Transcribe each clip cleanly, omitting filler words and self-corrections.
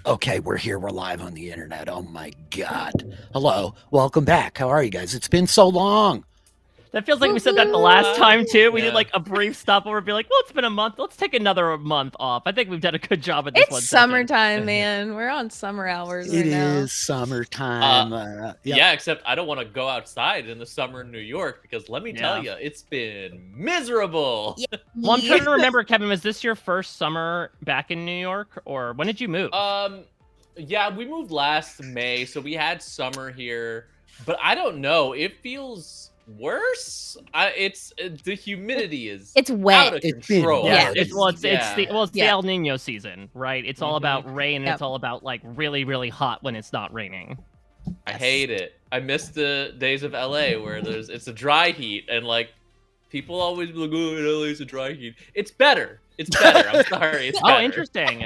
Okay, we're here. We're live on the internet. Oh my God. Hello. Welcome back. How are you guys? It's been so long. That feels like we said that the last time too. We did like a brief stopover, be like, well, it's been a month. Let's take another month off. I think we've done a good job at this one. It's summertime, man. We're on summer hours right now. It is summertime. Yeah, except I don't want to go outside in the summer in New York because let me tell you, it's been miserable. Yeah. Well, I'm trying to remember, Kevin, was this your first summer back in New York, or when did you move? Yeah, we moved last May, so we had summer here, but I don't know. It feels worse. It's the humidity is wet. out of control. It's the El Nino season, right? It's all about rain, and it's all about like really, really hot when it's not raining. I hate it. I miss the days of LA where it's a dry heat and like people always be like, oh, LA's a dry heat. It's better. It's better. I'm sorry. It's better. Oh, interesting.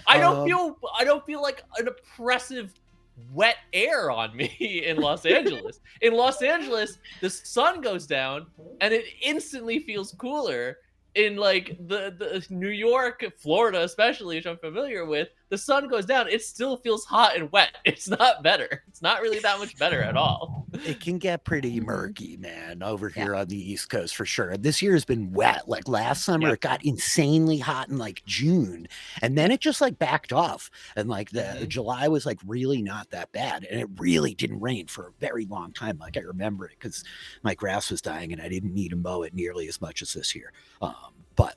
I don't feel like an oppressive wet air on me in Los Angeles. In Los Angeles, the sun goes down and it instantly feels cooler. In like the New York, Florida especially, which I'm familiar with, the sun goes down, it still feels hot and wet. It's not better. It's not really that much better at all. It can get pretty murky, man, over here on the East Coast for sure. This year has been wet. Like last summer, it got insanely hot in like June, and then it just like backed off. And like the July was like really not that bad, and it really didn't rain for a very long time. Like I remember it because my grass was dying, and I didn't need to mow it nearly as much as this year. But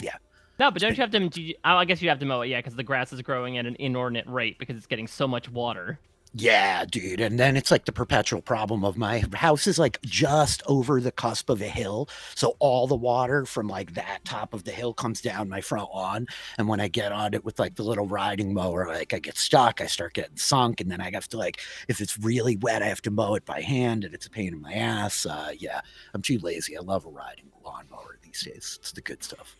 yeah. No, but don't you have to? I guess you have to mow it, because the grass is growing at an inordinate rate because it's getting so much water. Yeah, dude. And then it's like the perpetual problem of my house is like just over the cusp of a hill. So all the water from like that top of the hill comes down my front lawn. And when I get on it with like the little riding mower, like I get stuck, I start getting sunk. And then I have to like, if it's really wet, I have to mow it by hand and it's a pain in my ass. Yeah, I'm too lazy. I love a riding lawnmower these days. It's the good stuff.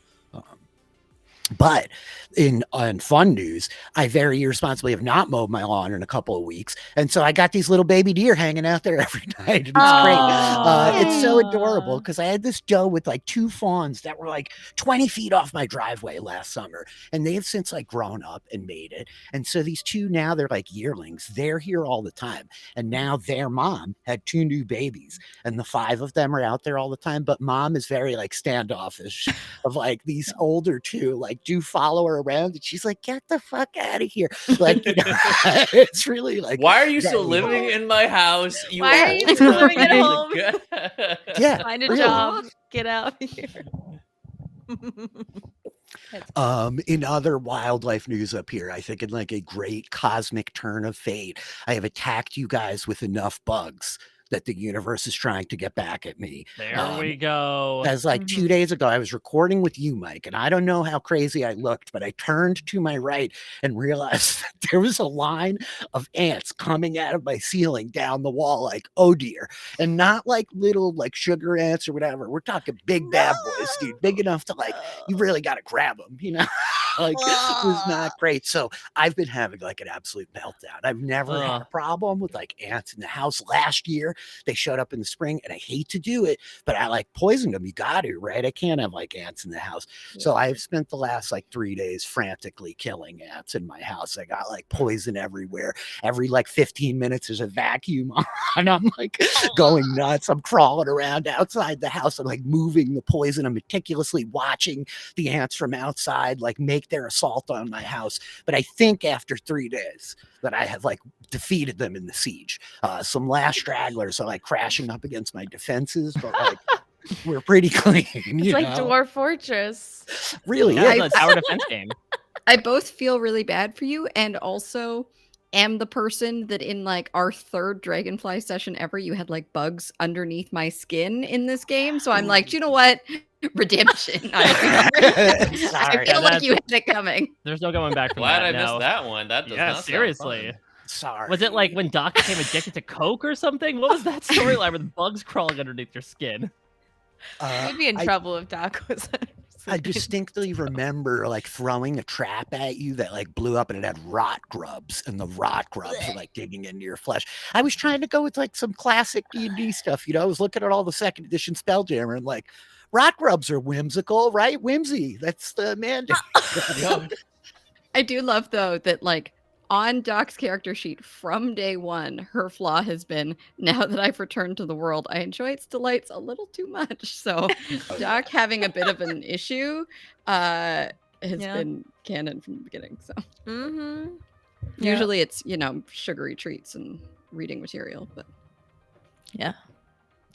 But in fun news, I very irresponsibly have not mowed my lawn in a couple of weeks. And so I got these little baby deer hanging out there every night. And it's great. It's so adorable because I had this doe with like 2 fawns that were like 20 feet off my driveway last summer. And they have since like grown up and made it. And so these 2 now, they're like yearlings. They're here all the time. And now their mom had 2 new babies. And the 5 of them are out there all the time. But mom is very like standoffish of like these older 2, like do follow her around, and she's like, "Get the fuck out of here!" Like, you know, it's really like, why are you still living in my house? Why are you still living at home? Yeah, find a job. Get out of here. In other wildlife news up here, I think in like a great cosmic turn of fate, I have attacked you guys with enough bugs that the universe is trying to get back at me. There we go. As like 2 days ago, I was recording with you, Mike, and I don't know how crazy I looked, but I turned to my right and realized that there was a line of ants coming out of my ceiling down the wall, like, oh dear. And not like little like sugar ants or whatever. We're talking big bad boys, dude, big enough to like, you really got to grab them, you know? Like, it was not great. So I've been having like an absolute meltdown. I've never had a problem with like ants in the house. Last year, they showed up in the spring, and I hate to do it, but I like poisoned them. You got to, right? I can't have like ants in the house. So I've spent the last like 3 days frantically killing ants in my house. I got like poison everywhere. Every like 15 minutes, there's a vacuum on. I'm like going nuts. I'm crawling around outside the house. I'm like moving the poison. I'm meticulously watching the ants from outside, like make their assault on my house. But I think after 3 days that I have like defeated them in the siege. Some last stragglers are like crashing up against my defenses, but like we're pretty clean. It's like Dwarf Fortress. Really? Yeah, it's a tower defense game. I both feel really bad for you and also am the person that in like our 3rd Dragonfly session ever, you had like bugs underneath my skin in this game. So I'm like, you know what? Redemption. I feel like you had it coming. There's no going back from Glad that. I missed that one. That does not seriously. sound fun. Sorry. Was it like when Doc became addicted to Coke or something? What was that storyline with bugs crawling underneath your skin? You'd be in trouble if Doc was. I distinctly remember like throwing a trap at you that like blew up and it had rot grubs, and the rot grubs were like digging into your flesh. I was trying to go with like some classic D&D stuff. You know, I was looking at all the 2nd edition Spelljammer and like, rot grubs are whimsical, right? Whimsy. That's the mandate. I do love though that like on Doc's character sheet from day one, her flaw has been, now that I've returned to the world, I enjoy its delights a little too much. So Doc having a bit of an issue has been canon from the beginning. So usually it's, sugary treats and reading material, but yeah.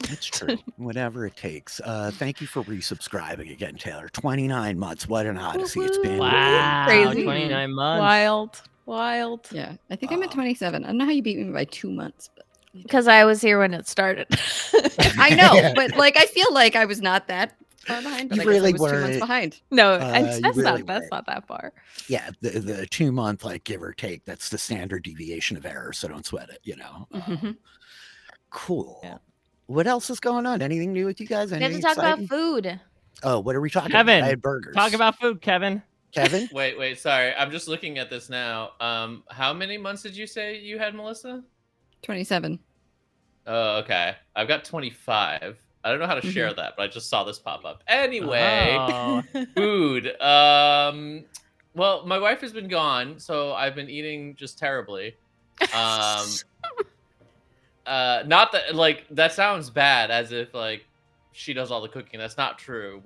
That's true. Whatever it takes. Thank you for resubscribing again, Taylor. 29 months. What an odyssey it's been. Wow. Crazy. 29 months. Wild. Yeah. I think I'm at 27. I don't know how you beat me by 2 months, but Because I was here when it started. I know, but I feel like I was not that far behind. But You I guess really I was 2 months weren't. behind. No, you that's really not that far. Yeah, the 2 month, give or take, that's the standard deviation of error. So don't sweat it, Cool. Yeah. What else is going on? Anything new with you guys? We have Anything to talk exciting? about food. Oh, what are we talking Kevin, about? I had burgers. Talk about food, Kevin. Kevin? Wait, sorry. I'm just looking at this now. How many months did you say you had, Melissa? 27. Oh, okay. I've got 25. I don't know how to share that, but I just saw this pop up. Anyway, food. Well, my wife has been gone, so I've been eating just terribly. Not that that sounds bad, as if she does all the cooking. That's not true.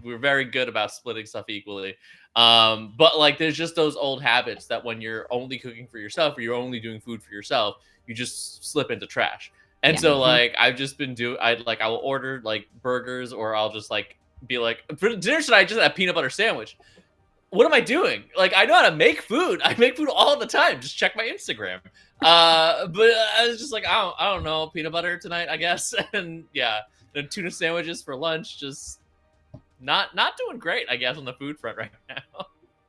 We're very good about splitting stuff equally. But there's just those old habits that when you're only cooking for yourself or you're only doing food for yourself, you just slip into trash. And so I've just been I will order burgers, or I'll just be like, for dinner tonight I just had a peanut butter sandwich. What am I doing? I know how to make food. I make food all the time. Just check my Instagram. But I was just I don't know, peanut butter tonight, I guess. And yeah, the tuna sandwiches for lunch. Just not doing great, I guess, on the food front right now.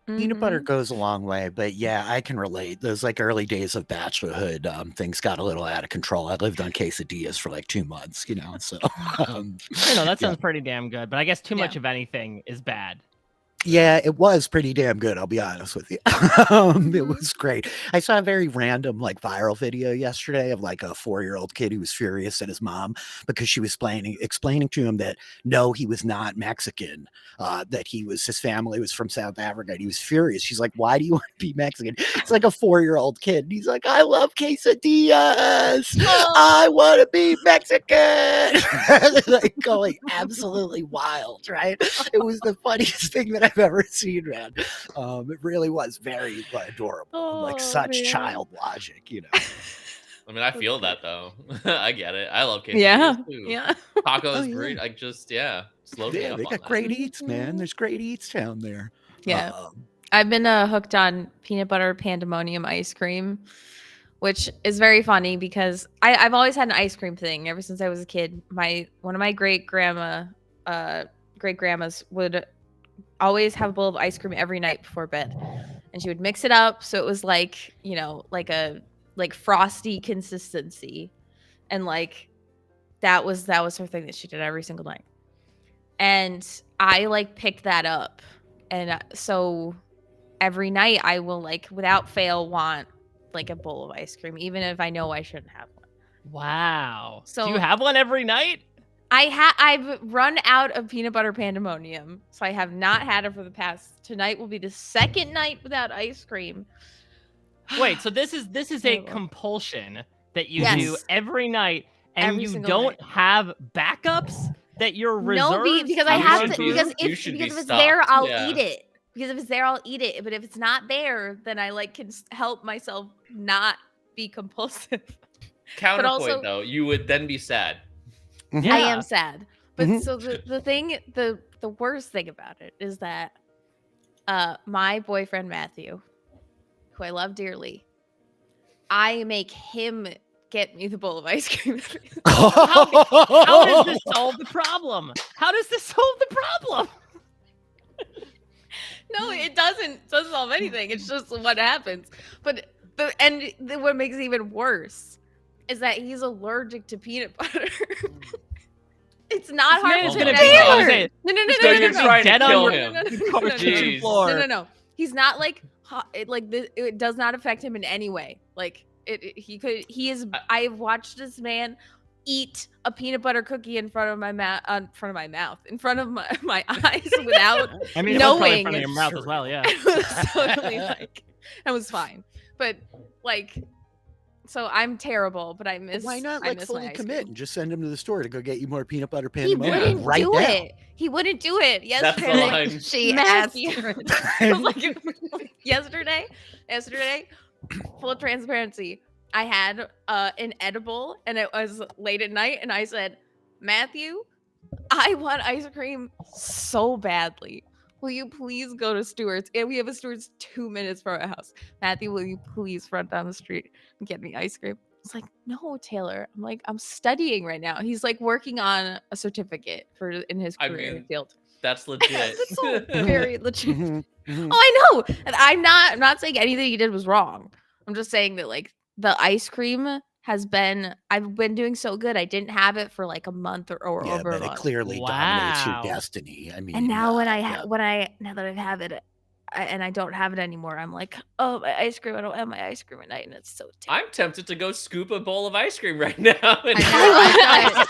Peanut butter goes a long way, but yeah, I can relate. Those early days of bachelorhood, things got a little out of control. I lived on quesadillas for 2 months, so. That sounds pretty damn good, but I guess too much of anything is bad. Yeah, it was pretty damn good. I'll be honest with you. It was great. I saw a very random, viral video yesterday of a 4-year-old kid who was furious at his mom because she was explaining to him that no, he was not Mexican, that his family was from South Africa. And he was furious. She's like, "Why do you want to be Mexican?" It's a 4-year-old kid. And he's like, "I love quesadillas. I want to be Mexican." Going absolutely wild, right? It was the funniest thing that I've ever seen, man. It really was very adorable, such child logic, I mean, I feel that though. I get it. I love quesadillas too. Yeah. Tacos, burritos, slow yeah, they got great eats, man. There's great eats down there. Yeah. I've been hooked on peanut butter pandemonium ice cream, which is very funny because I've always had an ice cream thing ever since I was a kid. One of my great grandmas would always have a bowl of ice cream every night before bed, and she would mix it up so it was a frosty consistency, and that was her thing that she did every single night. And I picked that up, and so every night I will without fail want a bowl of ice cream, even if I know I shouldn't have one. Wow. So do you have one every night? I've run out of peanut butter pandemonium, so I have not had it for the past. Tonight will be the second night without ice cream. Wait, so this is a compulsion that you do every night, and every you single don't have backups that you're reserved? No, because I have to. Because if it's there, I'll eat it. Because if it's there, I'll eat it. But if it's not there, then I can help myself not be compulsive. Counterpoint, though, you would then be sad. Yeah. I am sad. But so the worst thing about it is that my boyfriend Matthew, who I love dearly, I make him get me the bowl of ice cream. How does this solve the problem? How does this solve the problem? No, it doesn't solve anything. It's just what happens. But what makes it even worse is that he's allergic to peanut butter. It's not hard to Taylor. No, you're trying to kill him. No. He's not it does not affect him in any way. I've watched this man eat a peanut butter cookie in front of my mouth, in front of my eyes without I mean, knowing. It was probably in front of your mouth as well, yeah. It was totally it was fine. but like, so I'm terrible, but I miss. Why not I like miss fully my ice commit cream. and just send him to the store to go get you more peanut butter He pandemonium wouldn't right do now? it. He wouldn't do it. That's the Yesterday, line. She asked. Matthew. Like, yesterday, full transparency, I had an edible and it was late at night, and I said, Matthew, I want ice cream so badly. Will you please go to Stewart's? And we have a Stewart's 2 minutes from our house. Matthew, will you please run down the street and get me ice cream? It's like, no, Taylor. I'm like, I'm studying right now. He's like working on a certificate in his career field. That's legit. That's all very legit. Mhm, mhm. Oh, I know. And I'm not saying anything he did was wrong. I'm just saying that like the ice cream I've been doing so good. I didn't have it for like a month or Yeah, over a but it month. clearly dominates your Wow. destiny. I mean, And now yeah. now that I have it, and I don't have it anymore, I'm like, oh, my ice cream. I don't have my ice cream at night, and it's so terrible. I'm tempted to go scoop a bowl of ice cream right now. I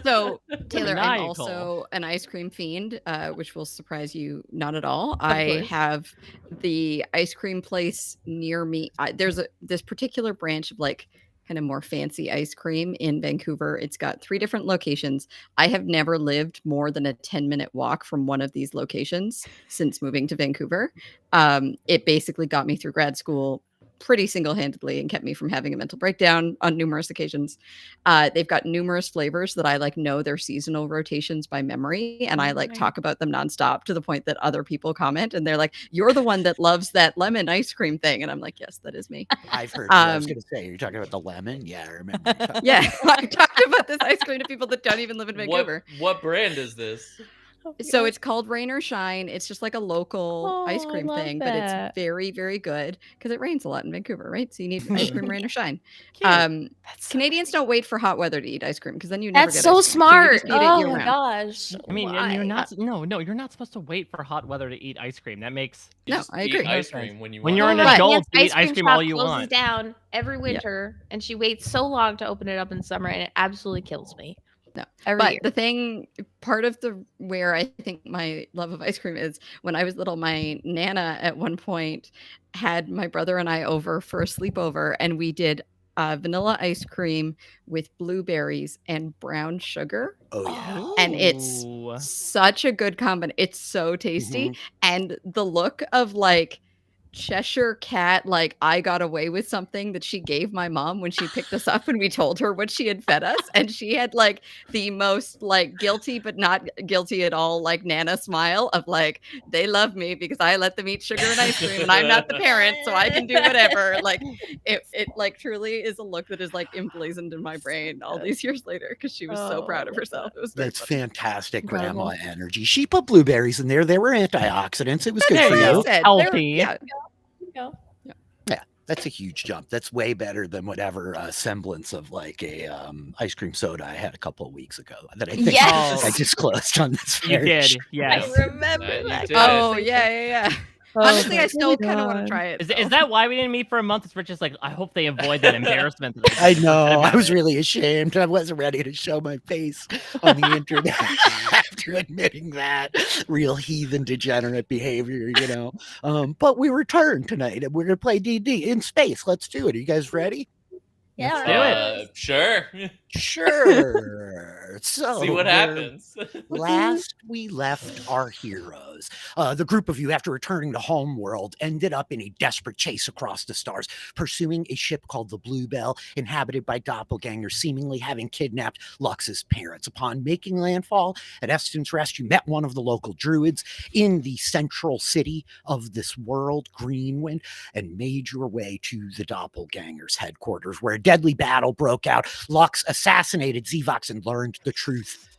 So, Taylor, I'm Maniacal. also an ice cream fiend, which will surprise you not at all. I course. have the ice cream place near me. There's this particular branch of like kind of more fancy ice cream in Vancouver. It's got 3 different locations. I have never lived more than a 10-minute walk from one of these locations since moving to Vancouver. It basically got me through grad school pretty single-handedly and kept me from having a mental breakdown on numerous occasions. They've got numerous flavors that I like know their seasonal rotations by memory, and I like Right. talk about them nonstop to the point that other people comment and they're like, "You're the one that loves that lemon ice cream thing," and I'm like, "Yes, that is me." I've heard you. I was Um, going to say, you're talking about the lemon? Yeah, I remember. you talking Yeah, I talked about this ice cream to people that don't even live in Vancouver. What brand is this? So it's called Rain or Shine. It's just like a local ice Oh, I cream love thing, but that. it's very, very good because it rains a lot in Vancouver, right? So you need ice cream, rain or shine. Cute. That's so Canadians don't wait for hot weather to eat ice cream because then you never That's get so ice cream. So you smart. just eat it Oh year my round. gosh. I mean, and you're Why? not. No, you're not supposed to wait for hot weather to eat ice cream. That makes You No, just I eat agree. ice No cream sense. when you When want you're it. an But adult, Nan's you eat ice cream shop all you closes want. down every winter, and she waits so long to open it up in summer, and it absolutely kills me. No, Every but year. the thing, part of the where I think my love of ice cream is when I was little, my Nana at one point had my brother and I over for a sleepover, and we did vanilla ice cream with blueberries and brown sugar. Oh, yeah. And it's Ooh. such a good combination. It's so tasty. And the look of like Cheshire cat, like I got away with something that she gave my mom when she picked us up and we told her what she had fed us. And she had like the most like guilty, but not guilty at all, like Nana smile of like, they love me because I let them eat sugar and ice cream and I'm not the parent, so I can do whatever. Like it like truly is a look that is like emblazoned in my brain all these years later because she was so proud of herself. It was very That's funny. fantastic Incredible. grandma energy. She put blueberries in there. They were antioxidants. It was good There for you you. go. Said, Healthy. yeah, That's a huge jump. That's way better than whatever semblance of like a ice cream soda I had a couple of weeks ago that I think Yes! I disclosed on this. You very did, show. yes. I remember You that. did. Oh yeah. Honestly, my I still kind of want to God. try it. Is though. that why we didn't meet for a month? It's just like I hope they avoid that embarrassment. that I said know. I about was it. really ashamed. I wasn't ready to show my face on the internet after admitting that real heathen degenerate behavior, you know. But we returned tonight and we're gonna play D&D in space. Let's do it. Are you guys ready? Yeah, Let's do it. Sure. Sure. So See what we're- happens. Last we left our heroes, the group of you, after returning to Homeworld, ended up in a desperate chase across the stars, pursuing a ship called the Bluebell, inhabited by doppelgangers, seemingly having kidnapped Lux's parents. Upon making landfall at Eston's Rest, you met one of the local druids in the central city of this world, Greenwind, and made your way to the doppelgangers' headquarters, where a deadly battle broke out. Lux assassinated Zivox and learned the truth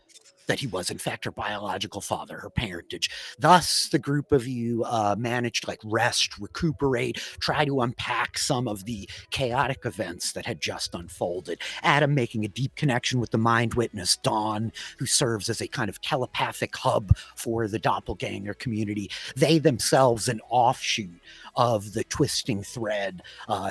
that he was in fact her biological father, her parentage. Thus, the group of you managed to like rest, recuperate, try to unpack some of the chaotic events that had just unfolded. A.D.A.M making a deep connection with the mind witness, Dawn, who serves as a kind of telepathic hub for the doppelganger community. They themselves an offshoot of the twisting thread,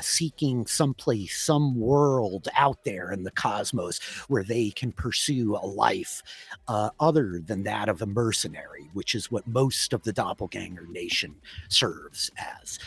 seeking someplace, some world out there in the cosmos where they can pursue a life other than that of a mercenary, which is what most of the Doppelganger Nation serves as.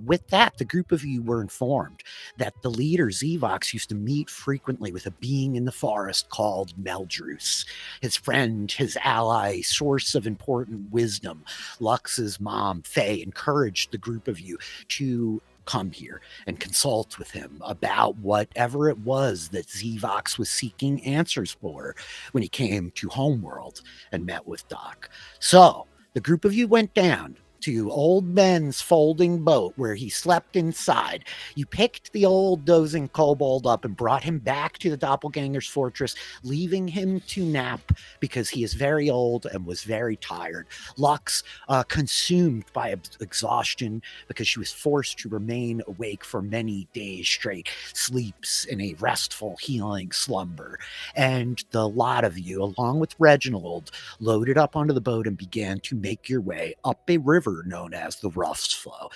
With that, the group of you were informed that the leader, Zevox, used to meet frequently with a being in the forest called Meldrus, his friend, his ally, source of important wisdom. Lux's mom, Faye, encouraged the group of you to come here and consult with him about whatever it was that Zevox was seeking answers for when he came to Homeworld and met with Doc. So the group of you went down to Old Ben's folding boat where he slept inside. You picked the old dozing kobold up and brought him back to the Doppelganger's fortress, leaving him to nap because he is very old and was very tired. Lux, consumed by exhaustion because she was forced to remain awake for many days straight, sleeps in a restful, healing slumber. And the lot of you, along with Reginald, loaded up onto the boat and began to make your way up a river known as the Roughs Flow.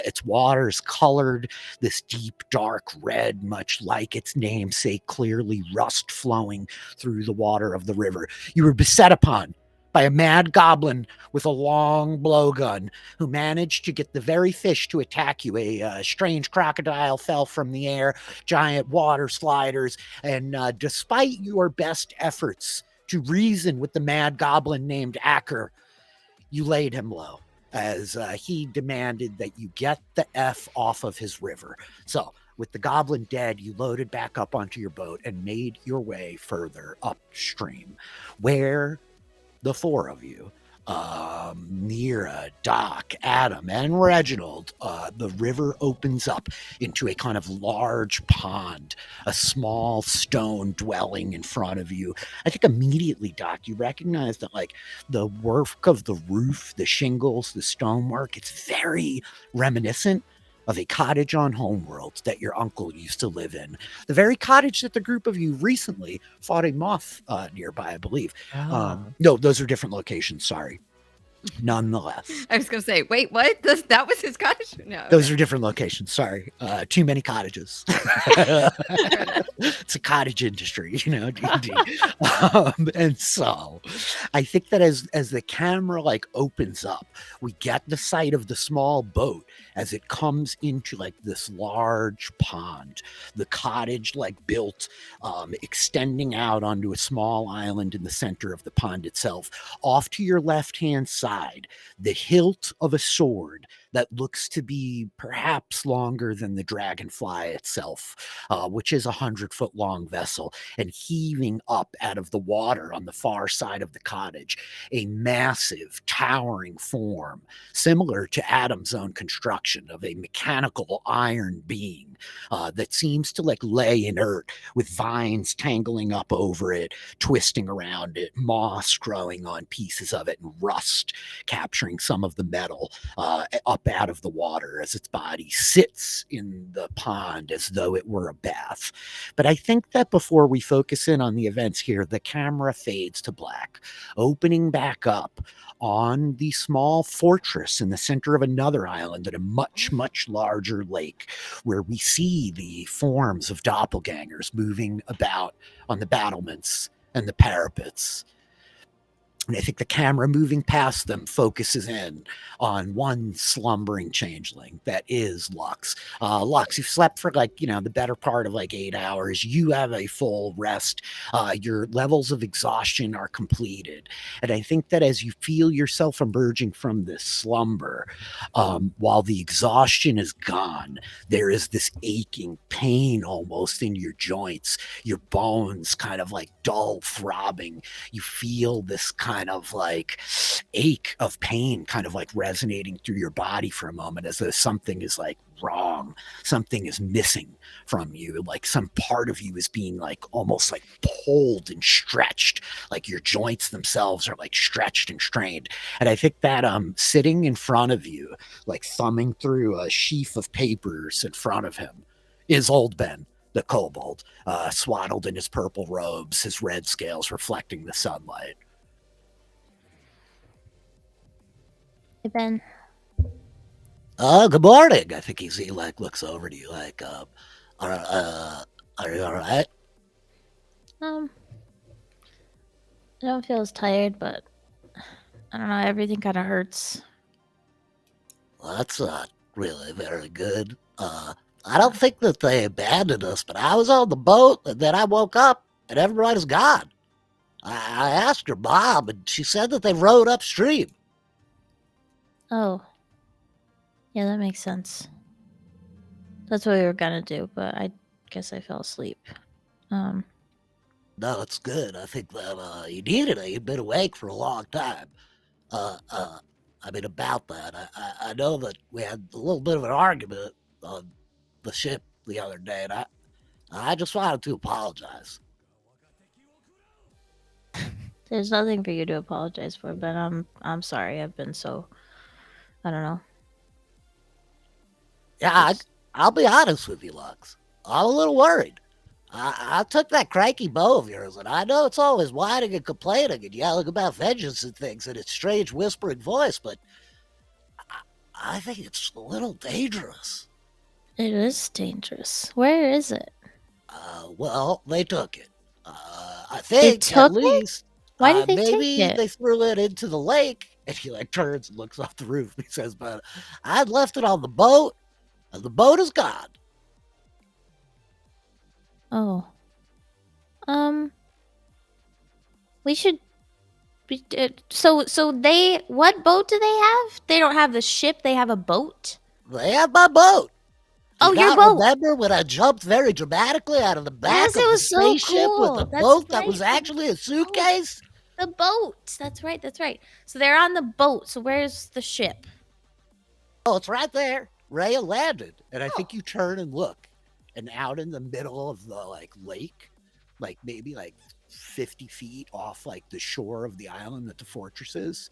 Its waters colored this deep, dark red, much like its namesake, clearly rust flowing through the water of the river. You were beset upon by a mad goblin with a long blowgun who managed to get the very fish to attack you. A strange crocodile fell from the air, giant water sliders, and despite your best efforts to reason with the mad goblin named Acker, you laid him low as he demanded that you get the F off of his river. So with the goblin dead, you loaded back up onto your boat and made your way further upstream, where the four of you, Nira, Doc, A.D.A.M, and Reginald, the river opens up into a kind of large pond, a small stone dwelling in front of you. I think immediately, Doc, you recognize that like the work of the roof, the shingles, the stonework, it's very reminiscent of a cottage on Homeworld that your uncle used to live in. The very cottage that the group of you recently fought a moth nearby, I believe. No, those are different locations, sorry. Nonetheless. I was going to say, wait, what? That was his cottage? No. Those are different locations, sorry. Too many cottages. It's a cottage industry, you know. And so I think that as the camera like opens up, we get the sight of the small boat as it comes into like this large pond. The cottage like built, extending out onto a small island in the center of the pond itself. Off to your left-hand side, the hilt of a sword that looks to be perhaps longer than the Dragonfly itself, which is a 100-foot long vessel, and heaving up out of the water on the far side of the cottage, a massive, towering form, similar to A.D.A.M's own construction of a mechanical iron being that seems to like lay inert with vines tangling up over it, twisting around it, moss growing on pieces of it, and rust capturing some of the metal up out of the water as its body sits in the pond as though it were a bath. But I think that before we focus in on the events here, the camera fades to black, opening back up on the small fortress in the center of another island at a much, much larger lake, where we see the forms of doppelgangers moving about on the battlements and the parapets. And I think the camera moving past them focuses in on one slumbering changeling that is Lux. Lux, you've slept for like, the better part of like 8 hours. You have a full rest. Your levels of exhaustion are completed. And I think that as you feel yourself emerging from this slumber, while the exhaustion is gone, there is this aching pain almost in your joints, your bones kind of like dull throbbing. You feel this kind of like ache of pain kind of like resonating through your body for a moment, as though something is like wrong, something is missing from you, like some part of you is being like almost like pulled and stretched, like your joints themselves are like stretched and strained. And I think that sitting in front of you, like thumbing through a sheaf of papers in front of him, is Old Ben the kobold, swaddled in his purple robes, his red scales reflecting the sunlight. Hey, Ben. Good morning. I think he like looks over to you like, are you all right? I don't feel as tired, but I don't know. Everything kind of hurts. Well, that's not really very good. I don't think that they abandoned us, but I was on the boat, and then I woke up, and everybody's gone. I asked her mom, and she said that they rowed upstream. Oh. Yeah, that makes sense. That's what we were gonna do, but I guess I fell asleep. No, it's good. I think that you needed it. You've been awake for a long time. I mean, about that, I know that we had a little bit of an argument on the ship the other day, and I just wanted to apologize. There's nothing for you to apologize for, but I'm sorry. I've been so, I don't know. Yeah, I'll be honest with you, Lux. I'm a little worried. I took that cranky bow of yours, and I know it's always whining and complaining and yelling about vengeance and things in its strange whispering voice, but I think it's a little dangerous. It is dangerous. Where is it? Well, they took it. I think took at it? least. Why did they maybe take it? they threw it into the lake, and he like turns and looks off the roof. He says, "But I'd left it on the boat, and the boat is gone." Oh. We should. So they. What boat do they have? They don't have the ship. They have a boat. They have my boat. Oh, Do your not boat. Remember when I jumped very dramatically out of the back Yes, of it the was so spaceship cool. with a That's boat that right, was the actually a suitcase? The boat. That's right. That's right. So they're on the boat. So where's the ship? Oh, it's right there. Reya landed, and I think you turn and look, and out in the middle of the like lake, like maybe like 50 feet off like the shore of the island that the fortress is,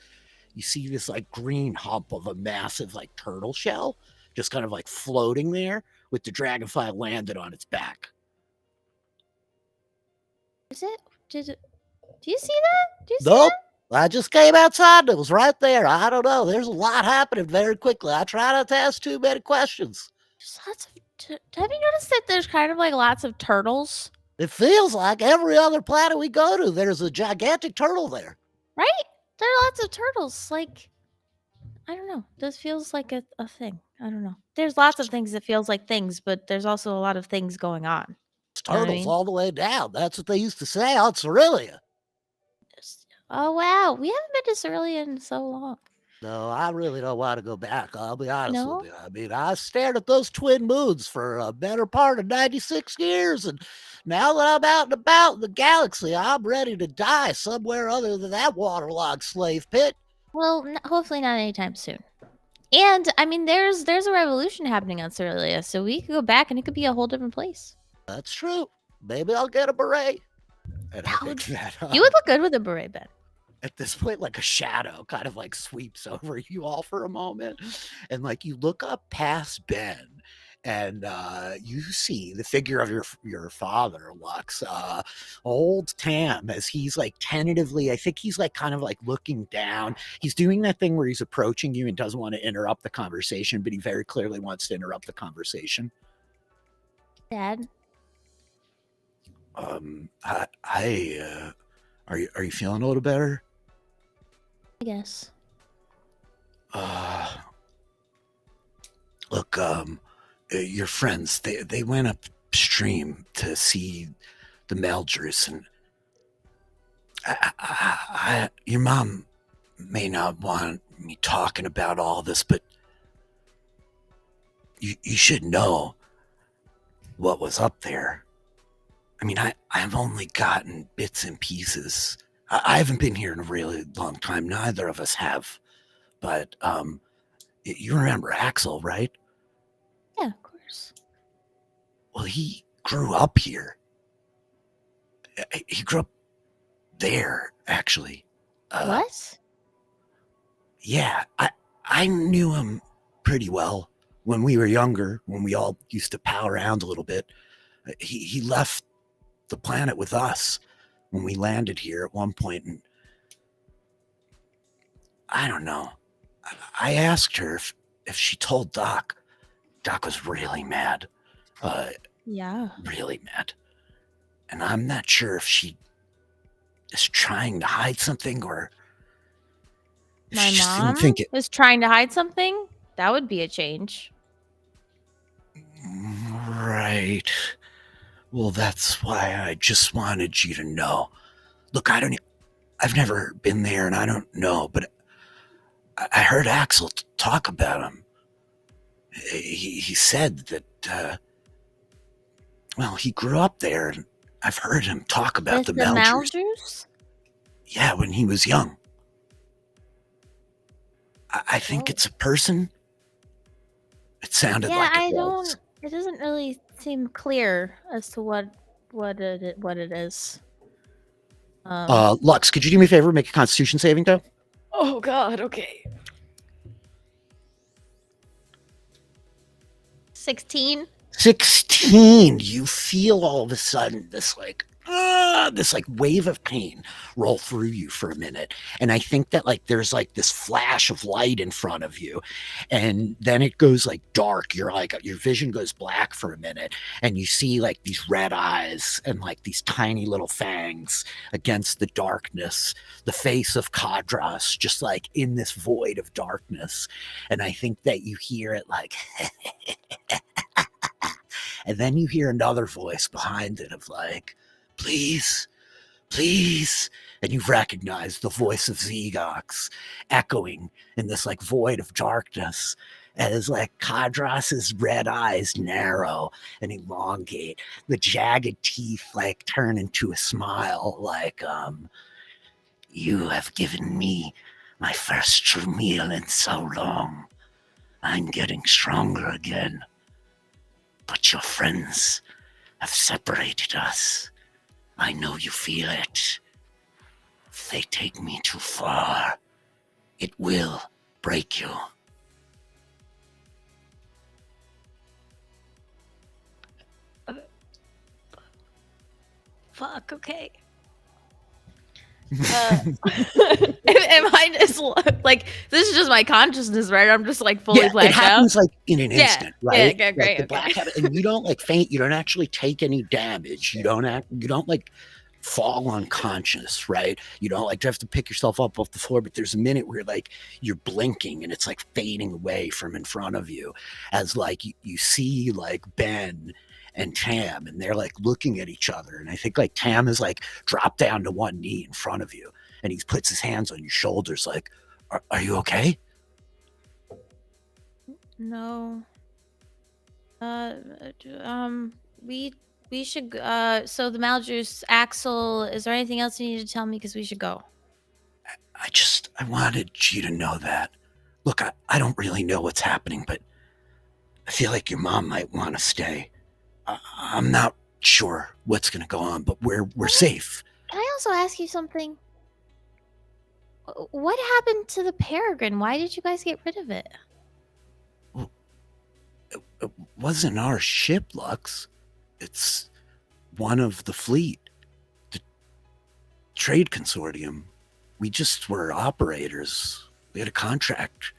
you see this like green hump of a massive like turtle shell just kind of like floating there with the dragonfly landed on its back. Is it? Do you see that? Do you see Nope. that? I just came outside and it was right there. I don't know. There's a lot happening very quickly. I try not to ask too many questions. There's lots of. Have you noticed that there's kind of like lots of turtles? It feels like every other planet we go to, there's a gigantic turtle there. Right? There are lots of turtles. Like, I don't know. This feels like a thing. I don't know. There's lots of things that feels like things, but there's also a lot of things going on. It's You know what I turtles mean? all the way down. That's what they used to say on Cerelia. Oh wow, we haven't been to Cerelia in so long. No, I really don't want to go back. I'll be honest No? with you. I mean, I stared at those twin moons for a better part of 96 years, and now that I'm out and about in the galaxy, I'm ready to die somewhere other than that waterlogged slave pit. Well, hopefully not anytime soon. And I mean, there's a revolution happening on Cerelia, so we could go back and it could be a whole different place. That's true. Maybe I'll get a beret. And I That think that You would look good with a beret, Ben. at this point, like a shadow kind of like sweeps over you all for a moment. And like you look up past Ben and you see the figure of your father, Lux, old Tam, as he's like tentatively, I think he's like kind of like looking down. He's doing that thing where he's approaching you and doesn't want to interrupt the conversation, but he very clearly wants to interrupt the conversation. Dad? Are you feeling a little better? I guess. Look, your friends, they went upstream to see the Meldress, and your mom may not want me talking about all this, but you should know what was up there. I mean, I've only gotten bits and pieces. I haven't been here in a really long time. Neither of us have. But you remember Axel, right? Yeah, of course. Well, he grew up here. He grew up there, actually. What? Yeah, I knew him pretty well when we were younger, when we all used to pal around a little bit. He left the planet with us when we landed here at one point, and I don't know. I asked her if she told Doc, Doc was really mad. Yeah. Really mad. And I'm not sure if she is trying to hide something or if My she just didn't mom think it. is trying to hide something. That would be a change. Right. Well, that's why I just wanted you to know. Look, I've never been there and I don't know, but I heard Axel talk about him. He said that, well, he grew up there and I've heard him talk about the Meldrews. Yeah, when he was young. I think it's a person. It sounded like it was. It doesn't really seem clear as to what it is. Lux, could you do me a favor? Make a Constitution saving throw. Oh God. Okay. 16. 16. You feel all of a sudden this wave of pain roll through you for a minute. And I think that there's this flash of light in front of you. And then it goes dark. Your vision goes black for a minute. And you see these red eyes and these tiny little fangs against the darkness. The face of Kadras just in this void of darkness. And I think that you hear it and then you hear another voice behind it of please, please. And you recognize the voice of Zegox echoing in this void of darkness as Kadras's red eyes narrow and elongate. The jagged teeth turn into a smile you have given me my first true meal in so long. I'm getting stronger again. But your friends have separated us. I know you feel it. If they take me too far, it will break you. Fuck, okay. Am I just this is just my consciousness, right? I'm just fully blacked out. It happens in an instant, right? Yeah, great. And you don't faint. You don't actually take any damage. You don't fall unconscious, right? You don't have to pick yourself up off the floor. But there's a minute where you're blinking and it's fading away from in front of you, as you see Ben and Tam, and they're looking at each other. And I think Tam is dropped down to one knee in front of you, and he puts his hands on your shoulders are you okay? No. We should so the Maldrews, Axel, is there anything else you need to tell me? Because we should go. I wanted you to know that. Look, I don't really know what's happening, but I feel like your mom might want to stay. I'm not sure what's going to go on, but we're safe. Can I also ask you something? What happened to the Peregrine? Why did you guys get rid of it? Well, it wasn't our ship, Lux. It's one of the fleet. The trade consortium. We just were operators. We had a contract.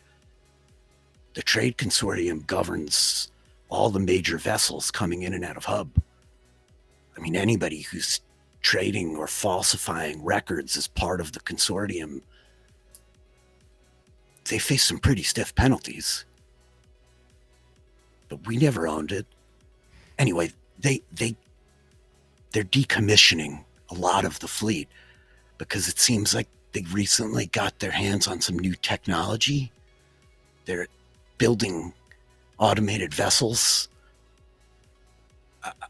The trade consortium governs all the major vessels coming in and out of hub. I mean, anybody who's trading or falsifying records as part of the consortium, they face some pretty stiff penalties. But we never owned it. Anyway, they're decommissioning a lot of the fleet because it seems like they recently got their hands on some new technology. They're building automated vessels.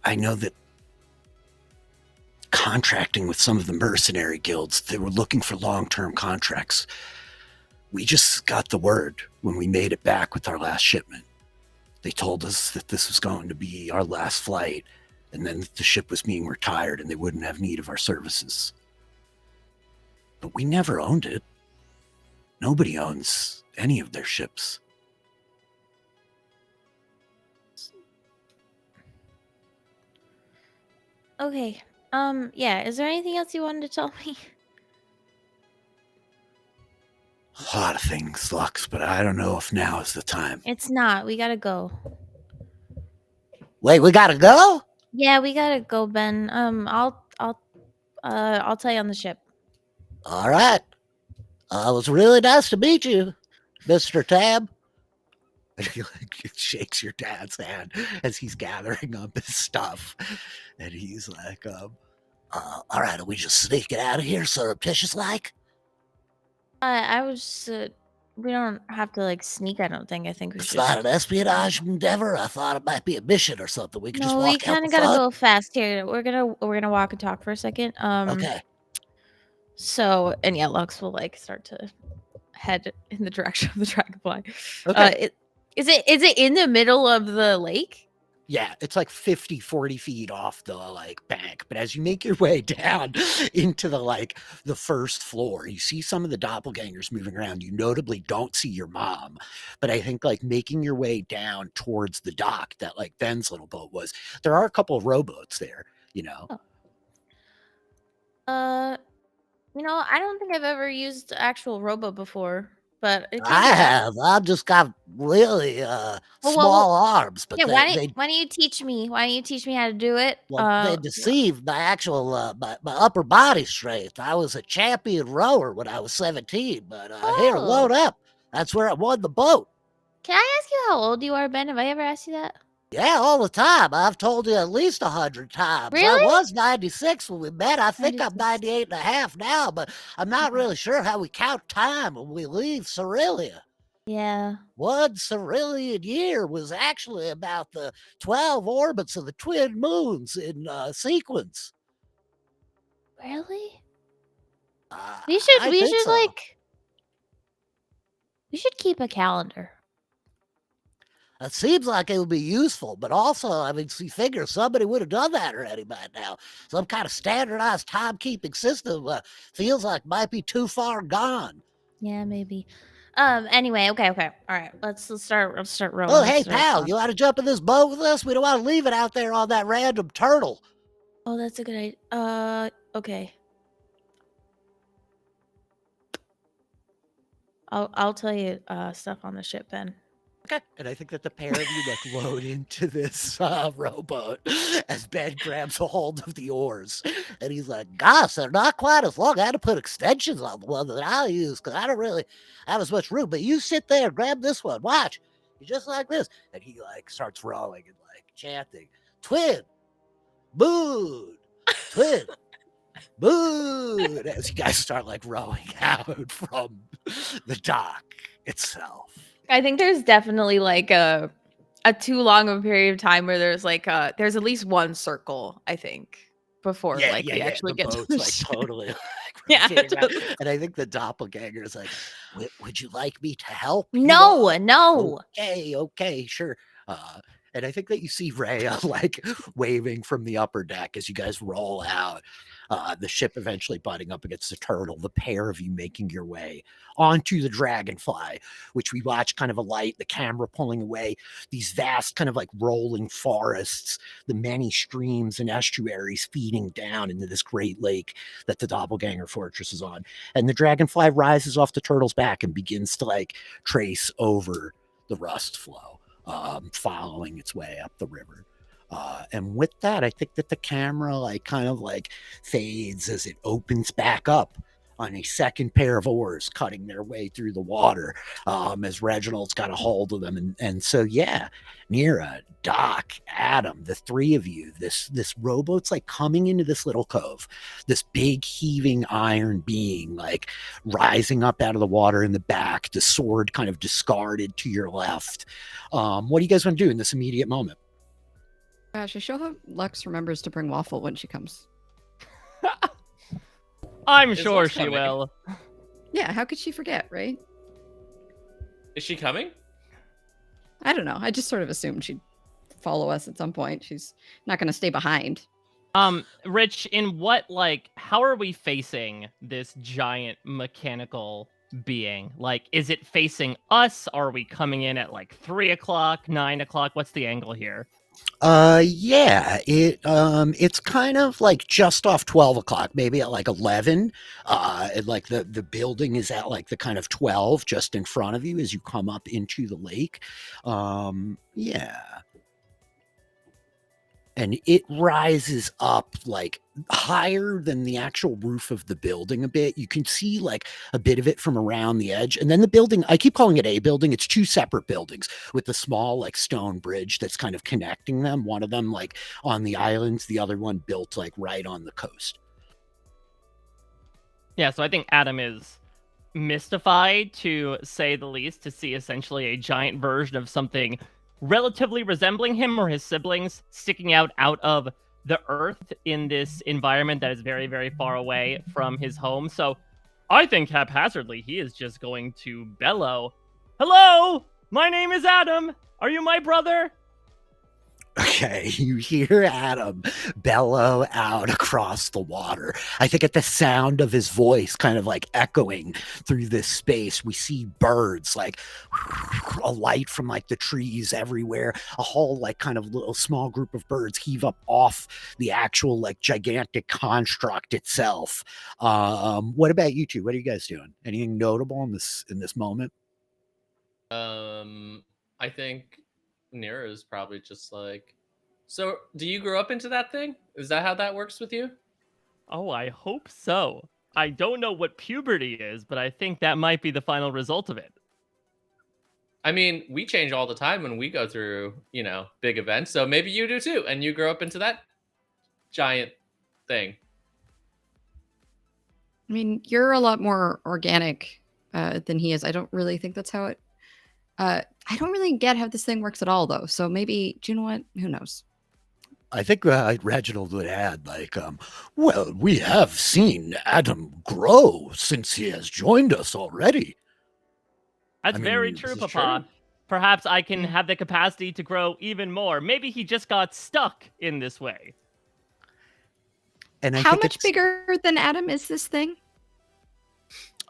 I know that contracting with some of the mercenary guilds, they were looking for long-term contracts. We just got the word when we made it back with our last shipment. They told us that this was going to be our last flight, and then the ship was being retired and they wouldn't have need of our services. But we never owned it. Nobody owns any of their ships. Okay. Yeah, is there anything else you wanted to tell me? lot of things, Lux, but I don't know if now is the time. It's not. We gotta go. Wait, we gotta go? Yeah, we gotta go, Ben. I'll tell you on the ship. All right. It was really nice to meet you, Mr. Tab. And he like shakes your dad's hand as he's gathering up his stuff. And he's like, all right, are we just sneaking out of here surreptitious like? I was. We don't have to like sneak. I don't think. I think we It's should. not an espionage endeavor. I thought it might be a mission or something. We could just No, walk we out kind the of gotta front. go fast here. We're gonna walk and talk for a second. Okay. So and yeah, Lux will like start to head in the direction of the dragonfly. Okay. Is it in the middle of the lake? Yeah, it's like 50, 40 feet off the like bank. But as you make your way down into the first floor, you see some of the doppelgangers moving around. You notably don't see your mom. But I think like making your way down towards the dock that like Ben's little boat was, there are a couple of rowboats there, you know. I don't think I've ever used actual rowboat before, but I have. I've just got really small arms, but yeah. they Why don't you teach me? Why don't you teach me how to do it? they deceived my actual my upper body strength. I was a champion rower when I was 17, but here, load up. That's where I won the boat. Can I ask you how old you are, Ben? Have I ever asked you that? Yeah, all the time. I've told you at least 100 times. Really? I was 96 when we met. I think I'm 96. 98 and a half now, but I'm not really sure how we count time when we leave Cerelia. Yeah. One Cerulean year was actually about the 12 orbits of the twin moons in sequence. Really? I We think should so. we should keep a calendar. It seems like it would be useful, but also, I mean, you figure somebody would have done that already by now. Some kind of standardized timekeeping system feels like might be too far gone. Yeah, maybe. Anyway, okay. All right. Let's start rowing. Oh, Let's hey, start pal, off. you want to jump in this boat with us? We don't want to leave it out there on that random turtle. Oh, that's a good idea. Okay. I'll tell you stuff on the ship, Ben. Okay. And I think that the pair of you like load into this rowboat as Ben grabs a hold of the oars. And he's like, gosh, they're not quite as long. I had to put extensions on the one that I use because I don't really have as much room. But you sit there, grab this one. Watch. You just like this. And he like starts rowing and like chanting, twin, moon, twin, moon. As you guys start like rowing out from the dock itself. I think there's definitely like a too long of a period of time where there's like there's at least one circle, I think, before we actually the get to boat's the like ship. totally like Yeah, rotating around. totally. And I think the doppelganger is like, would you like me to help? No. Okay, sure. And I think that you see Reya like waving from the upper deck as you guys roll out. The ship eventually butting up against the turtle, the pair of you making your way onto the dragonfly, which we watch kind of alight, the camera pulling away, these vast kind of like rolling forests, the many streams and estuaries feeding down into this great lake that the doppelganger fortress is on. And the dragonfly rises off the turtle's back and begins to like trace over the rust flow, following its way up the river. And with that, I think that the camera like kind of like fades as it opens back up on a second pair of oars cutting their way through the water, as Reginald's got a hold of them. And so, yeah, Nira, Doc, A.D.A.M, the three of you, this rowboat's like coming into this little cove, this big heaving iron being like rising up out of the water in the back, the sword kind of discarded to your left. What do you guys want to do in this immediate moment? Gosh, I sure hope Lux remembers to bring Waffle when she comes. I'm Is sure Lux she coming? will. Yeah, how could she forget, right? Is she coming? I don't know. I just sort of assumed she'd follow us at some point. She's not going to stay behind. Rich, in what, like, how are we facing this giant mechanical being? Like, is it facing us? Are we coming in at like 3 o'clock, 9 o'clock? What's the angle here? Yeah, it's kind of like just off 12 o'clock, maybe at like 11. And like the building is at like the kind of 12 just in front of you as you come up into the lake. Yeah. And it rises up like higher than the actual roof of the building a bit. You can see like a bit of it from around the edge. And then the building, I keep calling it a building. It's two separate buildings with the small like stone bridge that's kind of connecting them. One of them like on the islands, the other one built like right on the coast. Yeah, so I think Adam is mystified, to say the least, to see essentially a giant version of something relatively resembling him or his siblings sticking out of the earth in this environment that is very, very far away from his home. So I think haphazardly he is just going to bellow, "Hello, my name is Adam. Are you my brother?" Okay, you hear Adam bellow out across the water. I think at the sound of his voice kind of like echoing through this space, we see birds like a light from like the trees everywhere. A whole like kind of little small group of birds heave up off the actual like gigantic construct itself. What about you two? What are you guys doing? Anything notable in this moment? I think Nira is probably just like, so do you grow up into that thing? Is that how that works with you? Oh, I hope so. I don't know what puberty is, but I think that might be the final result of it. I mean, we change all the time when we go through, big events. So maybe you do too, and you grow up into that giant thing. I mean, you're a lot more organic than he is. I don't really think that's how it. I don't really get how this thing works at all, though. So maybe, do you know what? Who knows? I think Reginald would add, like, well, we have seen Adam grow since he has joined us already. That's very true, Papa. True? Perhaps I can have the capacity to grow even more. Maybe he just got stuck in this way. And how much bigger than Adam is this thing?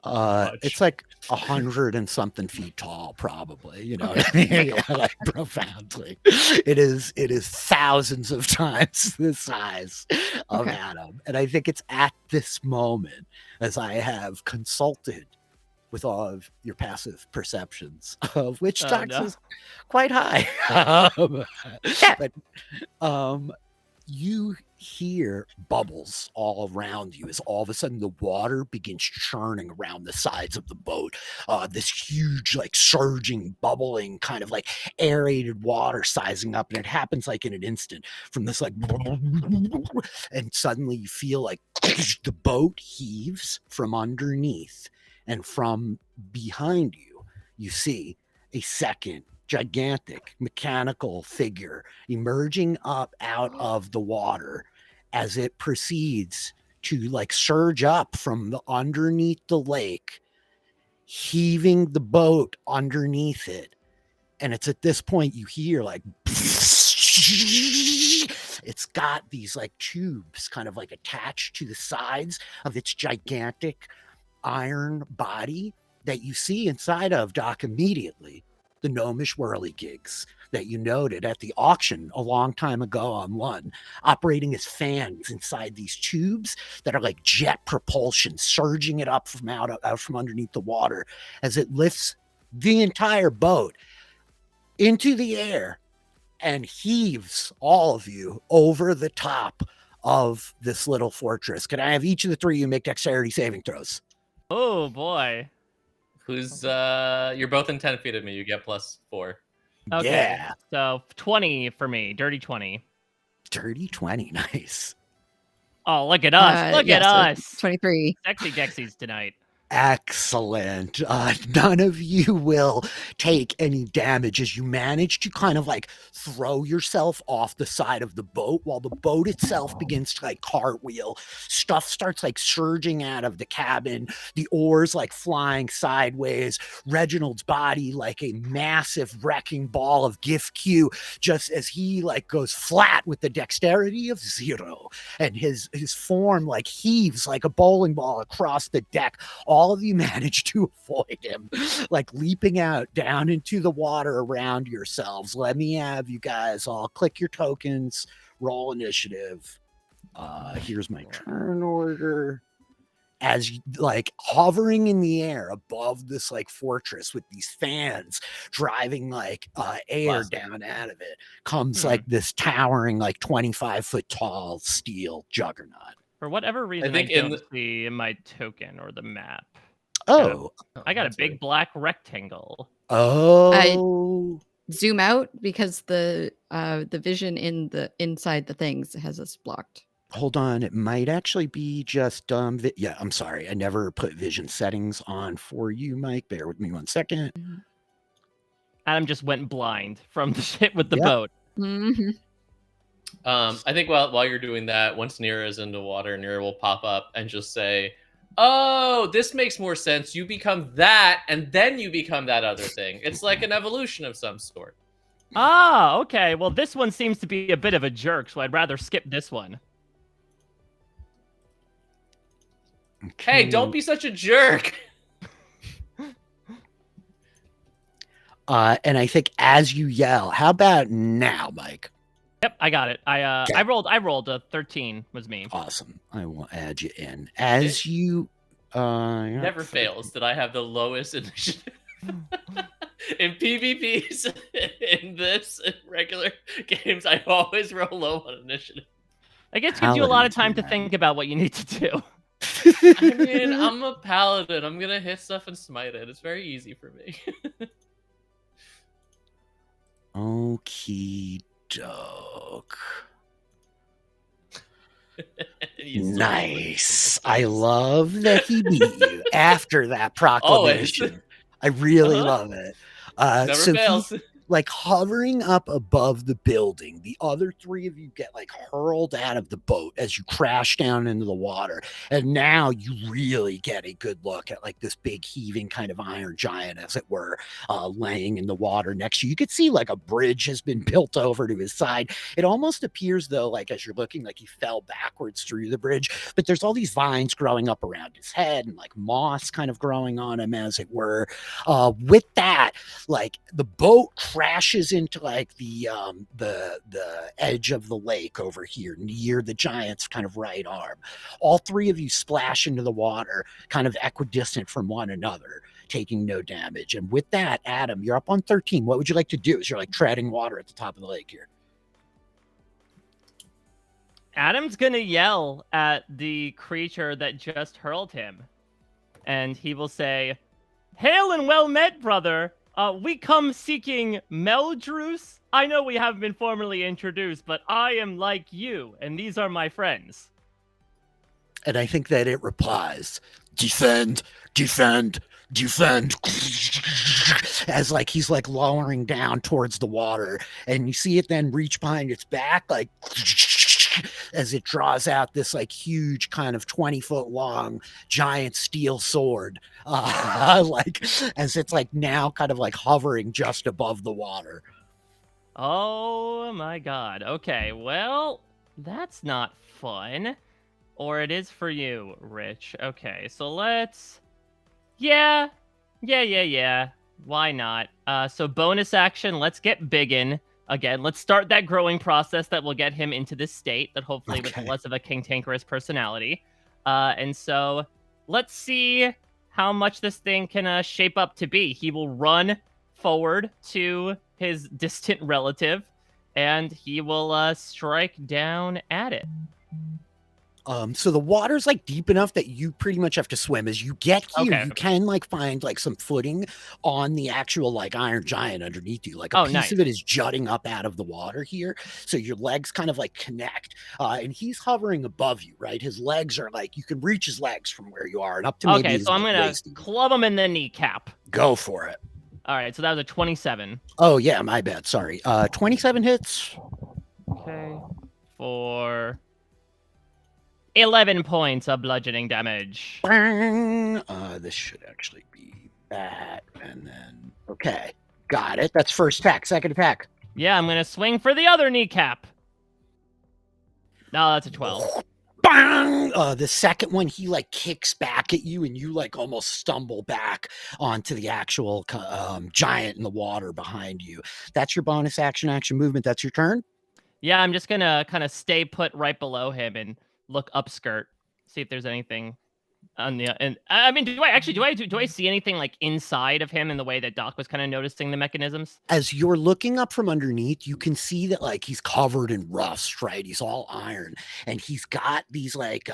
It's like 100 and something feet tall, probably. You know what I mean? Like profoundly. It is thousands of times the size of Adam. And I think it's at this moment, as I have consulted with all of your passive perceptions, of which Dox is quite high. But you hear bubbles all around you as all of a sudden the water begins churning around the sides of the boat. This huge, like surging, bubbling, kind of like aerated water sizing up, and it happens like in an instant from this like, and suddenly you feel like the boat heaves from underneath, and from behind you, you see a second gigantic mechanical figure emerging up out of the water as it proceeds to like surge up from the underneath the lake, heaving the boat underneath it. And it's at this point you hear like it's got these like tubes kind of like attached to the sides of its gigantic iron body that you see inside of, Doc, immediately the gnomish whirligigs that you noted at the auction a long time ago on one, operating as fans inside these tubes that are like jet propulsion, surging it up from out from underneath the water as it lifts the entire boat into the air and heaves all of you over the top of this little fortress. Can I have each of the three of you make dexterity saving throws? Oh boy. Who's you're both in 10 feet of me, you get +4. Okay. Yeah. So 20 for me, dirty 20. Dirty 20, nice. Oh, look at us. Look at us. 23. Sexy Dexies tonight. Excellent. None of you will take any damage as you manage to kind of like throw yourself off the side of the boat while the boat itself begins to like cartwheel. Stuff starts like surging out of the cabin, the oars like flying sideways, Reginald's body like a massive wrecking ball of Giff-Q just as he like goes flat with the dexterity of 0, and his form like heaves like a bowling ball across the deck, all all of you manage to avoid him, like leaping out down into the water around yourselves. Let me have you guys all click your tokens, roll initiative. Here's my turn order. As like hovering in the air above this like fortress with these fans driving like air down out of it comes like this towering like 25-foot tall steel juggernaut. For whatever reason, I don't see in my token or the map. Oh, I got a big black rectangle. Oh, zoom out because the vision inside the things has us blocked. Hold on, it might actually be just yeah, I'm sorry. I never put vision settings on for you, Mike. Bear with me 1 second. Adam just went blind from the shit with the boat. Mm-hmm. I think while you're doing that, once Nira is in the water, Nira will pop up and just say, "Oh, this makes more sense. You become that, and then you become that other thing. It's like an evolution of some sort." Ah, okay. Well, this one seems to be a bit of a jerk, so I'd rather skip this one. Okay. Hey, don't be such a jerk. And I think as you yell, how about now, Mike? Yep, I got it. I rolled a 13 was me. Awesome. I will add you in. As you never fails that I have the lowest initiative. In PvPs, in regular games, I always roll low on initiative. I guess it gives you a lot of time to think about what you need to do. I mean, I'm a paladin. I'm gonna hit stuff and smite it. It's very easy for me. Okie doke. Nice. I love that he beat you after that proclamation. I really love it. Never fails. Like hovering up above the building, the other three of you get like hurled out of the boat as you crash down into the water. And now you really get a good look at like this big heaving kind of iron giant, as it were, laying in the water next to you. You could see like a bridge has been built over to his side. It almost appears though, like as you're looking, like he fell backwards through the bridge, but there's all these vines growing up around his head and like moss kind of growing on him, as it were. With that, like the boat crashes into like the edge of the lake over here near the giant's kind of right arm. All three of you splash into the water, kind of equidistant from one another, taking no damage. And with that, Adam, you're up on 13. What would you like to do as you're like treading water at the top of the lake here? Adam's gonna yell at the creature that just hurled him, and he will say, "Hail and well met, brother. We come seeking Meldrus. I know we haven't been formally introduced, but I am like you, and these are my friends." And I think that it replies, "Defend, defend, defend," as like he's like lowering down towards the water, and you see it then reach behind its back, like as it draws out this like huge kind of 20-foot long giant steel sword, like as it's like now kind of like hovering just above the water. Oh my god. Okay, well, that's not fun. Or it is for you, Rich. Okay, so let's... Yeah. Why not? So bonus action, let's get biggin. Again, let's start that growing process that will get him into this state, that hopefully with less of a cantankerous personality. And so let's see how much this thing can shape up to be. He will run forward to his distant relative, and he will strike down at it. So the water's like deep enough that you pretty much have to swim. As you get here, you can like find like some footing on the actual like iron giant underneath you. Like a piece of it is jutting up out of the water here. So your legs kind of like connect. And he's hovering above you, right? His legs are like, you can reach his legs from where you are and up to maybe his so I'm going to club him in the kneecap. Go for it. All right, so that was a 27. Oh, yeah, my bad. Sorry. 27 hits. Okay. For 11 points of bludgeoning damage. Bang! This should actually be that. And then, okay. Got it. That's first attack. Second attack. Yeah, I'm going to swing for the other kneecap. No, that's a 12. bang! The second one, he like kicks back at you, and you like almost stumble back onto the actual giant in the water behind you. That's your bonus action movement. That's your turn. Yeah, I'm just gonna kind of stay put right below him and look upskirt, see if there's anything on the. And I mean, do I see anything like inside of him in the way that Doc was kind of noticing the mechanisms? As you're looking up from underneath, you can see that like he's covered in rust, right? He's all iron, and he's got these like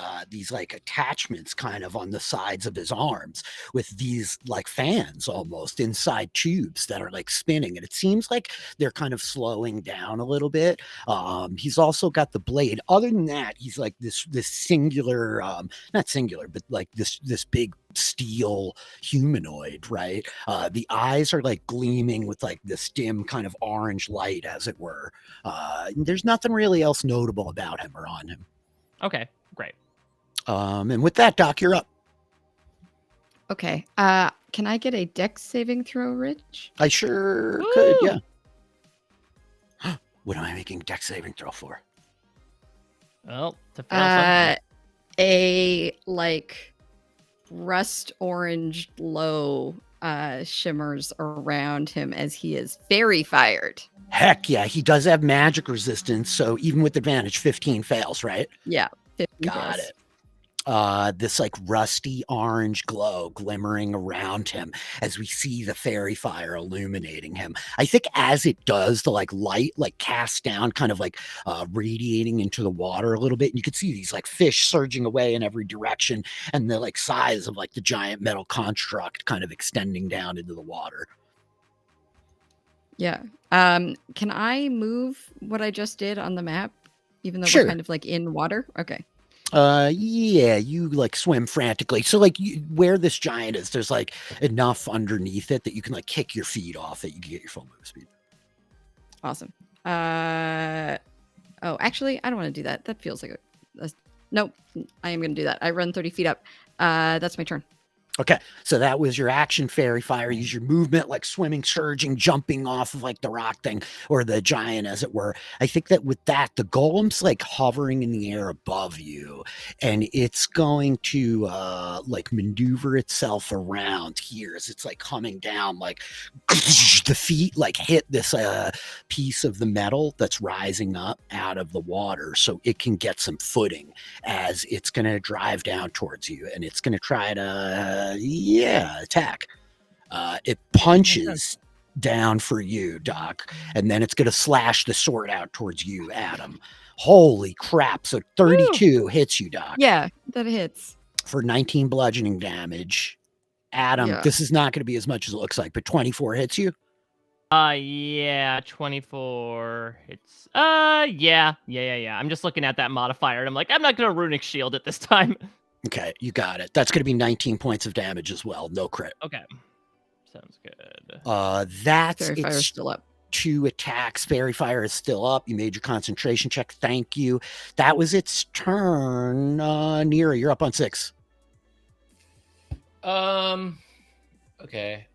attachments kind of on the sides of his arms with these like fans almost inside tubes that are like spinning, and it seems like they're kind of slowing down a little bit. He's also got the blade. Other than that, he's like this singular, not singular, but like this big steel humanoid, right? The eyes are like gleaming with like this dim kind of orange light, as it were. There's nothing really else notable about him or on him. Okay, great. And with that, Doc, you're up. Okay. Can I get a dex saving throw, Rich? I sure could, yeah. What am I making dex saving throw for? Well, to fail something. A like rust orange glow shimmers around him as he is fairy fired. Heck yeah, he does have magic resistance, so even with advantage, 15 fails, right? Yeah. 15 Got fails. it. This like rusty orange glow glimmering around him as we see the fairy fire illuminating him. I think as it does, the like light like casts down, kind of like radiating into the water a little bit. And you can see these like fish surging away in every direction, and the like size of like the giant metal construct kind of extending down into the water. Yeah. Can I move what I just did on the map, even though Sure. we're kind of like in water? Okay. Yeah, you like swim frantically. So like where this giant is, there's like enough underneath it that you can like kick your feet off it. You can get your full move speed. Awesome. Oh, actually, I don't want to do that. That feels like nope. I am going to do that. I run 30 feet up. That's my turn. Okay, so that was your action, fairy fire. Use your movement, like swimming, surging, jumping off of like the rock thing or the giant, as it were. I think that with that, the golem's like hovering in the air above you, and it's going to like maneuver itself around here as it's like coming down. Like the feet like hit this piece of the metal that's rising up out of the water, so it can get some footing as it's going to drive down towards you, and it's going to try to attack. It punches down for you, Doc, and then it's going to slash the sword out towards you, Adam. Holy crap. So 32 hits you, Doc. Yeah, that hits. For 19 bludgeoning damage. Adam, Yeah. this is not going to be as much as it looks like, but 24 hits you? Yeah, 24 hits. Yeah. I'm just looking at that modifier, and I'm like, I'm not going to runic shield it this time. Okay, you got it. That's going to be 19 points of damage as well. No crit. Okay. Sounds good. That's Fairy fire's its still up. 2 attacks. Fairy fire is still up. You made your concentration check. Thank you. That was its turn. Nira, you're up on 6. Okay.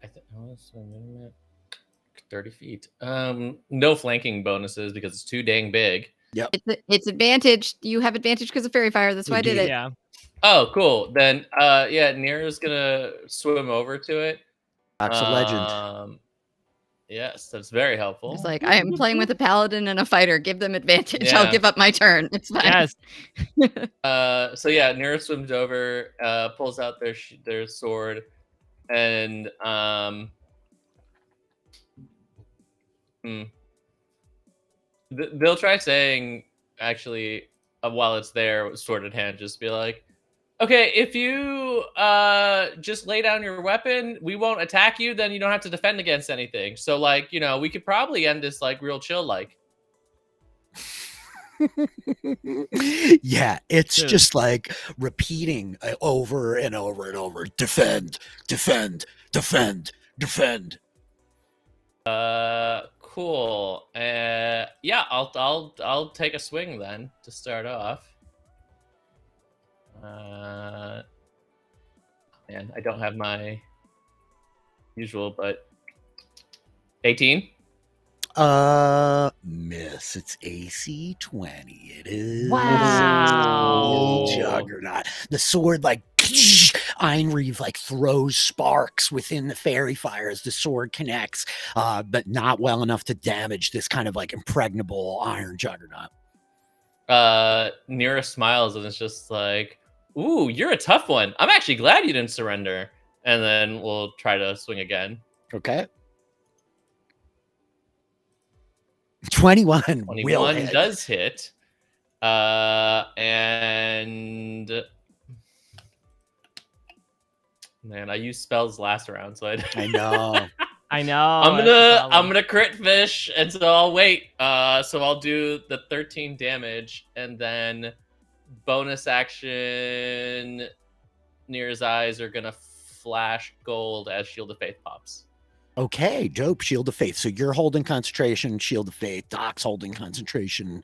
30 feet. No flanking bonuses because it's too dang big. Yep. It's advantage. You have advantage because of fairy fire. That's why I did it. Yeah. Oh, cool. Then yeah, Nira's gonna swim over to it. That's a legend. Yes, that's very helpful. It's like, I am playing with a paladin and a fighter. Give them advantage. Yeah. I'll give up my turn. It's fine. Yes. So yeah, Nira swims over, pulls out their sword, and they'll try saying, actually, while it's there, sword in hand, just be like, okay, if you just lay down your weapon, we won't attack you, then you don't have to defend against anything. So, like, we could probably end this, like, real chill-like. Yeah, it's just like repeating over and over and over. Defend, defend, defend, defend. Cool. Yeah, I'll take a swing then to start off. Man, I don't have my usual, but 18. Miss. Yes, it's AC 20. It is Wow. Juggernaut. The sword like Einreeve like throws sparks within the fairy fire as the sword connects, but not well enough to damage this kind of like impregnable iron Juggernaut. Nira smiles and it's just like, ooh, you're a tough one. I'm actually glad you didn't surrender. And then we'll try to swing again. Okay. 21 will 21 hit. does hit. And man, I used spells last round, so I know. I know. I'm gonna crit fish, and so I'll wait. So I'll do the 13 damage, and then bonus action. Nira's eyes are gonna flash gold as Shield of Faith pops. Okay, dope. Shield of Faith. So you're holding concentration, Shield of Faith. Doc's holding concentration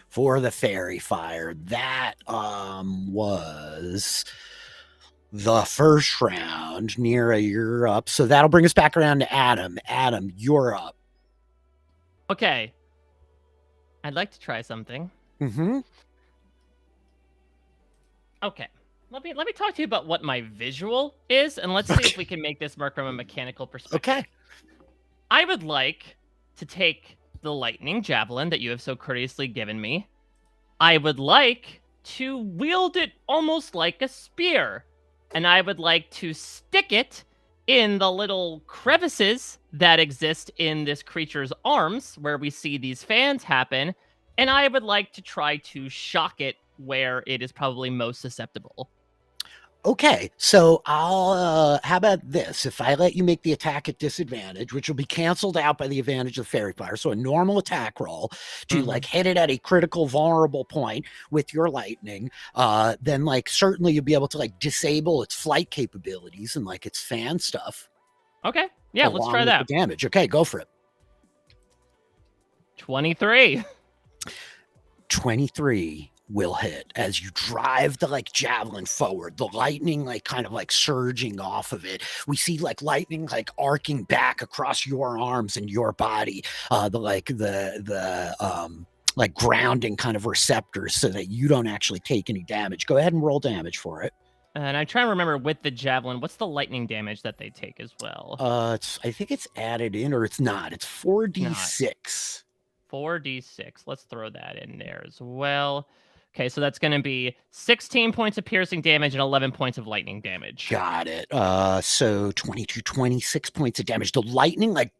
for the fairy fire. That was the first round. Nira, you're up. So that'll bring us back around to Adam. Adam, you're up. Okay. I'd like to try something. Mm-hmm. Okay. Let me talk to you about what my visual is, and let's see if we can make this work from a mechanical perspective. Okay. I would like to take the lightning javelin that you have so courteously given me. I would like to wield it almost like a spear, and I would like to stick it in the little crevices that exist in this creature's arms, where we see these fans happen, and I would like to try to shock it where it is probably most susceptible. Okay, so I'll, how about this? If I let you make the attack at disadvantage, which will be canceled out by the advantage of fairy fire, so a normal attack roll to like hit it at a critical vulnerable point with your lightning, then like certainly you'll be able to like disable its flight capabilities and like its fan stuff. Okay, yeah, let's along try with that. the damage. Okay, go for it. 23. 23 will hit as you drive the like javelin forward, the lightning like kind of like surging off of it. We see like lightning like arcing back across your arms and your body, the like grounding kind of receptors so that you don't actually take any damage. Go ahead and roll damage for it. And I try to remember with the javelin, what's the lightning damage that they take as well? I think it's added in, or it's not. It's 4d6. 4d6. Let's throw that in there as well. Okay, so that's going to be 16 points of piercing damage and 11 points of lightning damage. Got it. So 22, 26 points of damage. The lightning, like,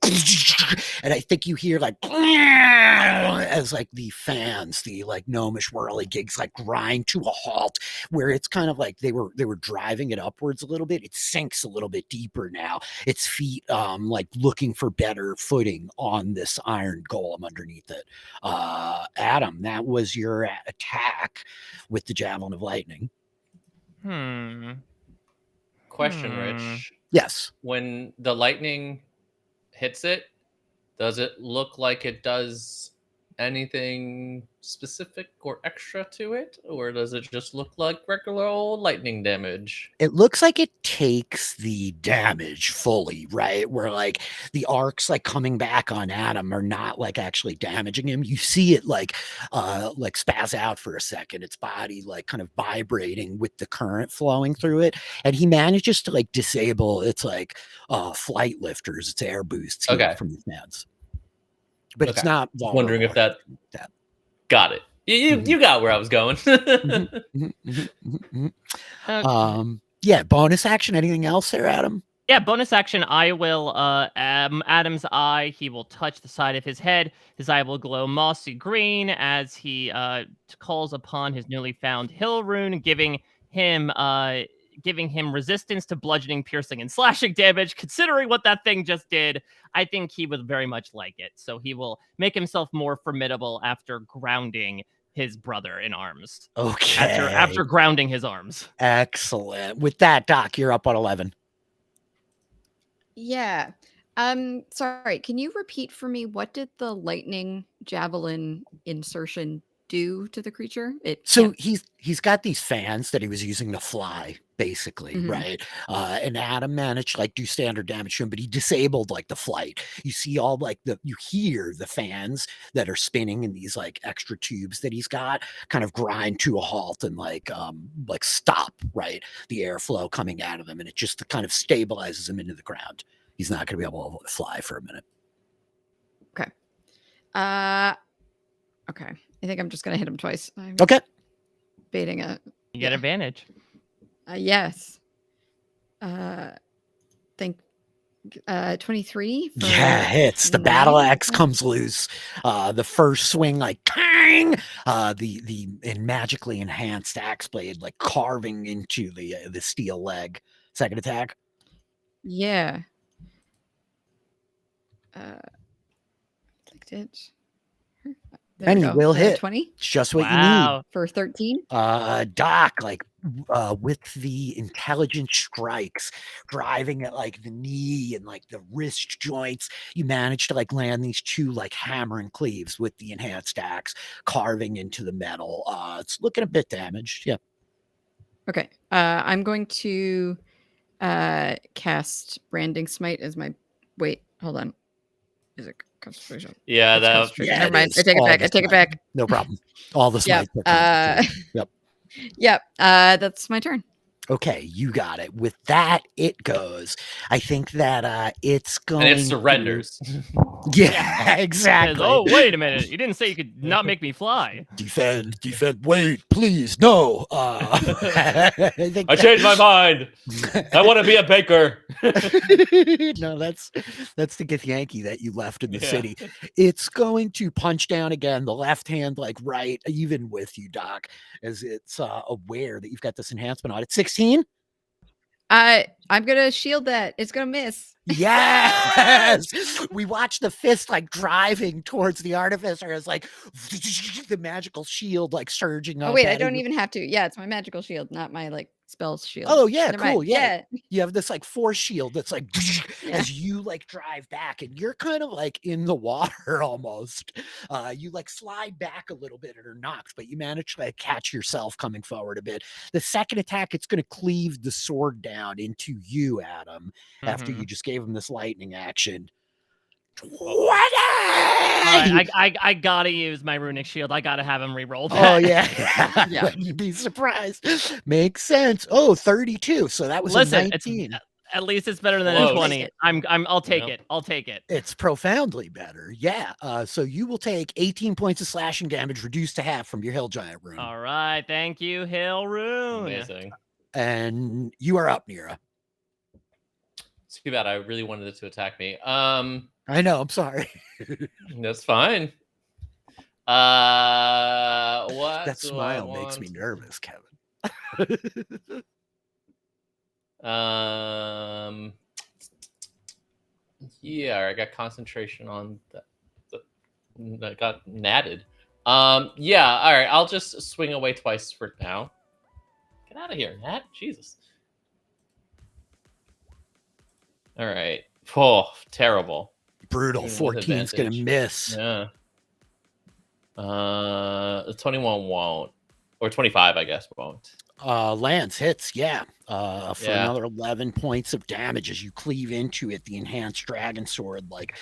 and I think you hear like as like the fans, the like gnomish whirligigs like grind to a halt, where it's kind of like they were driving it upwards a little bit. It sinks a little bit deeper now. Its feet like looking for better footing on this iron golem underneath it. Adam, that was your attack with the javelin of lightning. Question, Rich. Yes. When the lightning hits it, does it look like it does anything specific or extra to it? Or does it just look like regular old lightning damage? It looks like it takes the damage fully, right? Where like the arcs like coming back on Adam are not like actually damaging him. You see it like spaz out for a second, its body like kind of vibrating with the current flowing through it. And he manages to like disable its like flight lifters, its air boosts from the fans. But it's not vulnerable. Wondering if that got it. You got where I was going. Yeah, bonus action. Anything else there, Adam? Yeah, bonus action. I will Adam's eye. He will touch the side of his head. His eye will glow mossy green as he calls upon his newly found hill rune, giving him resistance to bludgeoning, piercing, and slashing damage. Considering what that thing just did, I think he would very much like it. So he will make himself more formidable after grounding his brother in arms. Okay. After grounding his arms. Excellent. With that, Doc, you're up on 11. Yeah. Sorry, can you repeat for me, what did the lightning javelin insertion do to the creature? So he's got these fans that he was using to fly, basically, right? And A.D.A.M managed to like do standard damage to him, but he disabled like the flight. You see all like you hear the fans that are spinning in these like extra tubes that he's got kind of grind to a halt and like stop, right? The airflow coming out of them, and it just kind of stabilizes him into the ground. He's not going to be able to fly for a minute. Okay. Okay. I think I'm just gonna hit him twice. I'm Okay. baiting a. You get advantage. Yes. Think 23. Yeah, hits. The battle axe comes loose. The first swing, like bang, the magically enhanced axe blade, like carving into the steel leg. Second attack. Yeah. Clicked it. There And we he go. will hit. 20 It's just what you need. for 13. Doc, like with the intelligent strikes, driving at like the knee and like the wrist joints, you manage to like land these two like hammer and cleaves with the enhanced axe, carving into the metal. It's looking a bit damaged. Yeah. Okay. I'm going to cast Branding Smite as my. Wait, hold on. Is it concentration? Yeah, It's that. concentration. Yeah, Never mind. it I is. take it All back. the I take it smite. back. No problem. All the Yep. smites. Yep. Yep. That's my turn. Okay, you got it. With that, it goes. I think that it's going. And it surrenders. Yeah, exactly. Says, oh, wait a minute. You didn't say you could not make me fly. Defend. Wait, please, no. I think I changed my mind. I want to be a baker. No, that's the Githyanki that you left in the Yeah. city. It's going to punch down again, the left hand, like right, even with you, Doc, as it's aware that you've got this enhancement on it. 16. I'm gonna shield that. It's gonna miss. Yes. We watch the fist like driving towards the artificer as like the magical shield like surging up. Oh wait, I at don't you. even have to. Yeah, it's my magical shield, not my like spells shield. Oh yeah, Never mind. cool. Yeah. You have this like force shield that's like Yeah. as you like drive back, and you're kind of like in the water almost. You like slide back a little bit at her knocks, but you manage to like catch yourself coming forward a bit. The second attack, it's going to cleave the sword down into you, A.D.A.M, after you just gave him this lightning action. 20! All right, I gotta use my runic shield. I gotta have him reroll that. Oh yeah. Yeah. You'd be surprised. Makes sense. Oh, 32. So that was Listen, a 19. at least it's better than Close. a 20. I'll take Yep. it. I'll take it. It's profoundly better. Yeah. So you will take 18 points of slashing damage reduced to half from your Hill Giant rune. All right, thank you, Hill Rune. Amazing. And you are up, Nira. It's too bad. I really wanted it to attack me. I know. I'm sorry. That's fine. What? That do I smile makes want? me nervous, Kevin. Yeah, I got concentration on I got natted. Yeah, all right. I'll just swing away twice for now. Get out of here, Nat. Jesus. All right. Oh, terrible. Brutal. Even with 14's going to advantage. miss. Yeah. 21 won't, or 25, I guess, won't. Lance hits, yeah. For Yeah. another 11 points of damage as you cleave into it, the enhanced dragon sword, like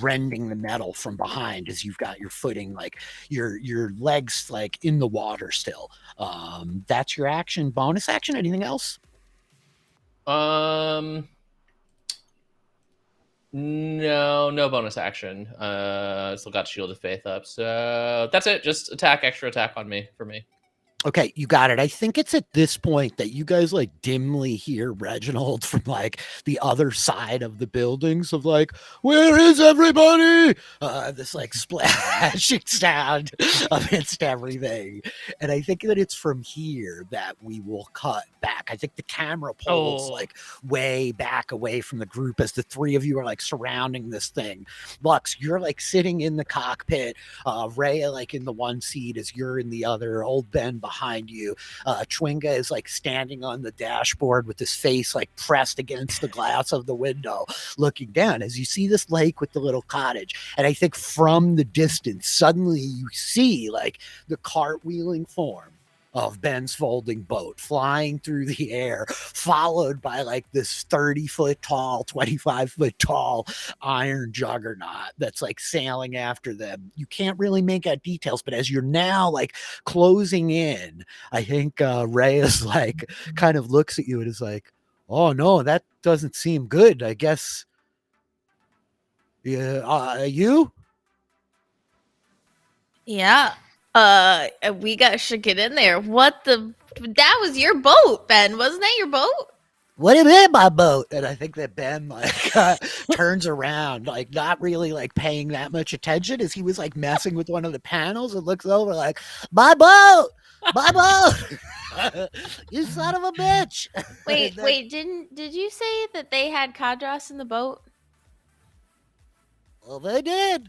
rending the metal from behind as you've got your footing, like your legs like in the water still. That's your action. Bonus action. Anything else? No bonus action. Still got Shield of Faith up, so that's it. Just extra attack on me for me. Okay, you got it. I think it's at this point that you guys like dimly hear Reginald from like the other side of the buildings of like, where is everybody? This like splashing sound amidst everything. And I think that it's from here that we will cut back. I think the camera pulls like way back away from the group as the three of you are like surrounding this thing. Lux, you're like sitting in the cockpit, Reya like in the one seat as you're in the other, old Ben behind behind you. Chwinga is like standing on the dashboard with his face like pressed against the glass of the window, looking down as you see this lake with the little cottage. And I think from the distance, suddenly you see like the cartwheeling form of Ben's folding boat flying through the air, followed by like this 30-foot tall, 25-foot tall iron juggernaut that's like sailing after them. You can't really make out details, but as you're now like closing in, I think Reya's like kind of looks at you and is like, oh no, that doesn't seem good. I guess, yeah, you? Yeah. We should get in there. That was your boat, Ben. Wasn't that your boat? What do you mean my boat? And I think that Ben like turns around, like not really like paying that much attention as he was like messing with one of the panels and looks over like, my boat, you son of a bitch. Wait, did you say that they had Kadras in the boat? Well, they did.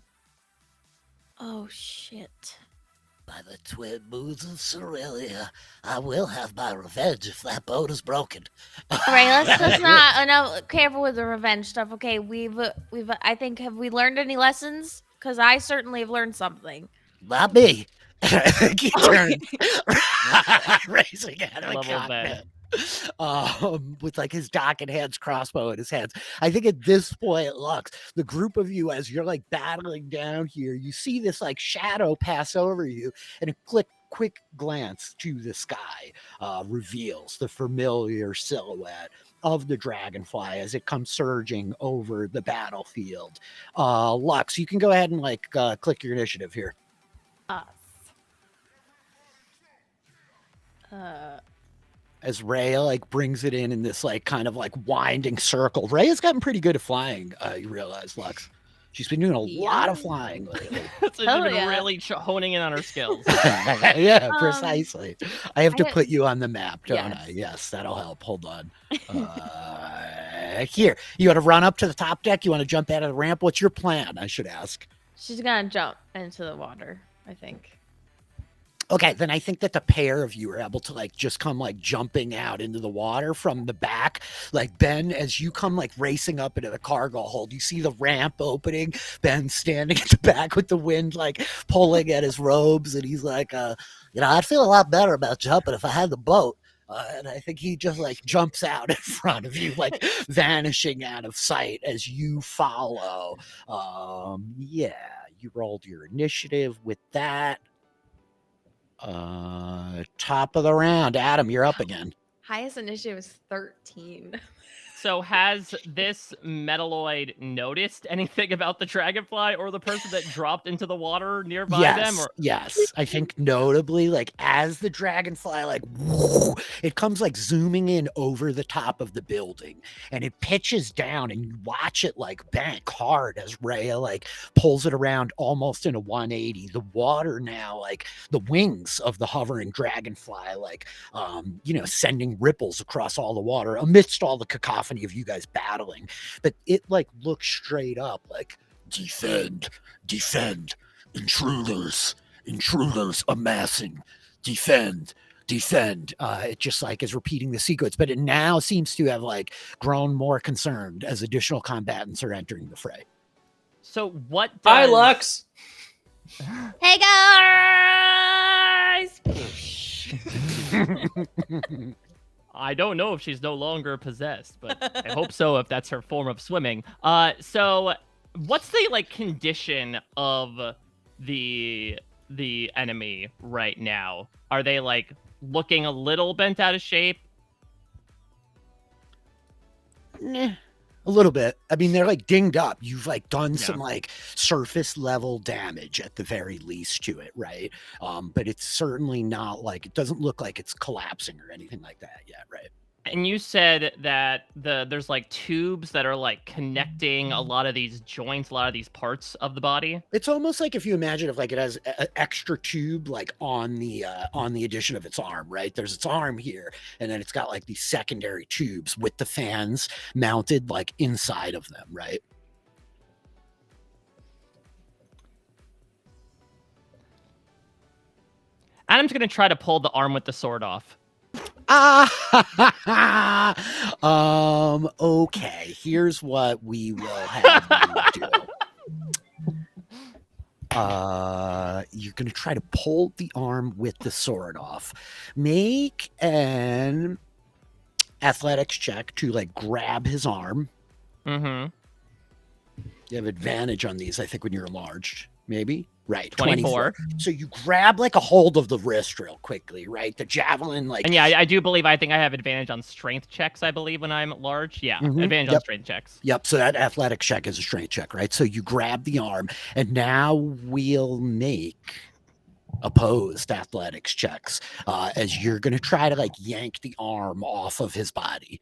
Oh shit. By the twin moons of Cerelia, I will have my revenge if that boat is broken. All right, let's not no, careful with the revenge stuff. Okay, we've I think, have we learned any lessons? Because I certainly have learned something. Not me. He turned, raising out of a Level cockpit. With like his dock and hands crossbow in his hands. I think at this point, Lux, the group of you, as you're like battling down here, you see this like shadow pass over you, and a quick glance to the sky reveals the familiar silhouette of the dragonfly as it comes surging over the battlefield. Lux, you can go ahead and like click your initiative here. As Reya like brings it in this like kind of like winding circle. Reya's gotten pretty good at flying, you realize, Lux. She's been doing a lot of flying lately. So she's been really honing in on her skills. Yeah, precisely. I have to put you on the map, don't Yes. I? Yes, that'll help. Hold on. Here, you want to run up to the top deck? You want to jump out of the ramp? What's your plan, I should ask? She's gonna jump into the water, I think. Okay, then I think that the pair of you are able to like just come like jumping out into the water from the back. Like Ben, as you come like racing up into the cargo hold, you see the ramp opening. Ben standing at the back with the wind like pulling at his robes, and he's like, I'd feel a lot better about jumping if I had the boat. And I think he just like jumps out in front of you, like vanishing out of sight as you follow. Yeah, you rolled your initiative with that. Top of the round. Adam, you're up again. Highest initiative is 13. So has this metalloid noticed anything about the dragonfly or the person that dropped into the water nearby them? Or... Yes. I think notably, like as the dragonfly, like it comes like zooming in over the top of the building, and it pitches down, and you watch it like bank hard as Reya like pulls it around almost in a 180. The water now, like the wings of the hovering dragonfly, like sending ripples across all the water amidst all the cacophony of you guys battling, but it like looks straight up like defend, intruders amassing, defend. It just like is repeating the sequence, but it now seems to have like grown more concerned as additional combatants are entering the fray. So what does... Hi, Lux. Hey guys! I don't know if she's no longer possessed, but I hope so if that's her form of swimming. So what's the like condition of the enemy right now? Are they like looking a little bent out of shape? A little bit. I mean, they're like dinged up. You've like done some like surface level damage at the very least to it, right? But it's certainly not like, it doesn't look like it's collapsing or anything like that yet, right? And you said that there's like tubes that are like connecting a lot of these joints, a lot of these parts of the body. It's almost like if you imagine if like it has an extra tube like on the addition of its arm, right? There's its arm here, and then it's got like these secondary tubes with the fans mounted like inside of them, right? Adam's gonna try to pull the arm with the sword off. Okay, here's what we will have you do. You're gonna try to pull the arm with the sword off. Make an athletics check to like grab his arm. Mm-hmm. You have advantage on these, I think, when you're enlarged. Maybe? Right. 24. So you grab like a hold of the wrist real quickly, right? The javelin, like. And yeah, I do believe I think I have advantage on strength checks, I believe, when I'm large. Yeah, advantage on strength checks. Yep. So that athletics check is a strength check, right? So you grab the arm, and now we'll make opposed athletics checks as you're going to try to like yank the arm off of his body.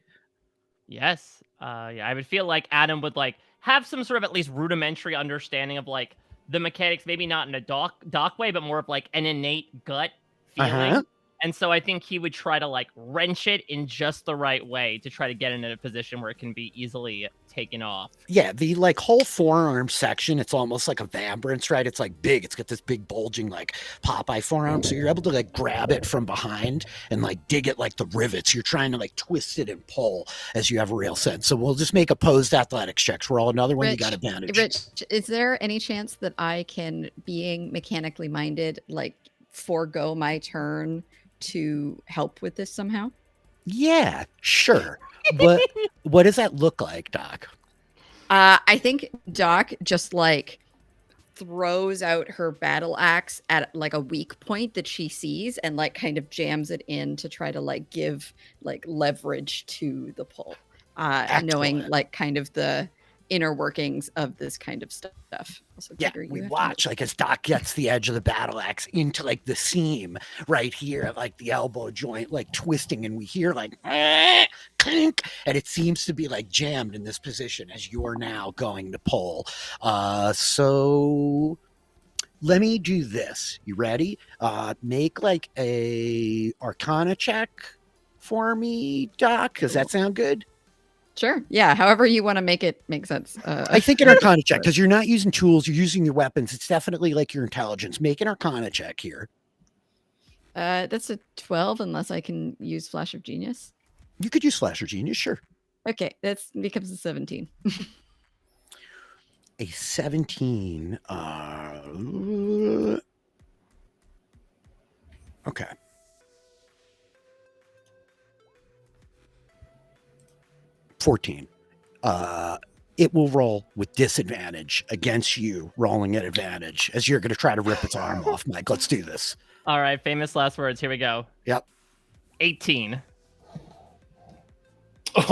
Yes. Yeah, I would feel like Adam would like have some sort of at least rudimentary understanding of like the mechanics, maybe not in a doc way, but more of like an innate gut feeling. And so I think he would try to like wrench it in just the right way to try to get it in a position where it can be easily taken off. Yeah, the like whole forearm section, it's almost like a vambrance, right? It's like big. It's got this big bulging like Popeye forearm. So you're able to like grab it from behind and like dig it like the rivets. You're trying to like twist it and pull as you have a real sense. So we'll just make opposed athletics checks. Roll another one. You got advantage. Rich, is there any chance that I can, being mechanically minded, like forego my turn to help with this somehow? Yeah, sure. What does that look like, Doc? I think Doc just like throws out her battle axe at like a weak point that she sees and like kind of jams it in to try to like give like leverage to the pull, knowing like kind of the inner workings of this kind of stuff. Also, yeah, Tigger, we watch like as Doc gets the edge of the battle axe into like the seam right here at like the elbow joint, like twisting, and we hear like clink, and it seems to be like jammed in this position as you're now going to pull. So let me do this. You ready? Make like a Arcana check for me, Doc. Does that sound good? Sure. Yeah. However you want to make it make sense. I think an Arcana check, because you're not using tools, you're using your weapons. It's definitely like your intelligence. Make an Arcana check here. That's a 12, unless I can use Flash of Genius. You could use Flash of Genius, sure. Okay, that becomes a 17. A 17. Okay. $14. It will roll with disadvantage against you, rolling at advantage as you're going to try to rip its arm off. Mike, let's do this. All right, famous last words. Here we go. Yep. 18. 20.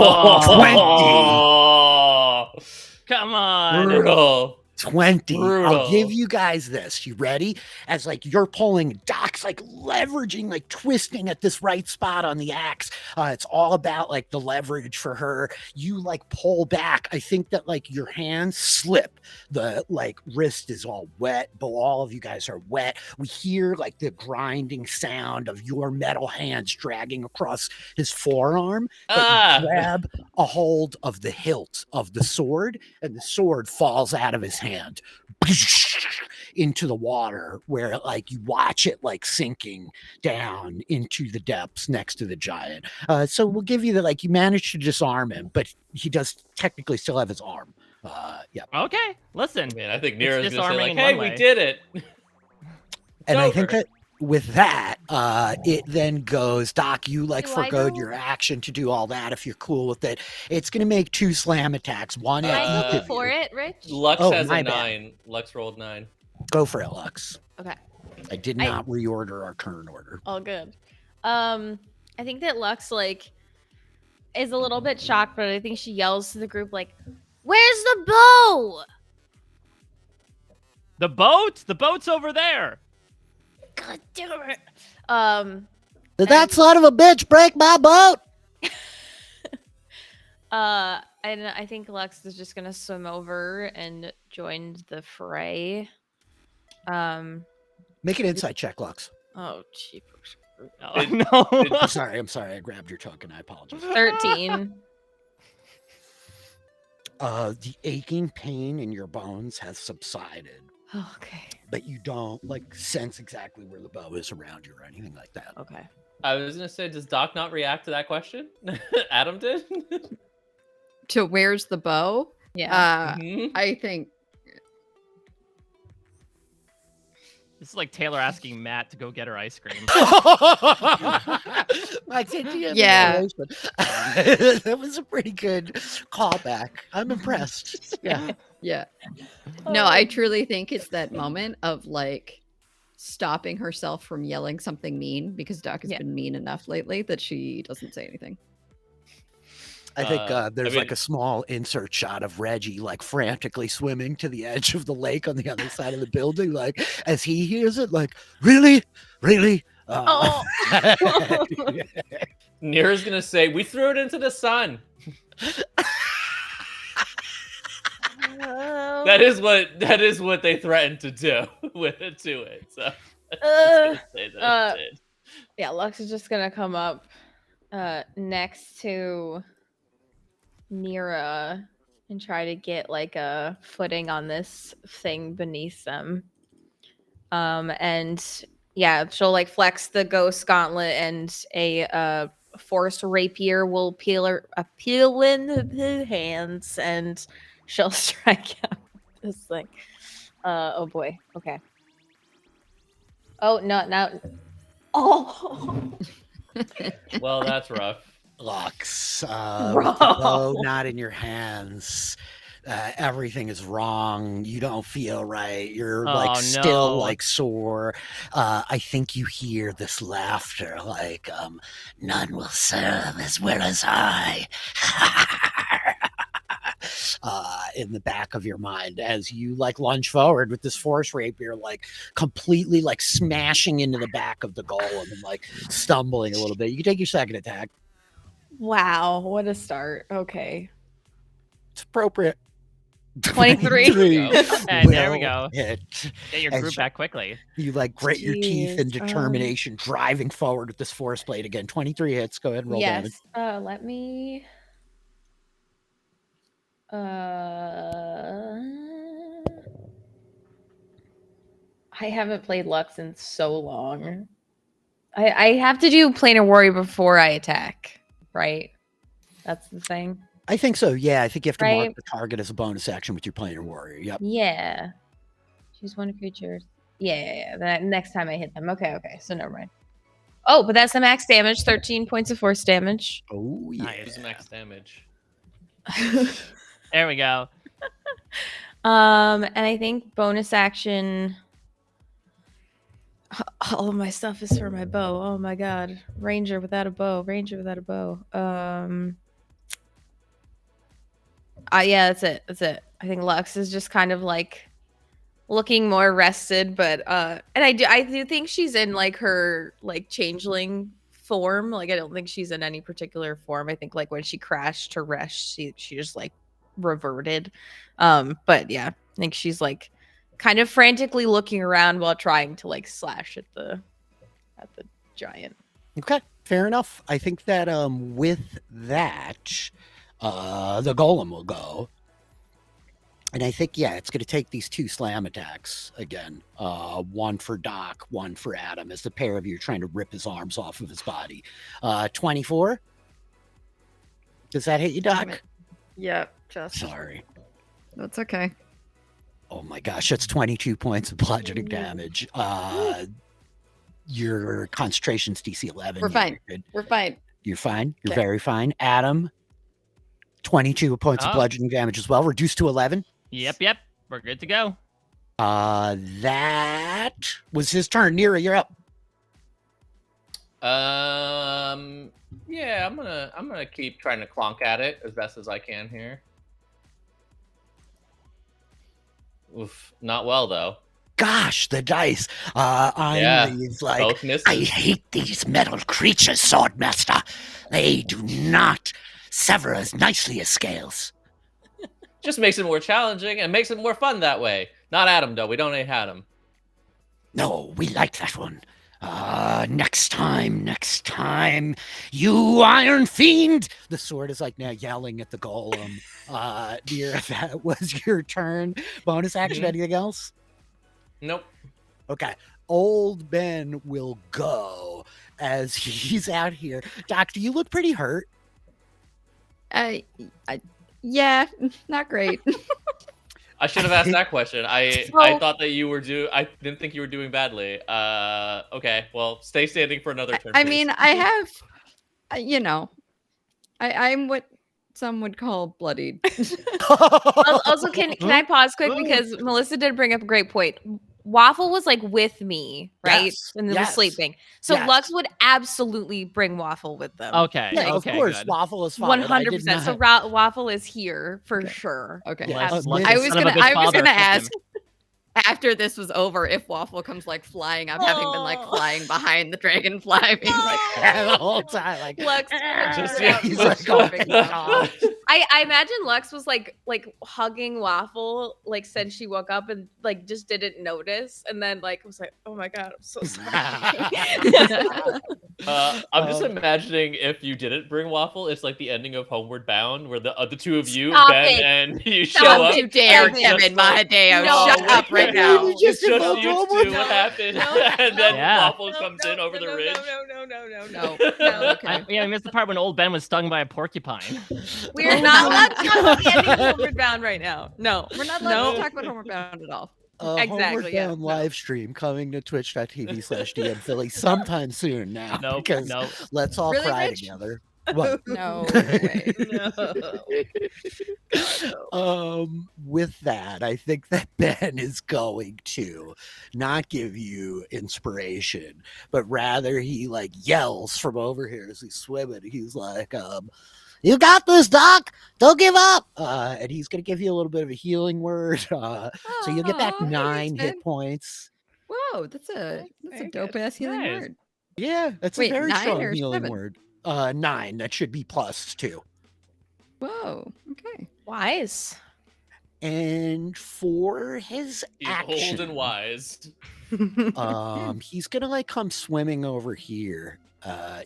Come on. Brutal. 20. Brutal. I'll give you guys this. You ready? As like you're pulling, Doc's like leveraging, like twisting at this right spot on the axe. It's all about like the leverage for her. You like pull back. I think that like your hands slip. The like wrist is all wet, but all of you guys are wet. We hear like the grinding sound of your metal hands dragging across his forearm. But you grab a hold of the hilt of the sword, and the sword falls out of his hand into the water, where like you watch it like sinking down into the depths next to the giant. So we'll give you that like you managed to disarm him, but he does technically still have his arm. Yeah. Okay, listen. Man, I think Nira's It's gonna say like, disarming in "Hey, one we way." did it." And over. I think that with that, it then goes, Doc, you like Do I forgoed go? your action to do all that if you're cool with it. It's going to make 2 slam attacks. One Can at I each go of before you. it, Rich? Lux Oh, has my a bad. 9. Lux rolled 9. Go for it, Lux. Okay. I did not reorder our turn order. All good. I think that Lux like is a little bit shocked, but I think she yells to the group like, "Where's the bow?" The boat? The boat's over there. God damn it. Did that son of a bitch break my boat? And I think Lux is just gonna swim over and join the fray. Make an insight check, Lux. Oh, jeepers. Oh, no. I'm sorry. I grabbed your token. I apologize. 13. The aching pain in your bones has subsided. Okay. but you don't like sense exactly where the bow is around you or anything like that. Okay. I was gonna say, does Doc not react to that question? Adam did. To where's the bow? Yeah. Mhm. I think This is like Taylor asking Matt to go get her ice cream. Like, Yeah. That was a pretty good callback. I'm impressed. Yeah. yeah. No, I truly think it's that moment of like stopping herself from yelling something mean because Doc has Yeah. been mean enough lately that she doesn't say anything. I think there's I mean- like a small insert shot of Reggie like frantically swimming to the edge of the lake on the other side of the building, like as he hears it, like, really? Really? Oh. Nira's gonna say, "We threw it into the sun." That is what they threatened to do with it to it. So I'm just gonna say that it did. Yeah, Lux is just gonna come up next to Nira and try to get like a footing on this thing beneath them. And yeah, she'll like flex the ghost gauntlet, and a force rapier will appeal in the hands, and she'll strike out this thing. Oh boy. Okay. Oh no, now. Oh. Well, that's rough. Lux, Bro. with the bow not in your hands. Everything is wrong. You don't feel right. You're Oh, like still no. like sore. I think you hear this laughter, like none will serve as well as I. In the back of your mind as you like lunge forward with this force rapier, like completely like smashing into the back of the golem and like stumbling a little bit. You can take your second attack. Wow, what a start. Okay. It's appropriate. 23. Okay, there we will go. hit. Get your As group back quickly. You like grit your teeth in Jeez, determination, driving forward with this force blade again. 23 hits. Go ahead and roll damage. Yes. Let me. I haven't played Lux in so long. I have to do Planar Warrior before I attack, right? That's the thing. I think so. Yeah, I think you have to mark Right. the target as a bonus action with your Planar Warrior. Yep. Yeah. Choose one creature. Yeah. That next time I hit them. Okay. So never mind. Oh, but that's the max damage. 13 points of force damage. Oh yeah. Who's max damage? There we go. And I think bonus action. All of my stuff is for my bow. Oh my god. Ranger without a bow. Yeah, that's it. I think Lux is just kind of like looking more rested, but and I do think she's in like her like changeling form. Like I don't think she's in any particular form. I think like when she crashed to rest, she just like reverted. But yeah, I think she's like kind of frantically looking around while trying to like slash at the giant. Okay, fair enough. I think that with that, the golem will go. And I think, yeah, it's going to take these two slam attacks again. One for Doc, one for Adam, as the pair of you are trying to rip his arms off of his body. 24. Does that hit you, Doc? Yep, just Sorry. that's okay. Oh my gosh, that's 22 points of bludgeoning damage. Your concentration's DC 11. We're fine. You're good. We're fine. You're fine. You're Okay. very fine. Adam, 22 points of Oh. bludgeoning damage as well, reduced to 11. Yep. We're good to go. That was his turn. Nira, you're up. Yeah, I'm gonna keep trying to clonk at it as best as I can here. Oof, not well though. Gosh, the dice. I'm Yeah, these, like, Both misses. I hate these metal creatures, Swordmaster. They do not sever as nicely as scales. Just makes it more challenging and makes it more fun that way. Not Adam though. We don't hate Adam. No, we like that one. Next time, you iron fiend. The sword is like now yelling at the golem. Nira, that was your turn. Bonus action, anything else? Nope. Okay. Old Ben will go as he's out here. Doc, do you look pretty hurt? Yeah, not great. I should have asked that question. I thought that you were I didn't think you were doing badly. Okay. Well, stay standing for another turn. I please. mean, I have, you know, I'm what some would call bloodied. Also, can I pause quick because Melissa did bring up a great point. Waffle was like with me, right? Yes, And they were yes, sleeping. So yes. Lux would absolutely bring Waffle with them. Okay. Yeah, okay. of course, Good. Waffle is fine. 100%. So Waffle is here for sure. Okay. Yeah, Lux- Lux Lux I is was son of a gonna, bitch I was father, gonna fuck him. ask after this was over if Waffle comes like flying up, having been like flying behind the dragonfly, being like the whole time, like Lux, Just, yeah. he's like, oh my god. I imagine Lux was like hugging Waffle like since she woke up and like just didn't notice, and then like was like, oh my god, I'm so sorry. I'm just imagining if you didn't bring Waffle, it's like the ending of Homeward Bound, where the two of you, Stop Ben, it. and you Stop show up. you dare, and just Kevin like- Mahadeo, No. shut up right now. You It's just just invoked you Homeward two. Bound. What happened? No, And then Yeah. Waffle comes in over the ridge. No. Okay. I missed the part when old Ben was stung by a porcupine. We're not allowed to talk about the ending of Homeward Bound right now. No, We're not allowed to talk about Homeward Bound at all. Exactly, Homeward yeah. Bound live stream coming to twitch.tv/DM Philly sometime soon now. Nope. Because Nope. let's all Really, cry Rich? together. What? No way. With that, I think that Ben is going to not give you inspiration, but rather he like yells from over here as he's swimming. He's like, you got this, Doc. Don't give up. And he's going to give you a little bit of a healing word. So you'll get back Aw, 9 thanks, hit Ben. points. Whoa, that's a Very dope good. ass healing Nice. word. Yeah, that's Wait, a very 9 strong or healing 7? word. 9. That should be +2. Whoa. Okay. Wise. And for his He's action, old and wise. he's gonna like come swimming over here.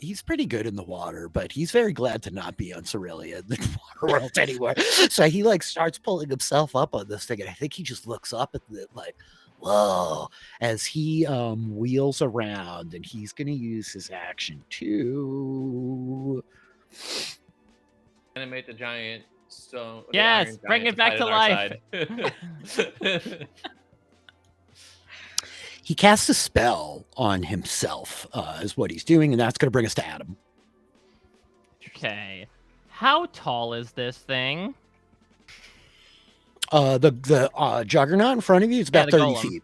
He's pretty good in the water, but he's very glad to not be on Cerelia, the water world anymore. So he like starts pulling himself up on this thing, and I think he just looks up at it like, whoa, as he wheels around, and he's gonna use his action to Animate the giant stone. the Yes, iron bring giant it back fight to on our side. he casts a spell on himself, is what he's doing, and that's gonna bring us to A.D.A.M. Okay. How tall is this thing? The juggernaut in front of you is Yeah, about the 30 golem. feet,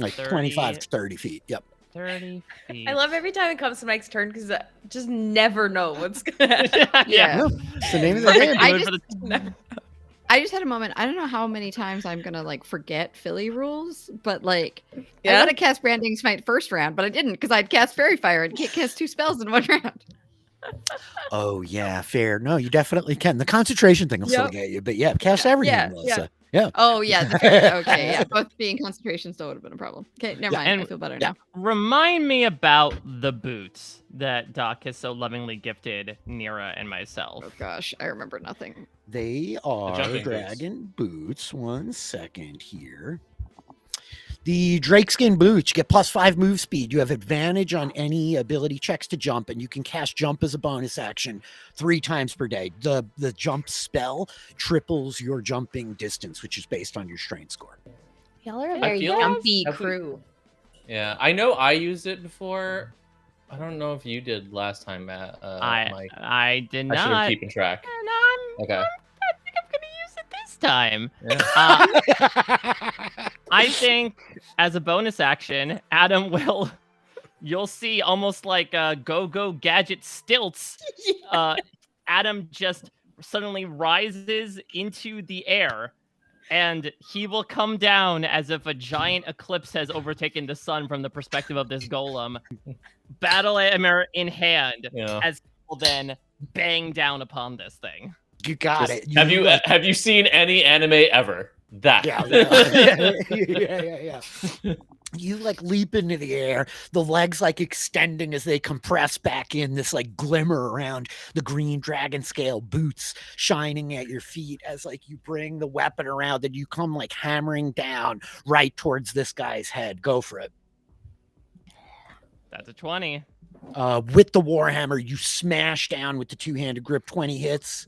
like 30. 25 to 30 feet. Yep. 30 feet. I love every time it comes to Mike's turn because I just never know what's gonna happen. Yeah. It's the name of the Perfect game. mood for the- I just had a moment. I don't know how many times I'm gonna like forget Philly rules, but like I Yeah? gotta cast Branding Smite first round, but I didn't because I'd cast Fairy Fire and can't cast 2 spells in 1 round. Oh yeah, fair. No, you definitely can. The concentration thing will still Yep. get you, but yeah, cast everything, Yeah, Melissa. Yeah. Oh yeah, the fairy, okay, yeah. Both being concentration still would have been a problem. Okay, never Yeah, mind. I and- feel better yeah. now. Remind me about the boots that Doc has so lovingly gifted Nira and myself. Oh gosh, I remember nothing. They are jumping boots. dragon boots. 1 second here. The Drakeskin boots, you get +5 move speed. You have advantage on any ability checks to jump, and you can cast jump as a bonus action 3 times per day. The jump spell triples your jumping distance, which is based on your strength score. Y'all are a I very feel- jumpy have we- crew. Yeah, I know I used it before. I don't know if you did last time, Matt. Mike. I did I should have not. keeping track. And Okay. I think I'm gonna use it this time. Yeah. I think as a bonus action, Adam will. You'll see almost like go gadget stilts. Adam just suddenly rises into the air, and he will come down as if a giant eclipse has overtaken the sun from the perspective of this golem. Battlehammer in hand, Yeah. as he will then bang down upon this thing. You got Just- it. have you seen any anime ever? That. Yeah. Yeah. You like leap into the air, the legs like extending as they compress back in, this like glimmer around the green dragon scale boots shining at your feet as like you bring the weapon around and you come like hammering down right towards this guy's head. Go for it. That's a 20. With the Warhammer, you smash down with the two-handed grip. 20 hits.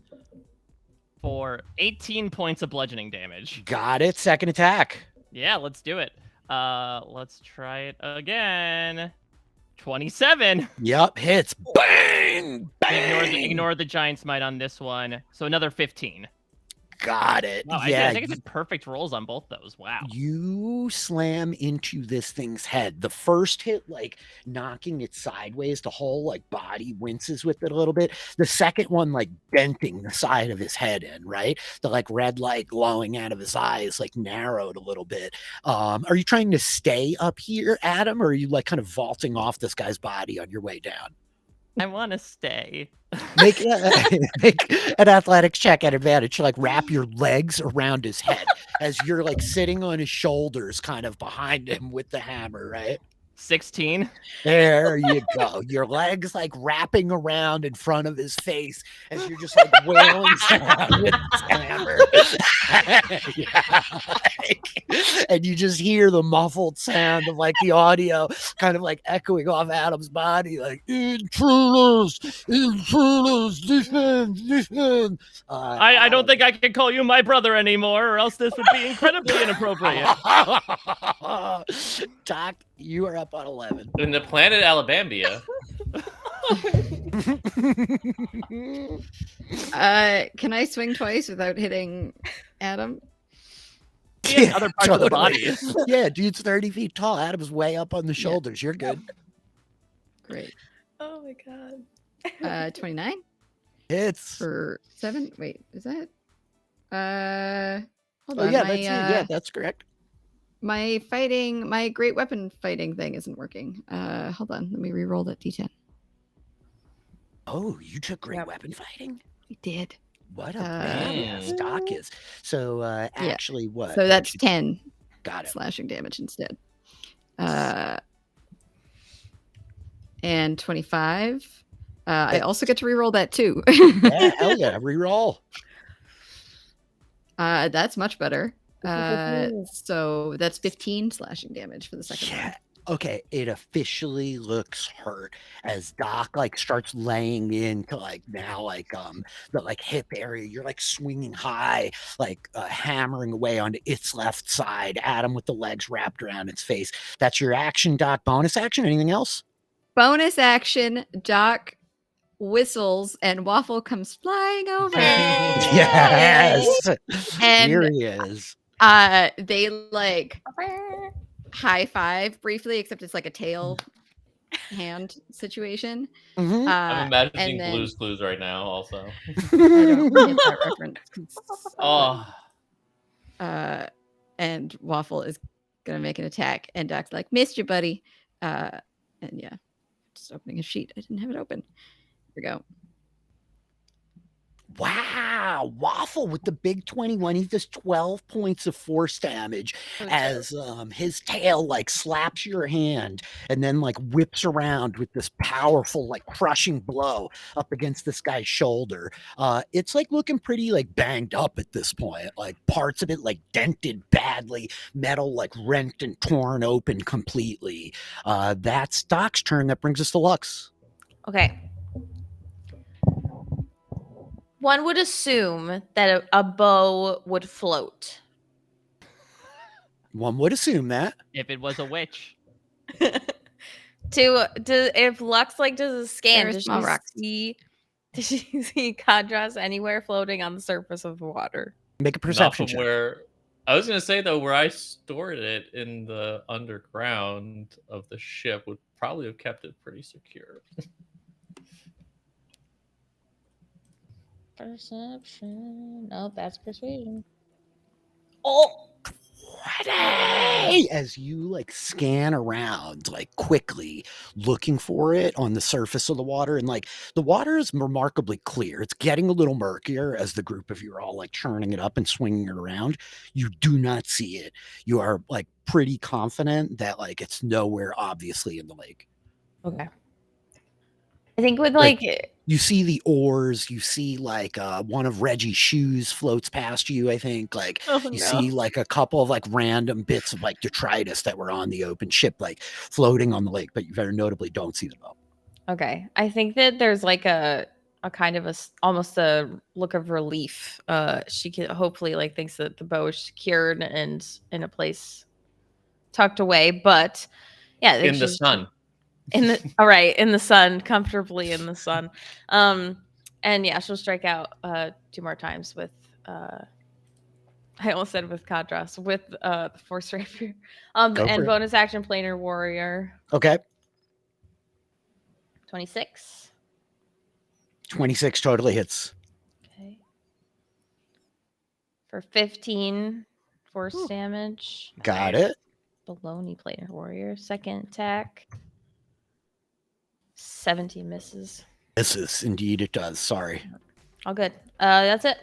For 18 points of bludgeoning damage. Got it. Second attack. Yeah, let's do it. Let's try it again. 27. Yep, hits. Bang! Bang! Ignore the giant smite on this one. So another 15. Got it. Wow, yeah, I think I did perfect rolls on both those. Wow. You slam into this thing's head. The first hit, like knocking it sideways, the whole like body winces with it a little bit. The second one, like denting the side of his head in, right? The like red light glowing out of his eyes, like narrowed a little bit. Are you trying to stay up here, Adam, or are you like kind of vaulting off this guy's body on your way down? I want to stay. Make an athletics check at advantage. Like wrap your legs around his head as you're like sitting on his shoulders, kind of behind him with the hammer, right? 16. There you go. Your legs like wrapping around in front of his face as you're just like wailing around with this hammer. Yeah, and you just hear the muffled sound of like the audio kind of like echoing off Adam's body, like intruders, defend. I don't think I can call you my brother anymore, or else this would be incredibly inappropriate. Doc, you are up on 11. In the planet Alabambia. Can I swing twice without hitting Adam? Yeah, other parts of the body. Yeah, dude's 30 feet tall. Adam's way up on the shoulders. You're good. Great. Oh my god. 29 Hits. for 7. Wait, is that? Hold Oh, on. yeah, that's correct. My great weapon fighting thing isn't working. Hold on. Let me re-roll that D10. Oh, you took great weapon fighting? I did. What a badass Doc is. So, actually, what? So that's 10 Got it. slashing damage instead. And 25. I also get to re-roll that too. Yeah, hell yeah. Reroll. That's much better. So that's 15 slashing damage for the second one. Okay, it officially looks hurt as Doc like starts laying into like now like the like hip area. You're like swinging high, like hammering away onto its left side. Adam with the legs wrapped around its face. That's your action, Doc. Bonus action. Anything else? Bonus action. Doc whistles and Waffle comes flying over. Yes, And here he is. they like high five briefly, except it's like a tail hand situation. Mhm. I'm imagining then- Blue's Clues right now also. I don't get that reference. Oh, And Waffle is gonna make an attack, and Doc's like, "Missed you, buddy." And yeah, just opening his sheet. I didn't have it open. Here we go. Wow, Waffle with the big 21. He does 12 points of force damage as his tail like slaps your hand and then like whips around with this powerful like crushing blow up against this guy's shoulder. It's like looking pretty like banged up at this point, like parts of it like dented badly, metal like rent and torn open completely. That's Doc's turn. That brings us to Lux. Okay. One would assume that a bow would float. One would assume that. If it was a witch. If Lux like does a scan, There are does small she rocks. see Kadras anywhere floating on the surface of the water? Make a not perception from check. where. I was gonna say though, where I stored it in the underground of the ship would probably have kept it pretty secure. Perception. No, that's persuasion. Oh, Freddy! As you like scan around, like quickly looking for it on the surface of the water, and like the water is remarkably clear. It's getting a little murkier as the group of you are all like churning it up and swinging it around. You do not see it. You are like pretty confident that like it's nowhere obviously in the lake. Okay. I think with Like, like You see the oars, you see like one of Reggie's shoes floats past you, I think. Like you see like a couple of like random bits of like detritus that were on the open ship, like floating on the lake, but you very notably don't see the boat. Okay. I think that there's like a kind of almost a look of relief. She can hopefully like thinks that the bow is secured and in a place tucked away, but yeah, In the sun. All right, in the sun, comfortably in the sun. And yeah, she'll strike out 2 more times with I almost said with Kadras, with the Force Rapier. And bonus action Planar Warrior. Okay. 26. 26 totally hits. Okay. For 15 force damage. Got it. Baloney Planar Warrior. Second attack. 17 misses. Misses, indeed it does. Sorry. All good. That's it.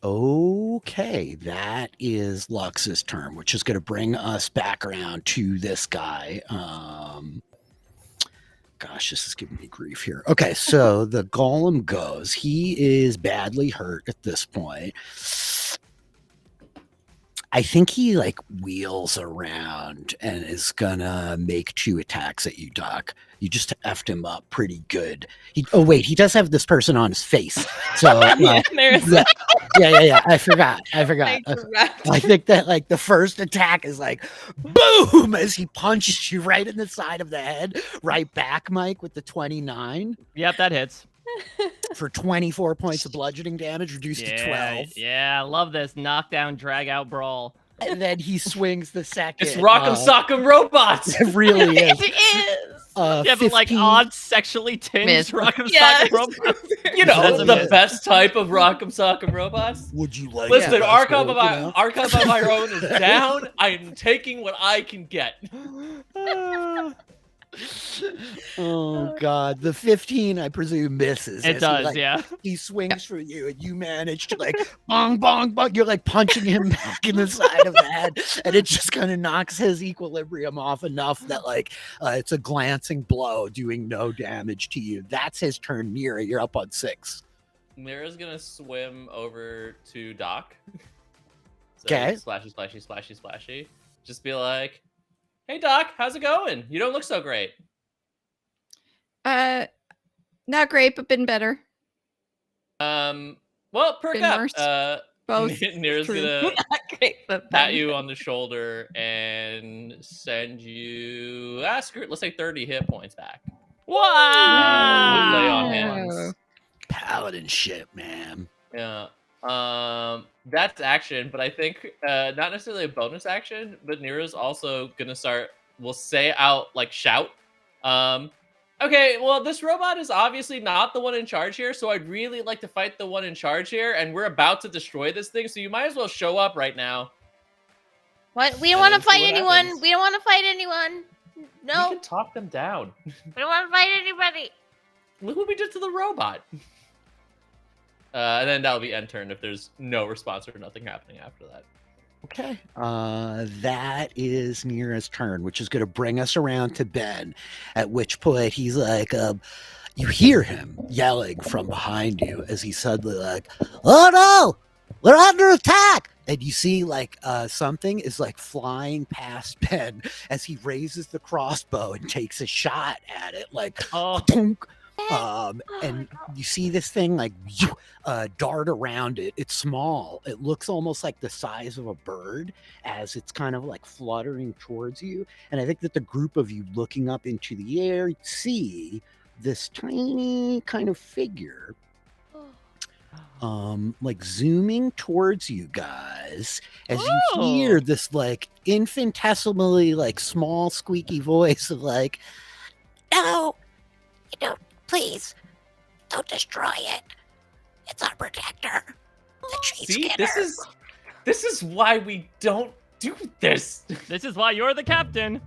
Okay, that is Lux's turn, which is going to bring us back around to this guy. Gosh, this is giving me grief here. Okay, so the golem goes. He is badly hurt at this point. I think he like wheels around and is gonna make 2 attacks at you, Doc. You just effed him up pretty good. He does have this person on his face. So yeah. I forgot. I think that like the first attack is like boom as he punches you right in the side of the head, right back, Mike, with the 29. Yep, that hits. For 24 points of bludgeoning damage, reduced to 12. Yeah, I love this knockdown, drag out brawl. And then he swings the second. It's Rock'em Sock'em Robots. It really is. It is. Yeah, but like odd sexually tinged Rock'em Sock'em Robots. You know, the best type of Rock'em Sock'em Robots. Would you like Listen, Archive of My Own is down. I'm taking what I can get. Oh God, the 15 I presume misses. It does, yeah. He swings for you, and you manage to like bong bong bong. You're like punching him back in the side of the head, and it just kind of knocks his equilibrium off enough that like it's a glancing blow, doing no damage to you. That's his turn. Nira, you're up on 6. Mira's gonna swim over to Doc. Okay. Splashy, splashy, splashy, splashy. Just be like, "Hey Doc, how's it going? You don't look so great." Not great, but been better. Well, perk Been up. worse. Both. Nira's True. gonna Not great, but pat you on the shoulder and send you screw it, let's say 30 hit points back. Wow! Lay on hands. Paladin shit, man. Yeah. That's action, but I think not necessarily a bonus action, but Nira's also gonna start, we'll say out like shout. Okay, well, this robot is obviously not the one in charge here, so I'd really like to fight the one in charge here, and we're about to destroy this thing, so you might as well show up right now. What? We don't want to fight anyone. Happens. We don't want to fight anyone. No. We can talk them down. We don't want to fight anybody. Look what we did to the robot. And then that'll be end turn if there's no response or nothing happening after that. Okay. That is Nira's turn, which is going to bring us around to Ben, at which point he's like, you hear him yelling from behind you as he's suddenly like, "Oh no, we're under attack!" And you see like something is like flying past Ben as he raises the crossbow and takes a shot at it, like, and you see this thing like dart around it. It's small. It looks almost like the size of a bird as it's kind of like fluttering towards you. And I think that the group of you looking up into the air see this tiny kind of figure like zooming towards you guys as you hear this like infinitesimally like small squeaky voice of like, "No, you don't. Please, don't destroy it. It's our protector. The tree See, skinner." This is why we don't do this. This is why you're the captain.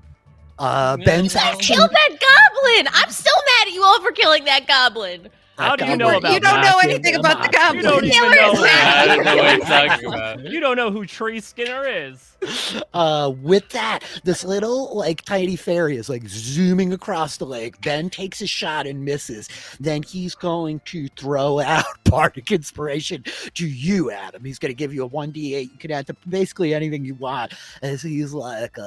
Ben's action. Kill that goblin! I'm still mad at you all for killing that goblin. How do you know about You don't know Mackin anything and about the Mackin. You don't goblin. even know. I don't know what he's talking about. You don't know who Tree Skinner is. With that, this little like tiny fairy is like zooming across the lake. Ben takes a shot and misses. Then he's going to throw out Bardic Inspiration to you, Adam. He's going to give you a 1d8. You can add to basically anything you want. As he's like,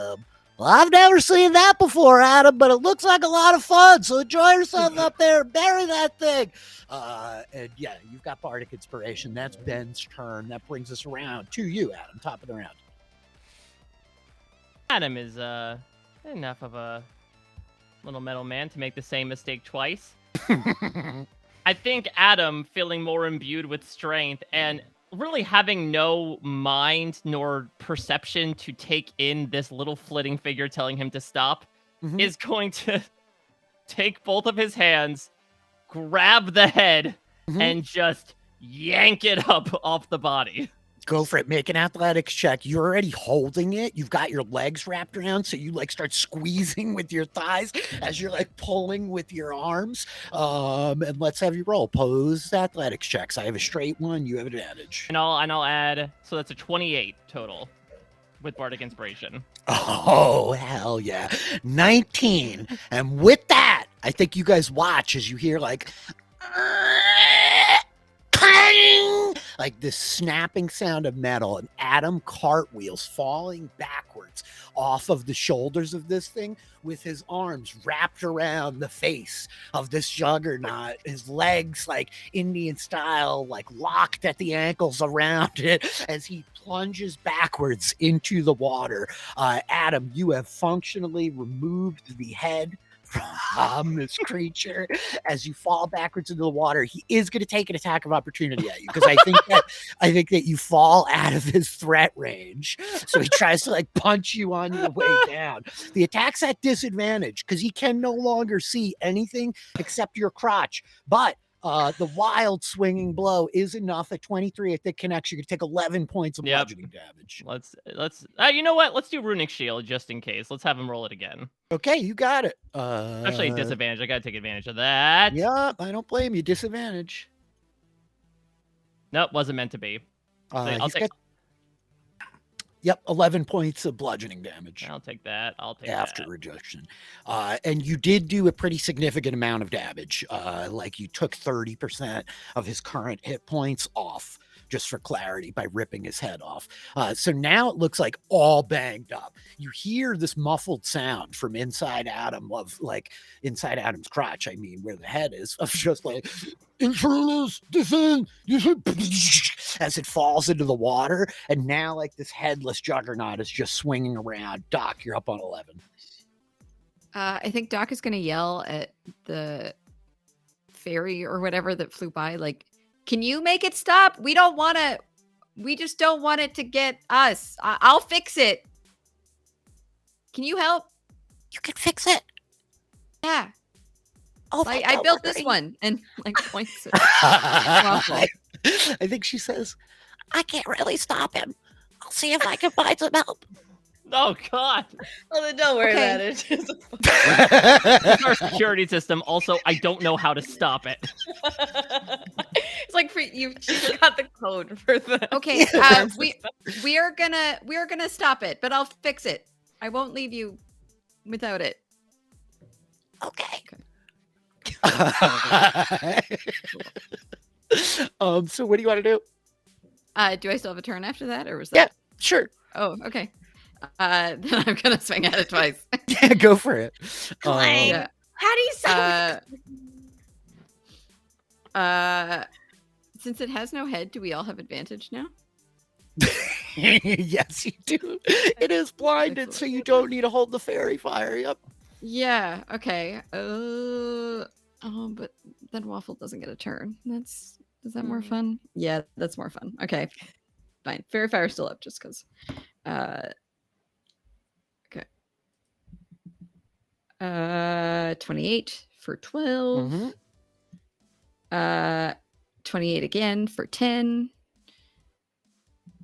well, I've never seen that before, Adam, but it looks like a lot of fun. So enjoy yourself up there and bury that thing. And yeah, you've got Bardic Inspiration. That's Ben's turn. That brings us around to you, Adam, top of the round. Adam is enough of a little metal man to make the same mistake twice. I think Adam, feeling more imbued with strength and really having no mind nor perception to take in this little flitting figure telling him to stop, is going to take both of his hands, grab the head, and just yank it up off the body. Go for it. Make an athletics check. You're already holding it. You've got your legs wrapped around, so you like start squeezing with your thighs as you're like pulling with your arms. And let's have you roll. Pose athletics checks. I have a straight one. You have advantage. And I'll add, so that's a 28 total with Bardic Inspiration. Oh, hell yeah. 19. And with that, I think you guys watch as you hear like like this snapping sound of metal, and Adam cartwheels falling backwards off of the shoulders of this thing with his arms wrapped around the face of this juggernaut, his legs like Indian style, like locked at the ankles around it as he plunges backwards into the water. Adam, you have functionally removed the head from this creature as you fall backwards into the water. He is going to take an attack of opportunity at you because I think that you fall out of his threat range. So he tries to like punch you on your way down. The attack's at disadvantage because he can no longer see anything except your crotch. But the wild swinging blow is enough. At 23, if it connects, you can take 11 points of bludgeoning damage. Let's you know what? Let's do Runic Shield just in case. Let's have him roll it again. Okay, you got it. Actually, disadvantage. I gotta take advantage of that. Yeah, I don't blame you. Disadvantage. Nope, wasn't meant to be. I'll take. Yep, 11 points of bludgeoning damage. I'll take that. After rejection. And you did do a pretty significant amount of damage. Like you took 30% of his current hit points off, just for clarity, by ripping his head off. So now it looks like all banged up. You hear this muffled sound from inside Adam, of like inside Adam's crotch, I mean, where the head is, of just like, intruders, descend, as it falls into the water. And now like this headless juggernaut is just swinging around. Doc, you're up on 11. I think Doc is going to yell at the fairy or whatever that flew by, like, can you make it stop? We just don't want it to get us. I'll fix it. Can you help? You can fix it. Yeah. Oh, like, I built this one, and like points at Waffle. I think she says, I can't really stop him. I'll see if I can find some help. Oh God! Well, then don't worry about it. It's our security system. Also, I don't know how to stop it. It's like for you. She forgot the code for the. Okay, we are gonna stop it, but I'll fix it. I won't leave you without it. Okay. So what do you want to do? Do I still have a turn after that, or was that? Yeah, sure. Oh, okay. Then I'm gonna swing at it twice. Yeah, go for it. Yeah. How do you say? Since it has no head, do we all have advantage now? Yes, you do. It is blinded, so you don't need to hold the fairy fire. Yep. Yeah. Okay. But then Waffle doesn't get a turn. Is that more fun? Yeah, that's more fun. Okay. Fine. Fairy fire's still up just because. Okay. 28 for 12. 28 again for 10.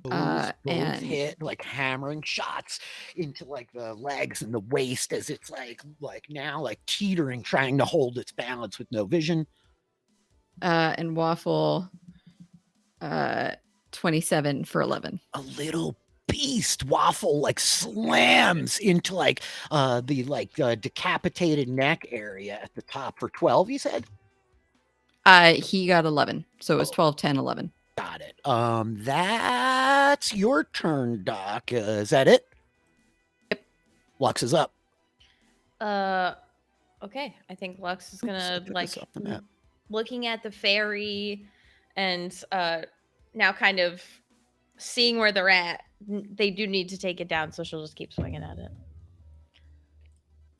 Both and hit like hammering shots into like the legs and the waist as it's like now like teetering, trying to hold its balance with no vision. and Waffle 27 for 11. A little beast. Waffle like slams into like the decapitated neck area at the top for 12, you said? He got 11. So it was 12, 10, 11. Got it. That's your turn, Doc. Is that it? Yep. Lux is up. Okay. I think Lux is gonna Put like this off the map. looking at the fairy and now kind of seeing where they're at. They do need to take it down, so she'll just keep swinging at it.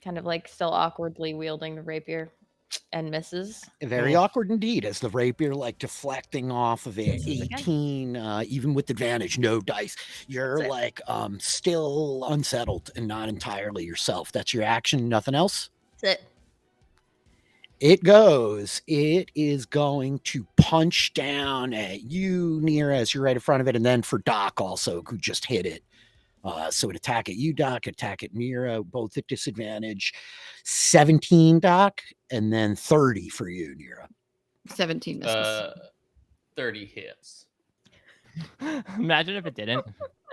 Kind of like still awkwardly wielding the rapier and misses. Very awkward indeed, as the rapier like deflecting off of it. Misses again. 18, even with advantage, no dice. You're That's it. like still unsettled and not entirely yourself. That's your action, nothing else? That's it. It goes. It is going to punch down at you, Nira, as you're right in front of it, and then for Doc also, who just hit it. So it attack at you, Doc, attack at Nira, both at disadvantage. 17, Doc, and then 30 for you, Nira. 17 misses. 30 hits. Imagine if it didn't.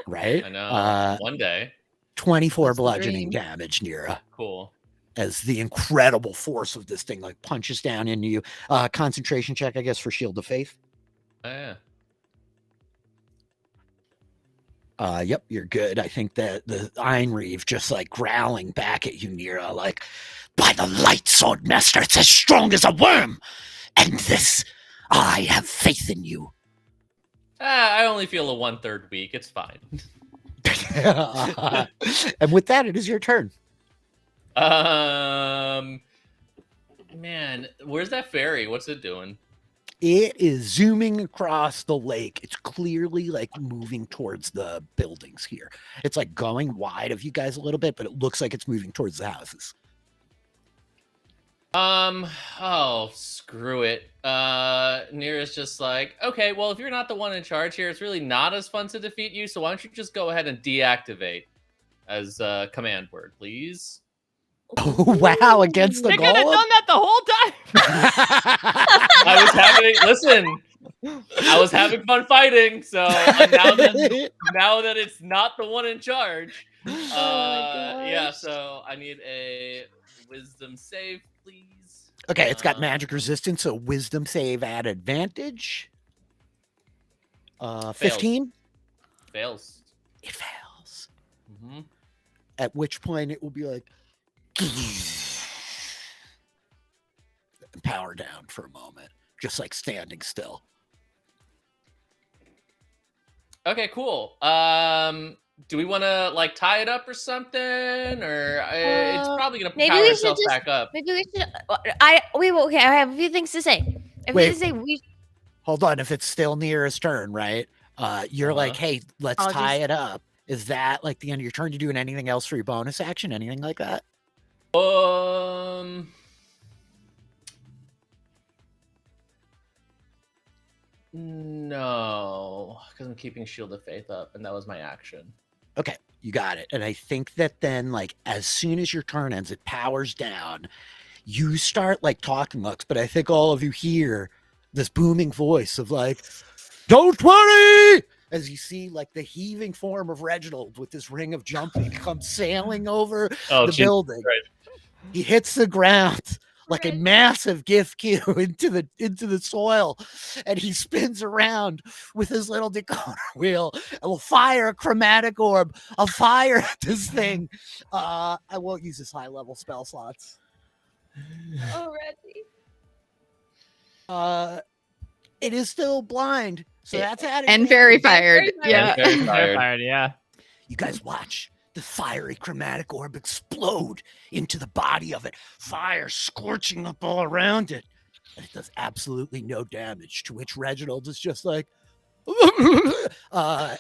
Right? I know. One day. 24 That's the bludgeoning dream. damage, Nira, Cool. as the incredible force of this thing like punches down into you. Concentration check, I guess, for Shield of Faith. Oh, yeah. Yep, you're good. I think that the Einreeve just like growling back at you, Nira, like, by the light, sword master, it's as strong as a worm. And this, I have faith in you. I only feel a 1/3 weak. It's fine. And with that, it is your turn. Man, where's that fairy? What's it doing? It is zooming across the lake. It's clearly like moving towards the buildings here. It's like going wide of you guys a little bit, but it looks like it's moving towards the houses. Oh, screw it. Nira's just like, okay, well, if you're not the one in charge here, it's really not as fun to defeat you, so why don't you just go ahead and deactivate as a command word, please? Oh, wow, against the They could have golem? done that the whole time. I was having fun fighting, so now that it's not the one in charge, yeah, so I need a wisdom save, please. Okay, it's got magic resistance, so wisdom save at advantage. 15? Fails. It fails. Mm-hmm. At which point it will be like power down for a moment, just like standing still. Okay, cool. Do we want to like tie it up or something, or it's probably gonna maybe power we should itself just- back up? Maybe we should. Okay. I have a few things to say. Hold on, if it's still Nira's turn, right? You're like, Uh-huh. hey, let's I'll tie just- it up. Is that like the end of your turn? You doing anything else for your bonus action? Anything like that? No, because I'm keeping Shield of Faith up, and that was my action. Okay, you got it. And I think that then, like, as soon as your turn ends, it powers down. You start like talking, Lux, but I think all of you hear this booming voice of like, "Don't worry!" As you see, like, the heaving form of Reginald with this ring of jumping comes sailing over the building. Christ. He hits the ground like a massive Giff-Q into the soil, and he spins around with his little decoder wheel and will fire a chromatic orb. I'll fire at this thing. I won't use his high level spell slots. Oh, Reggie. It is still blind, so that's added. And very fired. Very Yeah. Very They're tired. fired, yeah. You guys watch the fiery chromatic orb explode into the body of it, fire scorching up all around it, and it does absolutely no damage, to which Reginald is just like, and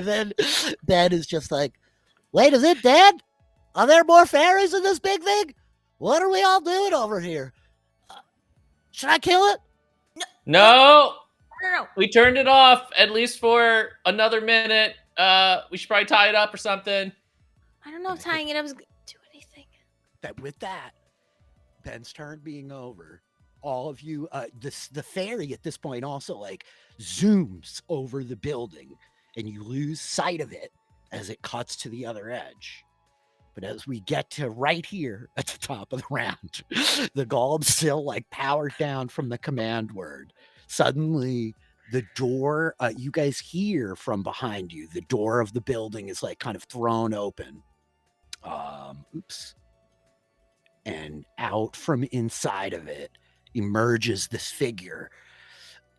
then Ben is just like, wait, is it dead? Are there more fairies in this big thing? What are we all doing over here? Should I kill it? No. No. We turned it off at least for another minute. We should probably tie it up or something. I don't know if tying it up is going to do anything. That with that, Ben's turn being over, all of you, the fairy at this point also like zooms over the building, and you lose sight of it as it cuts to the other edge. But as we get to right here at the top of the round, the golem still like powered down from the command word. Suddenly, the door, you guys hear from behind you, the door of the building is like kind of thrown open. Oops. And out from inside of it emerges this figure,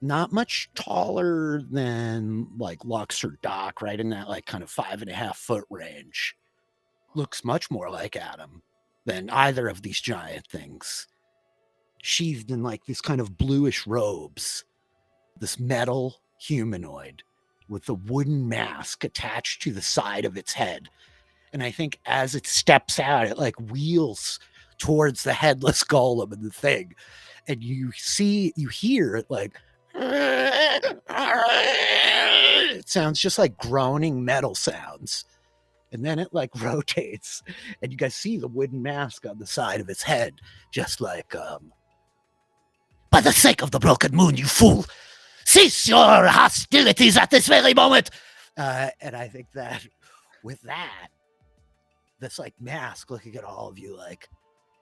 not much taller than like Lux or Doc, right in that like kind of 5.5 foot range. Looks much more like A.D.A.M than either of these giant things. Sheathed in like these kind of bluish robes, this metal humanoid with a wooden mask attached to the side of its head. And I think as it steps out, it like wheels towards the headless golem and the thing. And you hear it like, it sounds just like groaning metal sounds. And then it like rotates, and you guys see the wooden mask on the side of its head, just like, by the sake of the broken moon, you fool, cease your hostilities at this very moment. And I think that with that, this like mask looking at all of you like,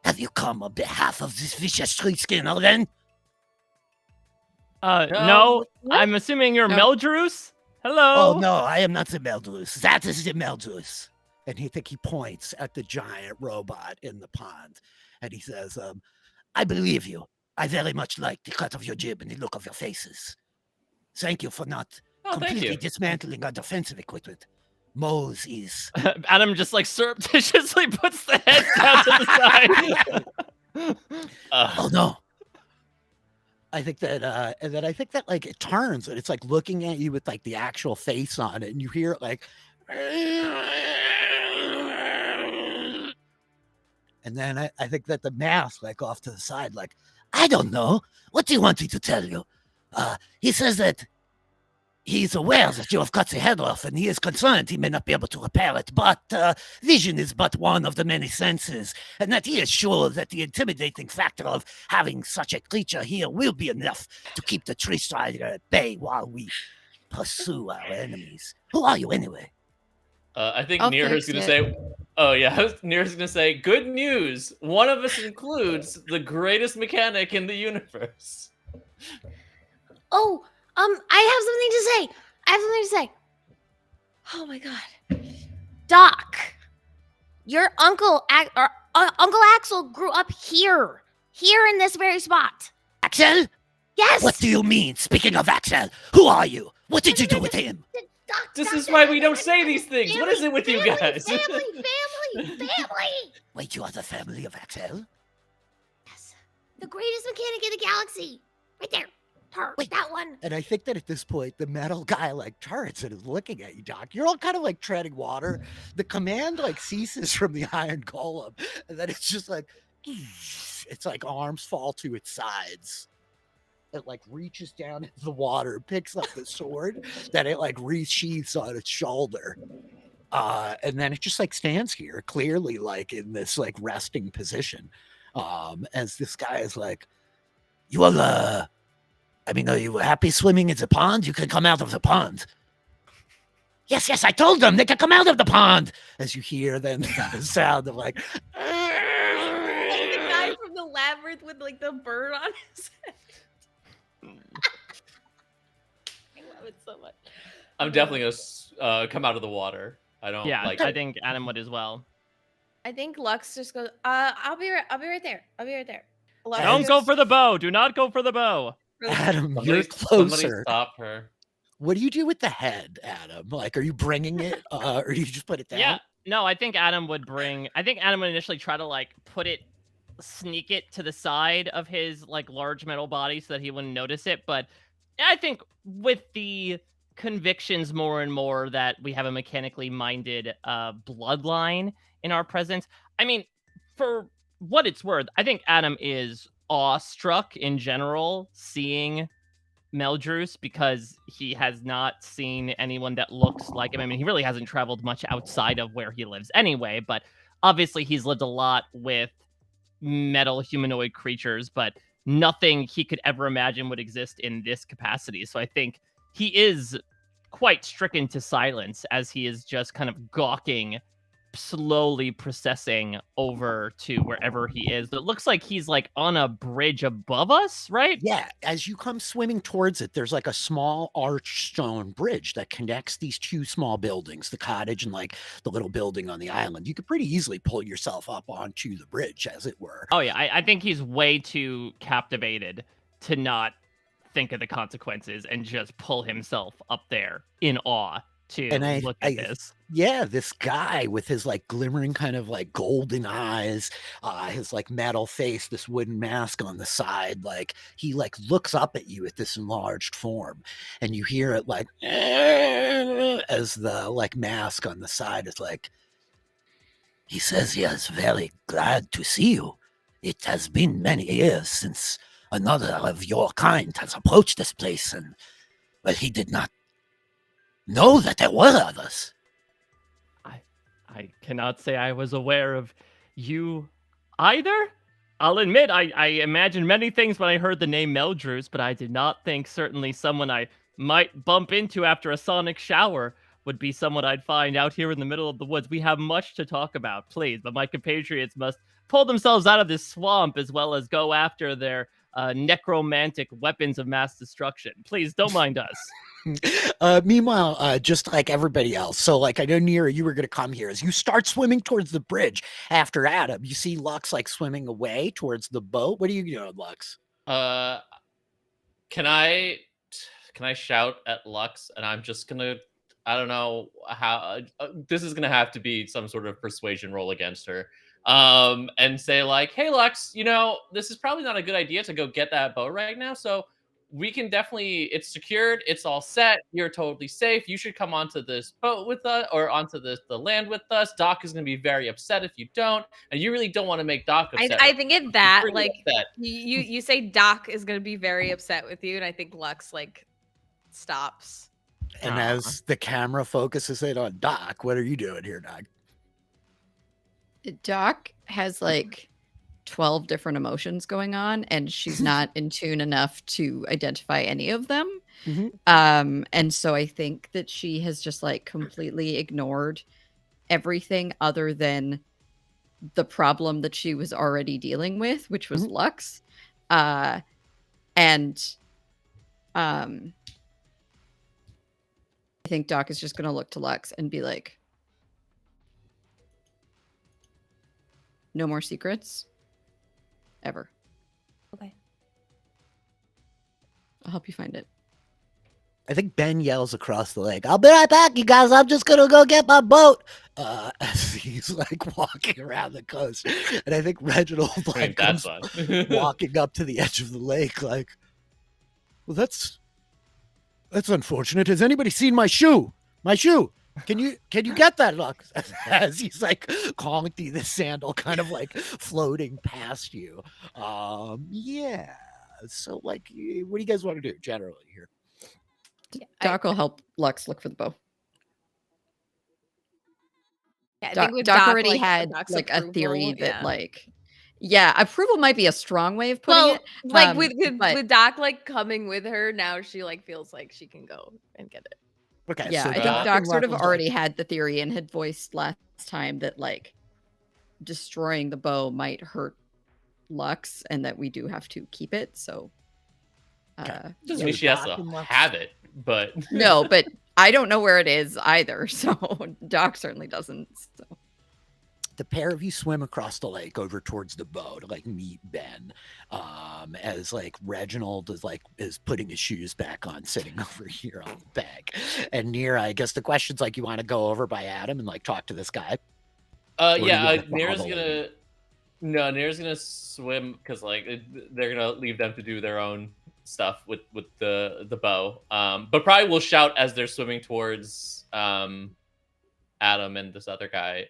have you come on behalf of this vicious tree skinner then? No. I'm assuming you're Meldrus? Hello. Oh no, I am not the Meldrus. That is the Meldrus. And he points at the giant robot in the pond, and he says, I believe you. I very much like the cut of your jib and the look of your faces. Thank you for not completely dismantling our defensive equipment. Mose is... A.D.A.M just like surreptitiously puts the head down to the side. Oh no. I think that, and then I think that like it turns and it's like looking at you with like the actual face on it, and you hear it like, and then I think that the mask like off to the side, like, I don't know. What do you want me to tell you? He says that he's aware that you have cut the head off, and he is concerned he may not be able to repair it, but vision is but one of the many senses, and that he is sure that the intimidating factor of having such a creature here will be enough to keep the tree strider at bay while we pursue our enemies. Who are you anyway? I think Nira's going to say, oh yeah, Nira's going to say, good news. One of us includes the greatest mechanic in the universe. Oh, I have something to say. Oh my god, Doc, your Uncle Axel grew up here in this very spot. Axel? Yes. What do you mean? Speaking of Axel, who are you? What did you do with him? This is why we don't say these things. What is it with you guys? Family. Wait, you are the family of Axel? Yes, the greatest mechanic in the galaxy, right there. Wait, that one. And I think that at this point, the metal guy like turns and is looking at you, Doc. You're all kind of like treading water. The command like ceases from the iron golem, and then it's just like, it's like arms fall to its sides. It like reaches down into the water, picks up the sword that it like resheaths on its shoulder. And then it just like stands here, clearly like in this like resting position. As this guy is like, you are are you happy swimming in the pond? You can come out of the pond. Yes, I told them they can come out of the pond. As you hear then the sound of like, the guy from the labyrinth with like the bird on his head. I love it so much. I'm definitely gonna come out of the water. I don't. Yeah, like I think A.D.A.M would as well. I think Lux just goes. I'll be right there. Lux Don't goes, go for the bow. Do not go for the bow. A.D.A.M, you're Somebody closer. stop her. What do you do with the head, A.D.A.M? Like, are you bringing it, or do you just put it down? Yeah, no, I think A.D.A.M would bring. I think A.D.A.M would initially try to like sneak it to the side of his like large metal body so that he wouldn't notice it. But I think with the convictions more and more that we have a mechanically minded bloodline in our presence, I mean, for what it's worth, I think A.D.A.M is awestruck in general seeing Meldrews because he has not seen anyone that looks like him. I mean, he really hasn't traveled much outside of where he lives anyway, but obviously he's lived a lot with metal humanoid creatures, but nothing he could ever imagine would exist in this capacity. So I think he is quite stricken to silence as he is just kind of gawking, slowly processing over to wherever he is. It looks like he's like on a bridge above us, right? Yeah, as you come swimming towards it, there's like a small arched stone bridge that connects these two small buildings, the cottage and like the little building on the island. You could pretty easily pull yourself up onto the bridge, as it were. Oh yeah, I think he's way too captivated to not think of the consequences and just pull himself up there in awe to And look at this. yeah, this guy with his like glimmering kind of like golden eyes, his like metal face, this wooden mask on the side, like he like looks up at you at this enlarged form, and you hear it like as the like mask on the side is like, he says he is very glad to see you. It has been many years since another of your kind has approached this place, and well, he did not know that there were others. I cannot say I was aware of you either. I'll admit, I imagined many things when I heard the name Meldrews, but I did not think certainly someone I might bump into after a sonic shower would be someone I'd find out here in the middle of the woods. We have much to talk about, please, but my compatriots must pull themselves out of this swamp as well as go after their necromantic weapons of mass destruction. Please, don't mind us. Meanwhile, just like everybody else, so like I know Nira, you were gonna come here. As you start swimming towards the bridge after A.D.A.M, you see Lux like swimming away towards the boat. What are you doing, Lux? Can I shout at Lux? And I'm just gonna, I don't know how this is gonna have to be some sort of persuasion roll against her. And say like, hey Lux, you know, this is probably not a good idea to go get that boat right now. So we can definitely, it's secured, it's all set, you're totally safe. You should come onto this boat with us, or onto the land with us. Doc is going to be very upset if you don't, and you really don't want to make Doc upset. I think it's that Pretty like upset. you say Doc is gonna be very upset with you, and I think Lux like stops. And as the camera focuses in on Doc, what are you doing here, Doc? Doc has like 12 different emotions going on, and she's not in tune enough to identify any of them. And so I think that she has just like completely ignored everything other than the problem that she was already dealing with, which was Lux. I think Doc is just going to look to Lux and be like, no more secrets. Ever. Okay. I'll help you find it. I think Ben yells across the lake, I'll be right back, you guys. I'm just going to go get my boat. As he's like walking around the coast. And I think Reginald like comes walking up to the edge of the lake like, well, that's unfortunate. Has anybody seen my shoe? My shoe. Can you get that, Lux? As he's like calling to the sandal kind of like floating past you. Yeah. So like, what do you guys want to do generally here? Doc will help Lux look for the bow. Yeah, I Doc, think with Doc Doc already like, had Doc's like a theory approval, that like, yeah, approval might be a strong way of putting well, it. like but- with Doc like coming with her, now she like feels like she can go and get it. Okay. Yeah, so I think Doc and sort of Ruffles, already like, had the theory and had voiced last time that like destroying the bow might hurt Lux and that we do have to keep it. So doesn't mean she has to have it, but no, but I don't know where it is either. So Doc certainly doesn't. So. The pair of you swim across the lake over towards the bow to like meet Ben. As like Reginald is putting his shoes back on, sitting over here on the bank. And Nira, I guess the question's like, you want to go over by A.D.A.M and like talk to this guy? Nira's gonna swim because like they're gonna leave them to do their own stuff with the bow. But probably will shout as they're swimming towards A.D.A.M and this other guy.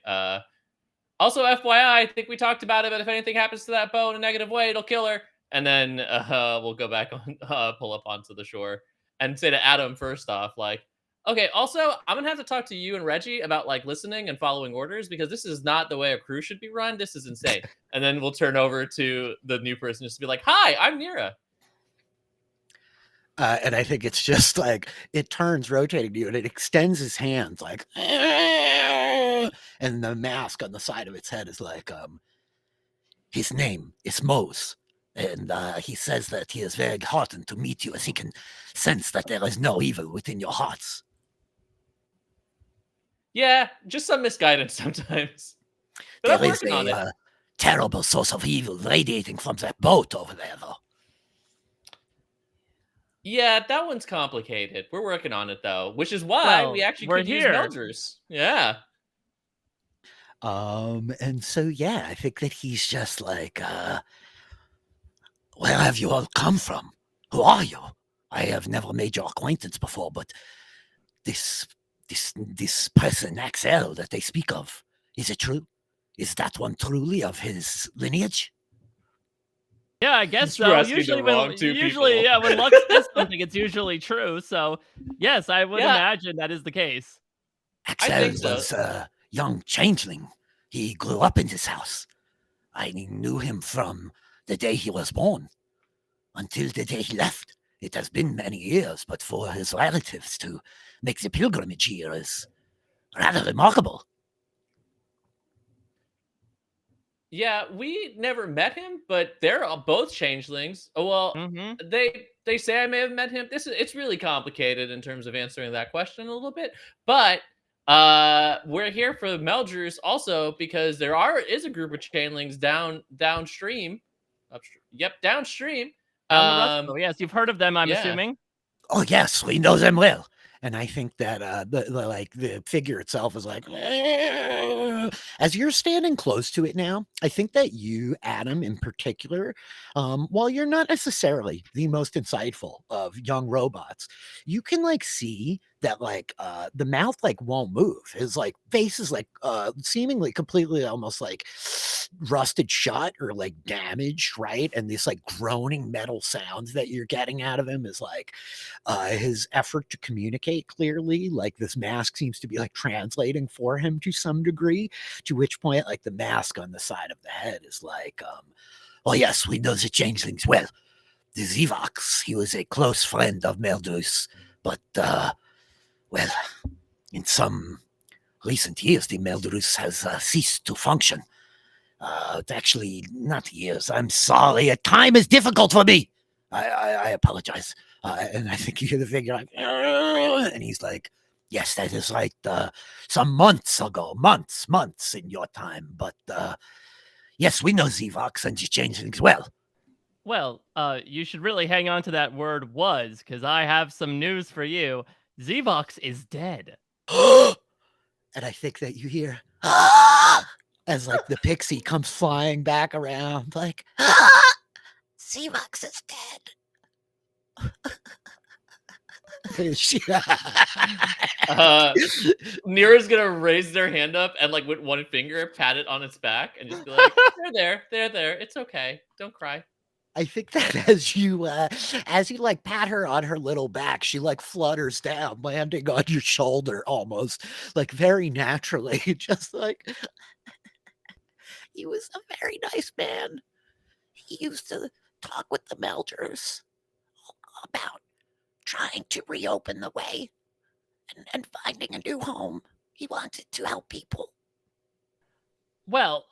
Also, FYI, I think we talked about it, but if anything happens to that bow in a negative way, it'll kill her. And then we'll go back on, pull up onto the shore and say to Adam first off, like, okay, also, I'm going to have to talk to you and Reggie about, like, listening and following orders, because this is not the way a crew should be run. This is insane. And then we'll turn over to the new person just to be like, hi, I'm Nira. And I think it's just like, it turns rotating to you and it extends his hands like, and the mask on the side of its head is like, his name is Mose. And he says that he is very heartened to meet you, as he can sense that there is no evil within your hearts. Yeah, just some misguidance sometimes. But I'm There is working on it. a terrible source of evil radiating from that boat over there, though. Yeah, that one's complicated. We're working on it, though, which is why we actually could use Meldrus. Yeah. And so, yeah, I think that he's just like, where have you all come from? Who are you? I have never made your acquaintance before, but this person, Axel, that they speak of, is it true? Is that one truly of his lineage? Yeah, I guess You're so. asking the Usually, wrong two people. yeah, when Lux says something, it's usually true. So, yes, I would imagine that is the case. Axel was a young changeling. He grew up in this house. I knew him from the day he was born until the day he left. It has been many years, but for his relatives to make the pilgrimage here is rather remarkable. Yeah, we never met him, but they're both changelings. Oh, well, they say I may have met him. It's really complicated in terms of answering that question a little bit, but we're here for Meldrus also because there is a group of changelings downstream. Downstream. Yes, you've heard of them, I'm assuming. Oh yes, we know them well. And I think that the figure itself is like, as you're standing close to it now, I think that you, Adam, in particular, while you're not necessarily the most insightful of young robots, you can like see that like the mouth like won't move. His like face is like seemingly completely almost like rusted shut or like damaged, right? And this like groaning metal sounds that you're getting out of him is like his effort to communicate clearly. Like this mask seems to be like translating for him to some degree, to which point like the mask on the side of the head is like, oh yes, we know the changelings well. The Zivox, he was a close friend of Meldrus, but well, in some recent years, the Meldrus has ceased to function. Actually, not years. I'm sorry. Time is difficult for me. I apologize. And I think you hear the figure like, and he's like, yes, that is right. Some months ago, months in your time. But yes, we know Zivox and the changelings well. Well, you should really hang on to that word was, because I have some news for you. Zivox is dead. And I think that you hear, as like the pixie comes flying back around, like, Zivox is dead. Nira's gonna raise their hand up and like with one finger pat it on its back and just be like, they're there. It's okay. Don't cry. I think that as you like pat her on her little back, she like flutters down, landing on your shoulder almost like very naturally, just like, he was a very nice man. He used to talk with the Meldrus about trying to reopen the way and finding a new home. He wanted to help people. Well,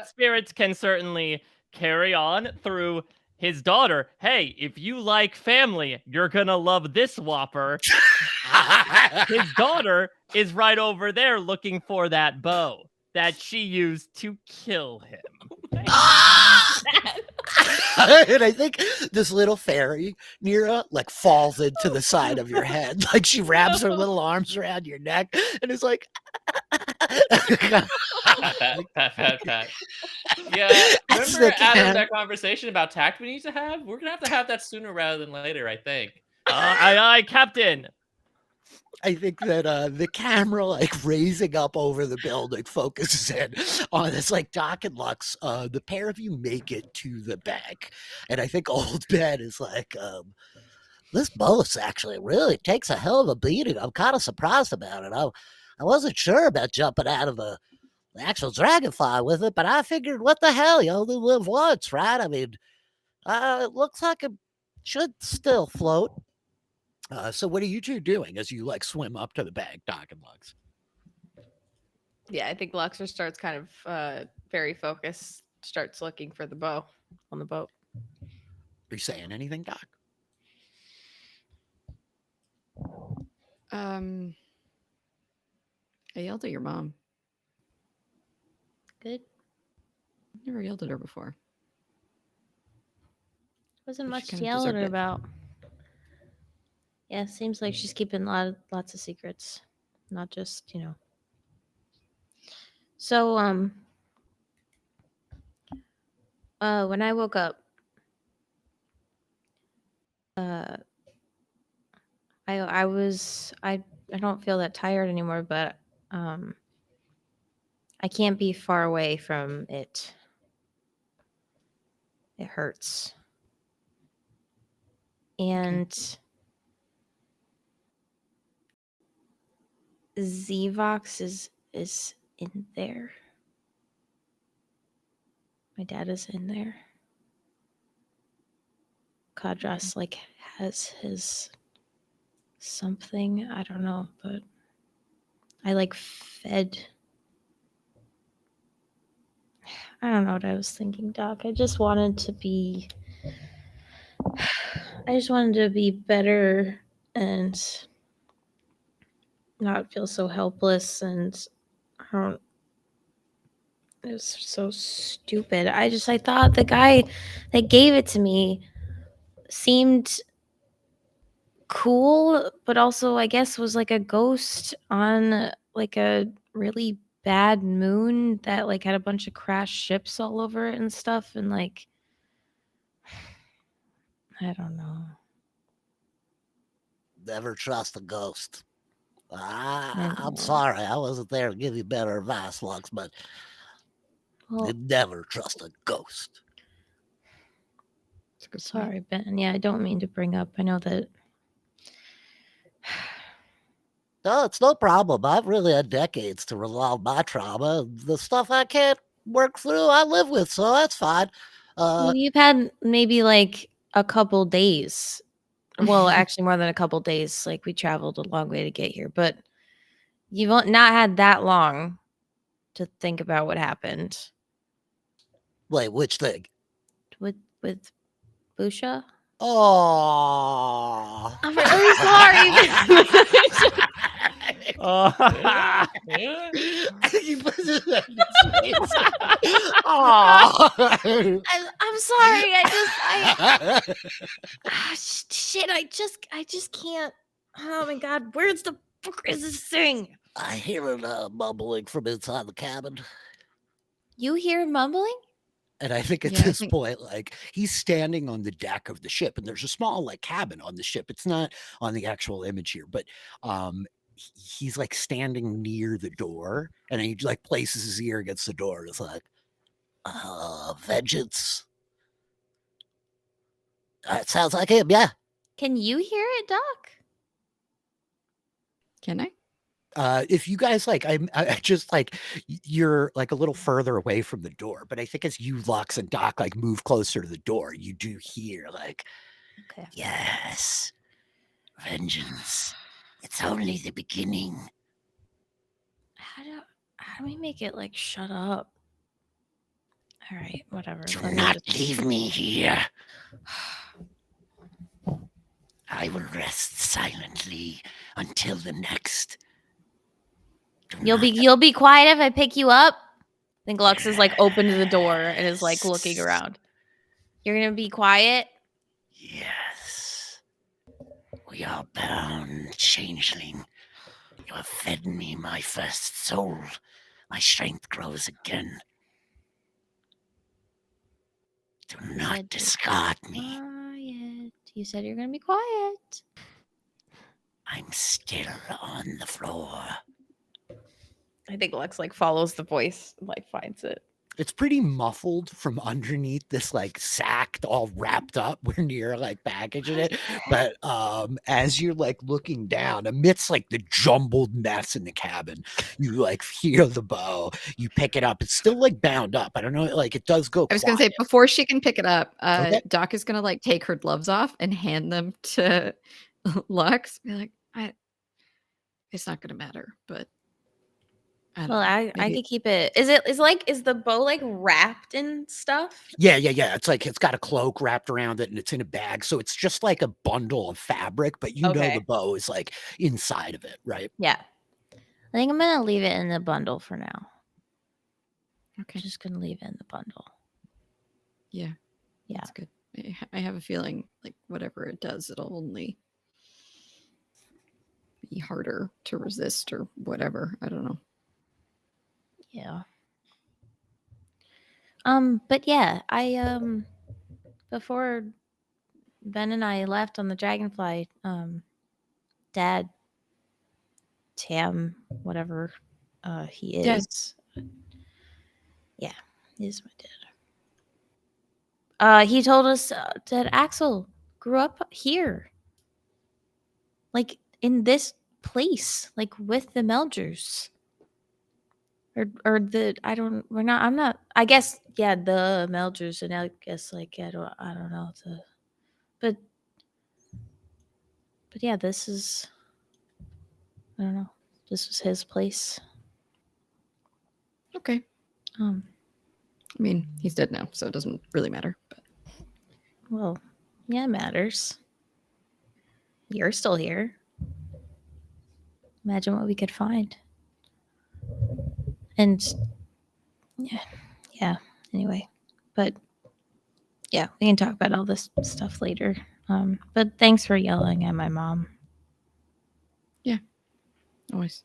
spirits can certainly carry on through his daughter. Hey, if you like family, you're gonna love this whopper. His daughter is right over there looking for that bow that she used to kill him. And I think this little fairy, Nira, like falls into the side of your head. Like she wraps her little arms around your neck and is like, pat. Yeah, remember Adam, that conversation about tact we need to have? We're gonna have that sooner rather than later, I think. Aye, Captain. I think that the camera, like raising up over the building, focuses in on this, like Doc and Lux. The pair of you make it to the bank, and I think Old Ben is like, this boss actually really takes a hell of a beating. I'm kind of surprised about it. I wasn't sure about jumping out of the actual dragonfly with it, but I figured, what the hell? You only live once, right? I mean, it looks like it should still float. So what are you two doing as you like swim up to the bank, Doc and Lux? Yeah, I think Luxor starts kind of very focused, starts looking for the bow on the boat. Are you saying anything, Doc? I yelled at your mom. Good. Never yelled at her before. Wasn't She much to kinda yell at deserved her it. about. Yeah, seems like she's keeping lots of secrets, not just, you know. So when I woke up, I don't feel that tired anymore, but I can't be far away from it. It hurts. And Zvox is in there. My dad is in there. Kadras like has his something, I don't know, but I like fed. I don't know what I was thinking, Doc. I just wanted to be better and not feel so helpless, and it was so stupid. I thought the guy that gave it to me seemed cool, but also I guess was like a ghost on like a really bad moon that like had a bunch of crashed ships all over it and stuff, and like I don't know. Never trust a ghost. I'm sorry, I wasn't there to give you better advice, Lux, but you never trust a ghost. Sorry, Ben. Yeah, I don't mean to bring up. I know that. No, it's no problem. I've really had decades to resolve my trauma. The stuff I can't work through, I live with, so that's fine. Well, you've had maybe like a couple days. Well, actually, more than a couple days. Like we traveled a long way to get here, but you've not had that long to think about what happened. Wait, which thing? With Busha? Oh, I'm really sorry. You put it in his face. Oh, I'm sorry. Shit. I just can't. Oh my god, where's the fuck is this thing? I hear it mumbling from inside the cabin. You hear mumbling? And I think at this point, like, he's standing on the deck of the ship, and there's a small like cabin on the ship. It's not on the actual image here, but he's like standing near the door, and he like places his ear against the door. It's like, vengeance. It sounds like him, yeah. Can you hear it, Doc? Can I? If you guys like, I just like, you're like a little further away from the door, but I think as you, Lux and Doc, like move closer to the door, you do hear like, okay, yes, vengeance. It's only the beginning. How do we make it like shut up? All right, whatever. Do not leave me here. I will rest silently until the next. You'll be quiet if I pick you up? I think Lux is like open to the door and is like looking around. You're gonna be quiet? Yes. We are bound, changeling. You have fed me my first soul. My strength grows again. Do not discard me. Quiet. You said you're gonna be quiet. I'm still on the floor. I think Lux like follows the voice, and, like finds it. It's pretty muffled from underneath this like sack all wrapped up where Nira like packaging it. But as you're like looking down amidst like the jumbled mess in the cabin, you like hear the bow, you pick it up. It's still like bound up. I don't know, like it does go I was gonna say before she can pick it up, Doc is gonna like take her gloves off and hand them to Lux. Be like, it's not gonna matter, but Well, I could keep it. Is the bow like wrapped in stuff? Yeah. It's like it's got a cloak wrapped around it and it's in a bag. So it's just like a bundle of fabric, but you know the bow is like inside of it, right? Yeah. I think I'm gonna leave it in the bundle for now. Okay. Just gonna leave it in the bundle. Yeah. That's good. I have a feeling like whatever it does, it'll only be harder to resist or whatever. I don't know. Yeah. But yeah, I before Ben and I left on the Dragonfly, Dad, Tam, whatever he is. Yeah, he is my dad. He told us that Axel grew up here. Like in this place, like with the Melders. I'm not I guess the Melders, and I guess like I don't know but yeah, this is I don't know. This was his place. Okay. I mean, he's dead now, so it doesn't really matter. But well, yeah, it matters. You're still here. Imagine what we could find. And yeah. Anyway, but yeah, we can talk about all this stuff later. But thanks for yelling at my mom. Yeah, always.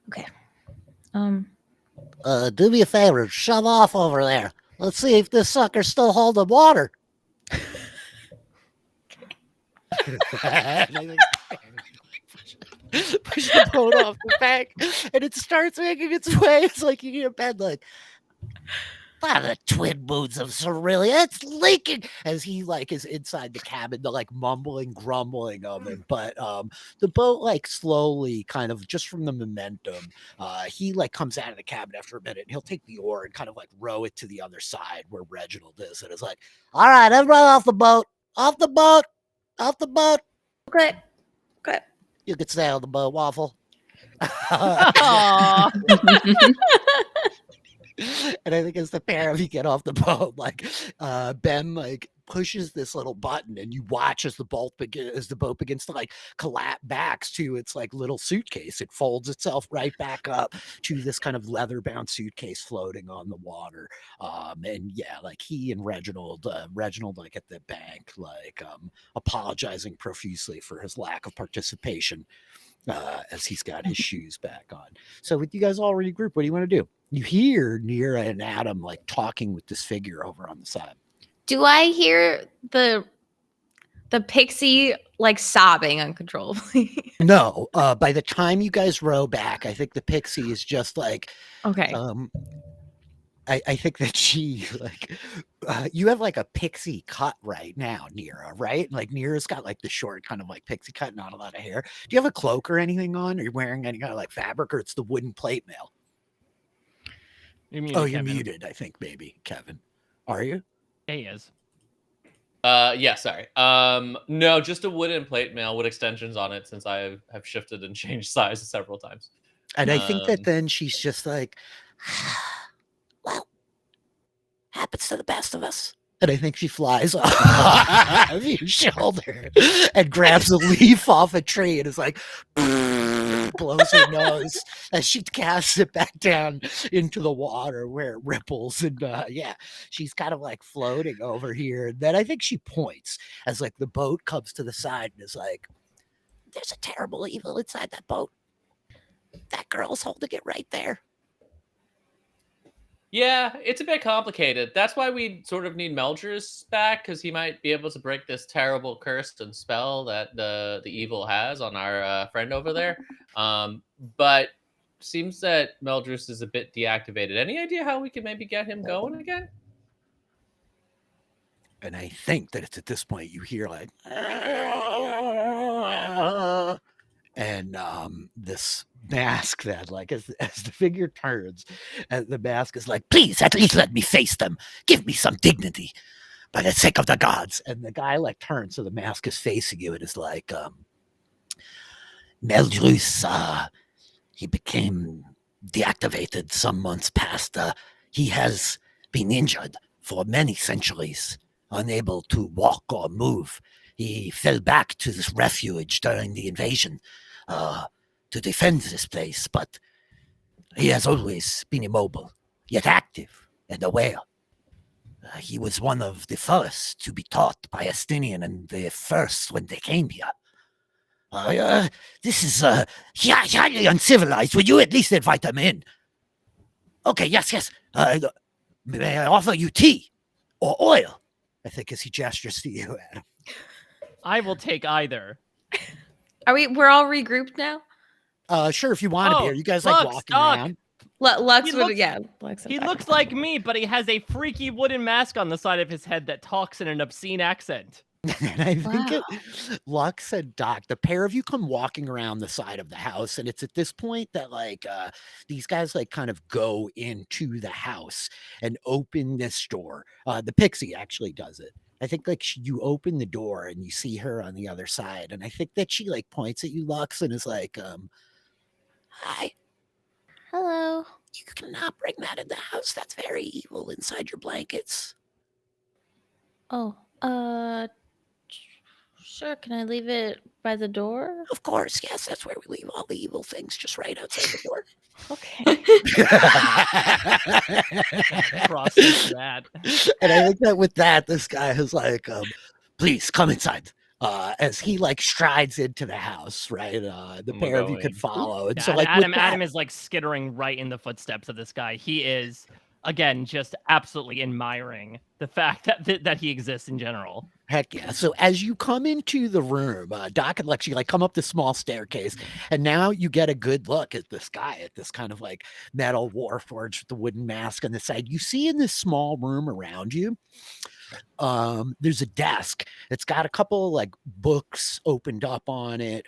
Okay. Do me a favor, shove off over there. Let's see if this sucker's still holding water. Push the boat off the bank, and it starts making its way. It's like you hear Ben like, by the twin moons of Cerelia, it's leaking. As he like is inside the cabin, the like mumbling, grumbling of him. But the boat like slowly, kind of just from the momentum, he like comes out of the cabin after a minute, and he'll take the oar and kind of like row it to the other side where Reginald is, and it's like, all right, everybody off the boat, off the boat, off the boat. Okay. You could stay on the boat, Waffle. And I think as the pair of you get off the boat, like Ben like pushes this little button, and you watch as the boat begins to like collapse back to its like little suitcase. It folds itself right back up to this kind of leather-bound suitcase floating on the water. And yeah, like he and Reginald like at the bank, like apologizing profusely for his lack of participation. As he's got his shoes back on. So with you guys all regroup, what do you want to do? You hear Nira and A.D.A.M like talking with this figure over on the side. Do I hear the pixie like sobbing uncontrollably? No. By the time you guys row back, I think the pixie is just like, okay. I think that she like you have like a pixie cut right now, Nira, right? Like Nira's got like the short kind of like pixie cut, not a lot of hair. Do you have a cloak or anything on? Are you wearing any kind of like fabric, or it's the wooden plate mail? You're muted, You're Kevin. muted, I think, maybe, Kevin. Are you? Yeah, he is. Yeah, sorry. No, just a wooden plate mail with extensions on it, since I have shifted and changed size several times. And I think that then she's just like, well, happens to the best of us. And I think she flies off your shoulder and grabs a leaf off a tree and is like, blows her nose as she casts it back down into the water where it ripples. And yeah, she's kind of like floating over here. And then I think she points as like the boat comes to the side and is like, there's a terrible evil inside that boat. That girl's holding it right there. Yeah, it's a bit complicated. That's why we sort of need Meldrus back, because he might be able to break this terrible curse and spell that the evil has on our friend over there. But seems that Meldrus is a bit deactivated. Any idea how we can maybe get him going again? And I think that it's at this point you hear like, and this mask that like as the figure turns, and the mask is like, please at least let me face them, give me some dignity by the sake of the gods. And the guy like turns, so the mask is facing you. It is like, Meldrus, he became deactivated some months past. He has been injured for many centuries, unable to walk or move. He fell back to this refuge during the invasion to defend this place, but he has always been immobile, yet active and aware. He was one of the first to be taught by Astinian and the first when they came here. This is highly uncivilized. Would you at least invite them in? Okay, yes. May I offer you tea or oil? I think as he gestures to you, Adam. I will take either. We're all regrouped now? Sure, if you want to be. Are you guys like Lux, walking Doc. around? Lux He would, looks- yeah. Lux He looks like me, but he has a freaky wooden mask on the side of his head that talks in an obscene accent. And I think Wow. Lux and Doc, the pair of you come walking around the side of the house, and it's at this point that like these guys like kind of go into the house and open this door. The pixie actually does it. I think like you open the door and you see her on the other side, and I think that she like points at you, Lux, and is like, "Hi, Hello. you cannot bring that in the house. That's very evil inside your blankets." Oh, sure. Can I leave it by the door? Of course, yes, that's where we leave all the evil things, just right outside the door. Okay. Process that. And I think that with that, this guy is like, please come inside. As he like strides into the house, right? The I'm pair of you going. could follow. And Yeah, so like with Adam, that- Adam is like skittering right in the footsteps of this guy. He is again just absolutely admiring the fact that he exists in general. Heck yeah. So as you come into the room, Doc and Lex, you like come up this small staircase, and now you get a good look at this guy, at this kind of like metal warforged with the wooden mask on the side. You see in this small room around you, there's a desk. It's got a couple of like books opened up on it,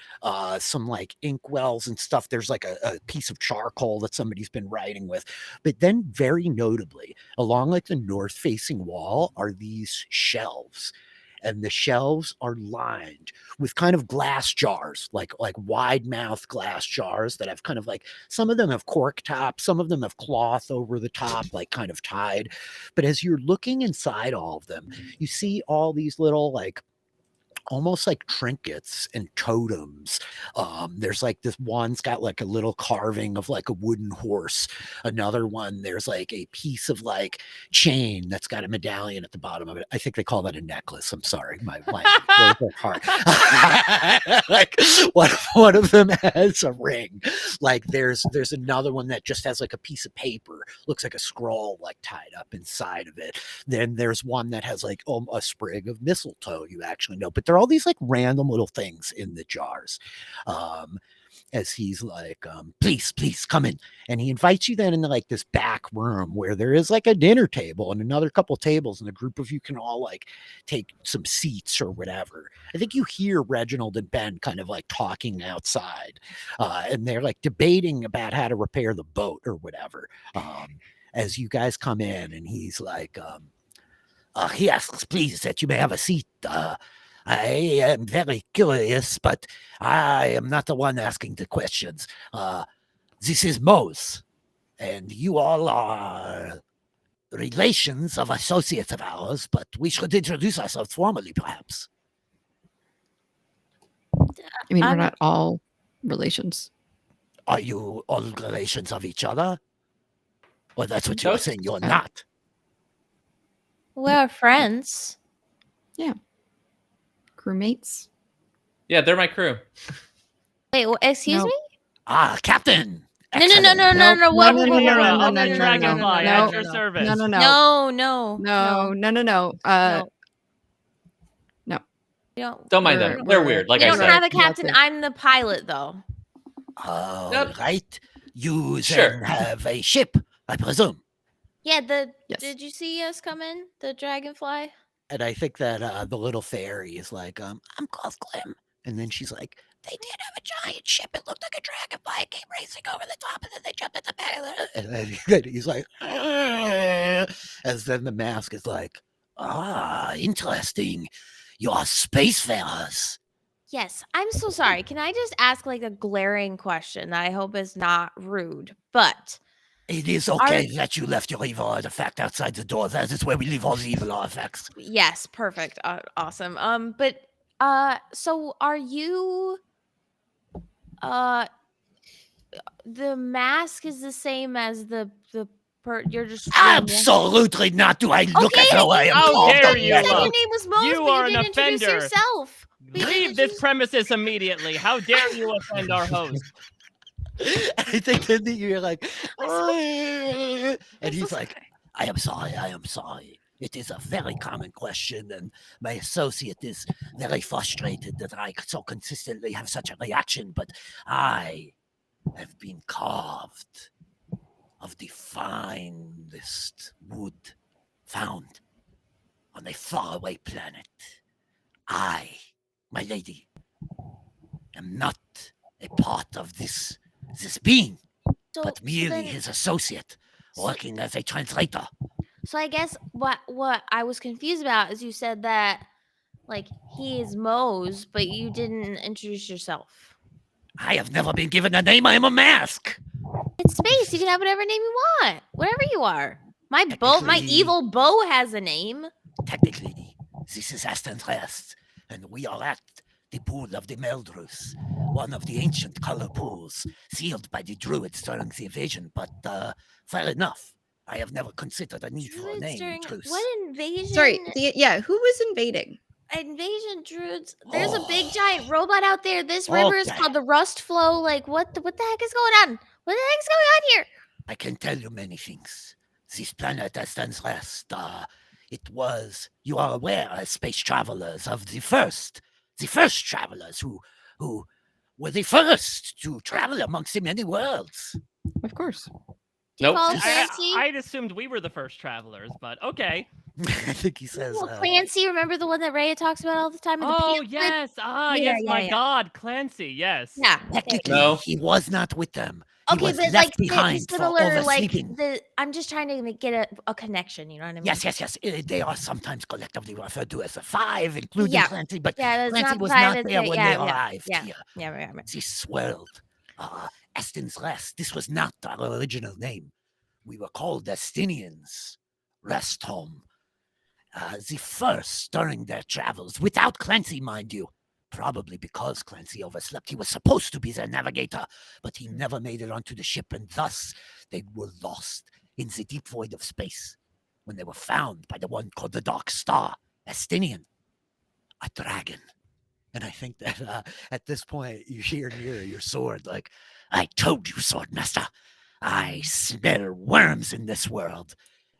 some like inkwells and stuff. There's like a piece of charcoal that somebody's been writing with. But then very notably, along like the north facing wall are these shelves. And the shelves are lined with kind of glass jars, like wide mouth glass jars that have kind of like, some of them have cork tops, some of them have cloth over the top, like kind of tied. But as you're looking inside all of them, you see all these little like almost like trinkets and totems. There's like this one's got like a little carving of like a wooden horse. Another one, there's like a piece of like chain that's got a medallion at the bottom of it. I think they call that a necklace. I'm sorry, my heart. Like one of them has a ring. Like there's another one that just has like a piece of paper, looks like a scroll like tied up inside of it. Then there's one that has like a sprig of mistletoe, you actually know, but they're all these like random little things in the jars. As he's like, please come in. And he invites you then into like this back room where there is like a dinner table and another couple tables, and a group of you can all like take some seats or whatever. I think you hear Reginald and Ben kind of like talking outside, and they're like debating about how to repair the boat or whatever. As you guys come in, and he's like, he asks, please, that you may have a seat. I am very curious, but I am not the one asking the questions. This is Mose, and you all are relations of associates of ours, but we should introduce ourselves formally, perhaps. I mean, we're not all relations. Are you all relations of each other? Or that's what you're saying you're not? We're friends. Crewmates. Yeah, they're my crew. Wait, excuse No. me? Captain, No. Excellent. Whoa, no, whoa, no, whoa, no, whoa, no, whoa, no, Other no, Dragonfly no, at no, your service. no, no, no, no. No. You don't. Don't mind them. They're weird. Like We I don't said. have a captain. I'm the pilot, though. All right. You Sure. then have a ship, I presume. Yeah. Yes. Did you see us come in? The Dragonfly. And I think that the little fairy is like, I'm called Glim. And then she's like, they did have a giant ship. It looked like a dragonfly. It came racing over the top, and then they jumped at the back. And then he's like, as then the mask is like, interesting. You're spacefarers. Yes. I'm so sorry. Can I just ask like a glaring question that I hope is not rude? But It is okay that you left your evil artifact outside the door. That is where we leave all the evil artifacts. yes, perfect. Awesome. But so are you? The mask is the same as you're just Absolutely not. Do I look as though I am How called dare a you, You said member? your name was Mose, You but are you an didn't introduce offender. yourself. But you Leave didn't this introduce- premises immediately. How dare you offend our host? I think that you're like, and he's like, I am sorry. It is a very common question, and my associate is very frustrated that I so consistently have such a reaction, but I have been carved of the finest wood found on a faraway planet. I, my lady, am not a part of this being, but merely his associate, working as a translator. So I guess what I was confused about is you said that like he is Mose, but you didn't introduce yourself. I have never been given a name. I am a mask. It's space. You can have whatever name you want, whatever you are. My Technically- evil bow has a name. Technically, this is Aston's Rest, and we are at the pool of the Meldrus, one of the ancient color pools, sealed by the druids during the invasion, but fair enough. I have never considered a need for a name in truth. What invasion? Sorry. Who was invading? Invasion druids. There's a big giant robot out there. This river is Okay. called the Rust Flow. Like what the heck is going on? What the heck is going on here? I can tell you many things. This planet Aston's Rest, you are aware as space travelers of the first travelers who were the first to travel amongst the many worlds. Of course. Do you Nope. call him Clancy? I'd assumed we were the first travelers, but okay. I think he says, Well, Clancy, remember the one that Reya talks about all the time? in the Oh, pamphlet? yes. Yeah, Yes, yeah, my yeah. God. Clancy, yes. Yeah. technically, No. he was not with them. He Okay, was but left like behind for similar, like oversleeping. I'm just trying to get a connection. You know what I mean? Yes. They are sometimes collectively referred to as the five, including Yeah. Clancy, but Yeah, that's Clancy not was five, not it's there a- when yeah, they yeah, arrived yeah. here. Yeah, right. This world, Aston's Rest, this was not our original name. We were called Astinians, Rest Home. The first during their travels, without Clancy, mind you, probably because Clancy overslept. He was supposed to be their navigator, but he never made it onto the ship, and thus they were lost in the deep void of space when they were found by the one called the Dark Star, Astinian, a dragon. And I think that at this point, you hear Nira, your sword, like, I told you, Swordmaster, I smell worms in this world.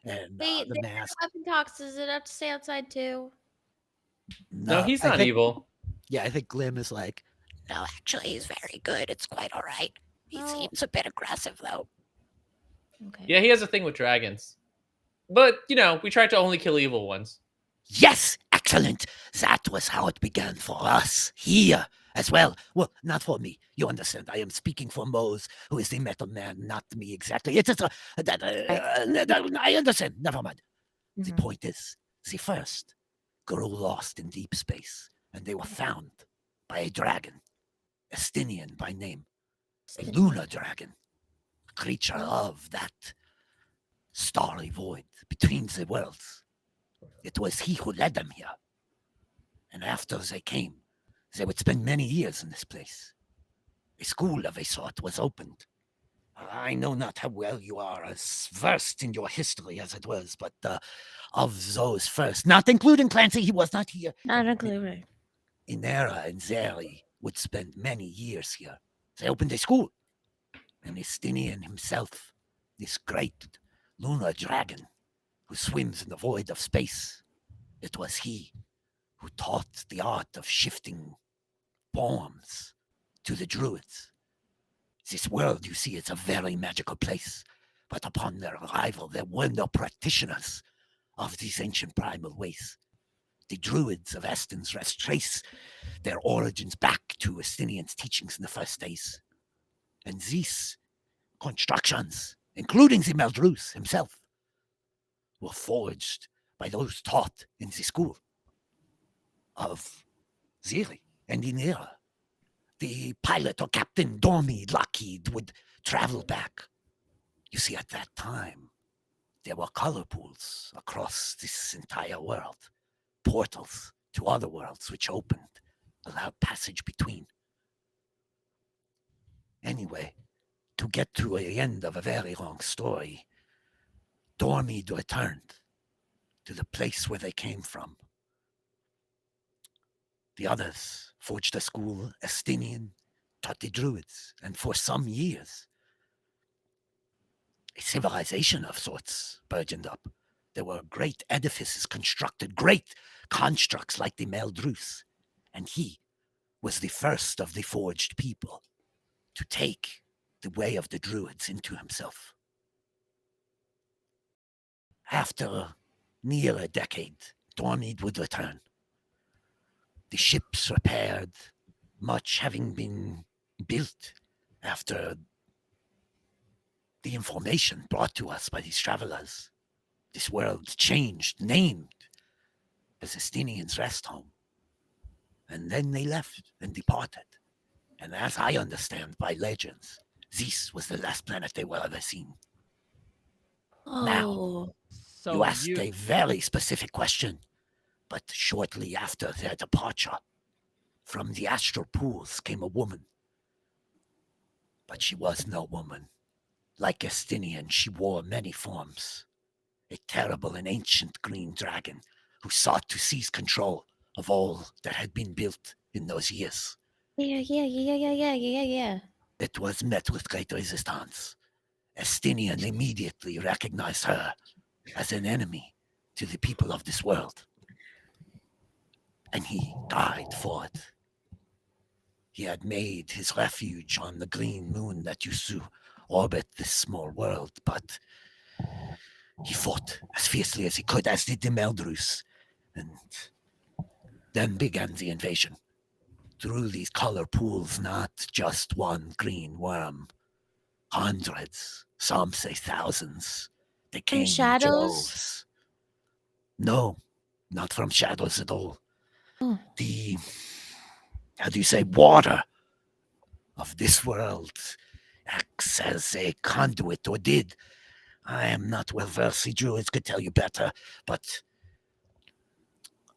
And the They mask. weapon talks. Does it have to stay outside too? No, he's I not think- evil. Yeah, I think Glim is like, no, actually, he's very good. It's quite all right. He Oh. seems a bit aggressive, though. Okay. Yeah, he has a thing with dragons. But, we try to only kill evil ones. Yes, excellent. That was how it began for us here as well. Well, not for me. You understand. I am speaking for Mose, who is the metal man, not me exactly. It's just I understand. Never mind. The Mhm. point is, the first grew lost in deep space, and they were found by a dragon, Astinian by name, a lunar dragon, a creature of that starry void between the worlds. It was he who led them here. And after they came, they would spend many years in this place. A school of a sort was opened. I know not how well you are as versed in your history as it was, but of those first, not including Clancy, he was not here. Not a clue. Right. Nira and Zeri would spend many years here. They opened a school. an Estinian himself, this great lunar dragon who swims in the void of space. It was he who taught the art of shifting forms to the druids. This world, you see, is a very magical place, but upon their arrival, there were no practitioners of these ancient primal ways. The druids of Eston's Rest trace their origins back to Estinian's teachings in the first days. And these constructions, including the Meldrus himself, were forged by those taught in the school of Ziri and Nira. The pilot or Captain Dormy Lockheed would travel back. You see, at that time, there were color pools across this entire world, portals to other worlds which opened, allowed passage between. Anyway, to get to the end of a very long story, Dormid returned to the place where they came from. The others forged a school, Estinian, taught the druids, and for some years, a civilization of sorts burgeoned up. There were great edifices constructed, great constructs like the Meldrus, and he was the first of the forged people to take the way of the druids into himself. After near a decade, Dormid would return. The ships repaired, much having been built after the information brought to us by these travelers. This world changed, named as Estinian's Rest Home. And then they left and departed. And as I understand by legends, this was the last planet they were ever seen. Now, So you asked a very specific question, but shortly after their departure, from the astral pools came a woman. But she was no woman. Like Estinian, she wore many forms. A terrible and ancient green dragon who sought to seize control of all that had been built in those years. Yeah. It was met with great resistance. Estinian immediately recognized her as an enemy to the people of this world. And he died for it. He had made his refuge on the green moon that used to orbit this small world, but he fought as fiercely as he could, as did the Meldrus, and then began the invasion. Through these color pools, not just one green worm, hundreds, some say thousands. They came in shadows? droves. No, not from shadows at all. The, how do you say, water of this world acts as a conduit, or did. I am not well versed, the druids could tell you better, but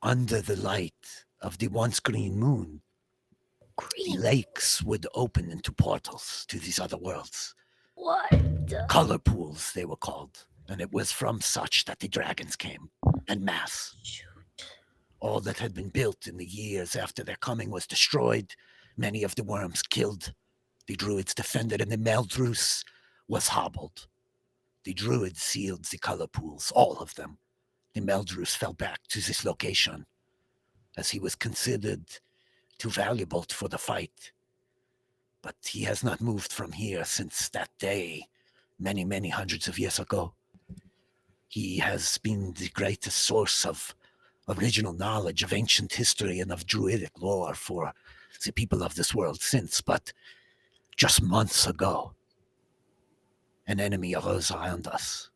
under the light of the once green moon, the lakes would open into portals to these other worlds. What? Color pools, they were called, and it was from such that the dragons came, en masse. All that had been built in the years after their coming was destroyed, many of the worms killed, the druids defended, and the Meldrus was hobbled. The druids sealed the color pools, all of them. The Meldrus fell back to this location, as he was considered too valuable for the fight. But he has not moved from here since that day, many, many hundreds of years ago. He has been the greatest source of original knowledge of ancient history and of druidic lore for the people of this world since, but just months ago, an enemy arose around us.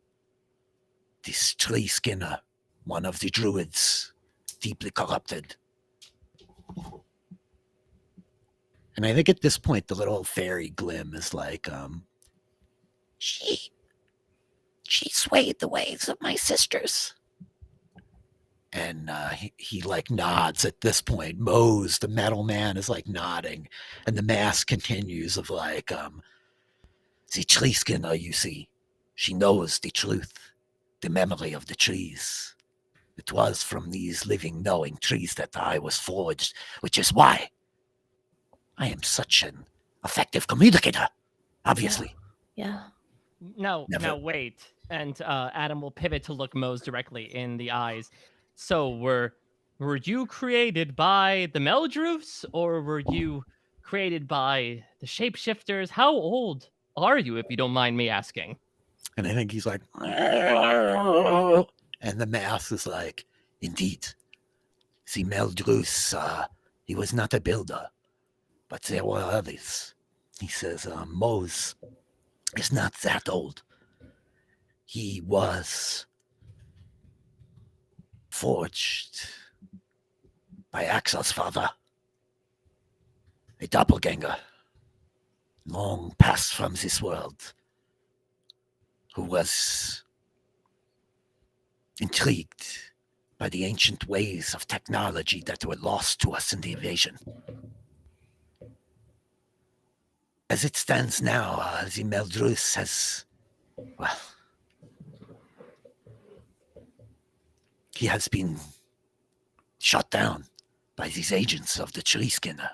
This tree skinner, one of the druids, deeply corrupted. And I think at this point, the little fairy Glim is like, she swayed the ways of my sisters. And he like nods at this point. Mose, the metal man, is like nodding. And the mask continues of like, the tree skinner, you see, she knows the truth, the memory of the trees. It was from these living, knowing trees that I was forged, which is why I am such an effective communicator, obviously. Yeah. Now Never. wait. And Adam will pivot to look Mose directly in the eyes. So were you created by the Meldroofs, or were you created by the shapeshifters? How old are you, if you don't mind me asking? And I think he's like, and the mouse is like, indeed. See, Meldroos, he was not a builder, but there were others. He says, Mose is not that old. He was forged by Axel's father, a doppelganger, long passed from this world, who was intrigued by the ancient ways of technology that were lost to us in the invasion. As it stands now, the Meldroos has, well, he has been shot down by these agents of the tree skinner.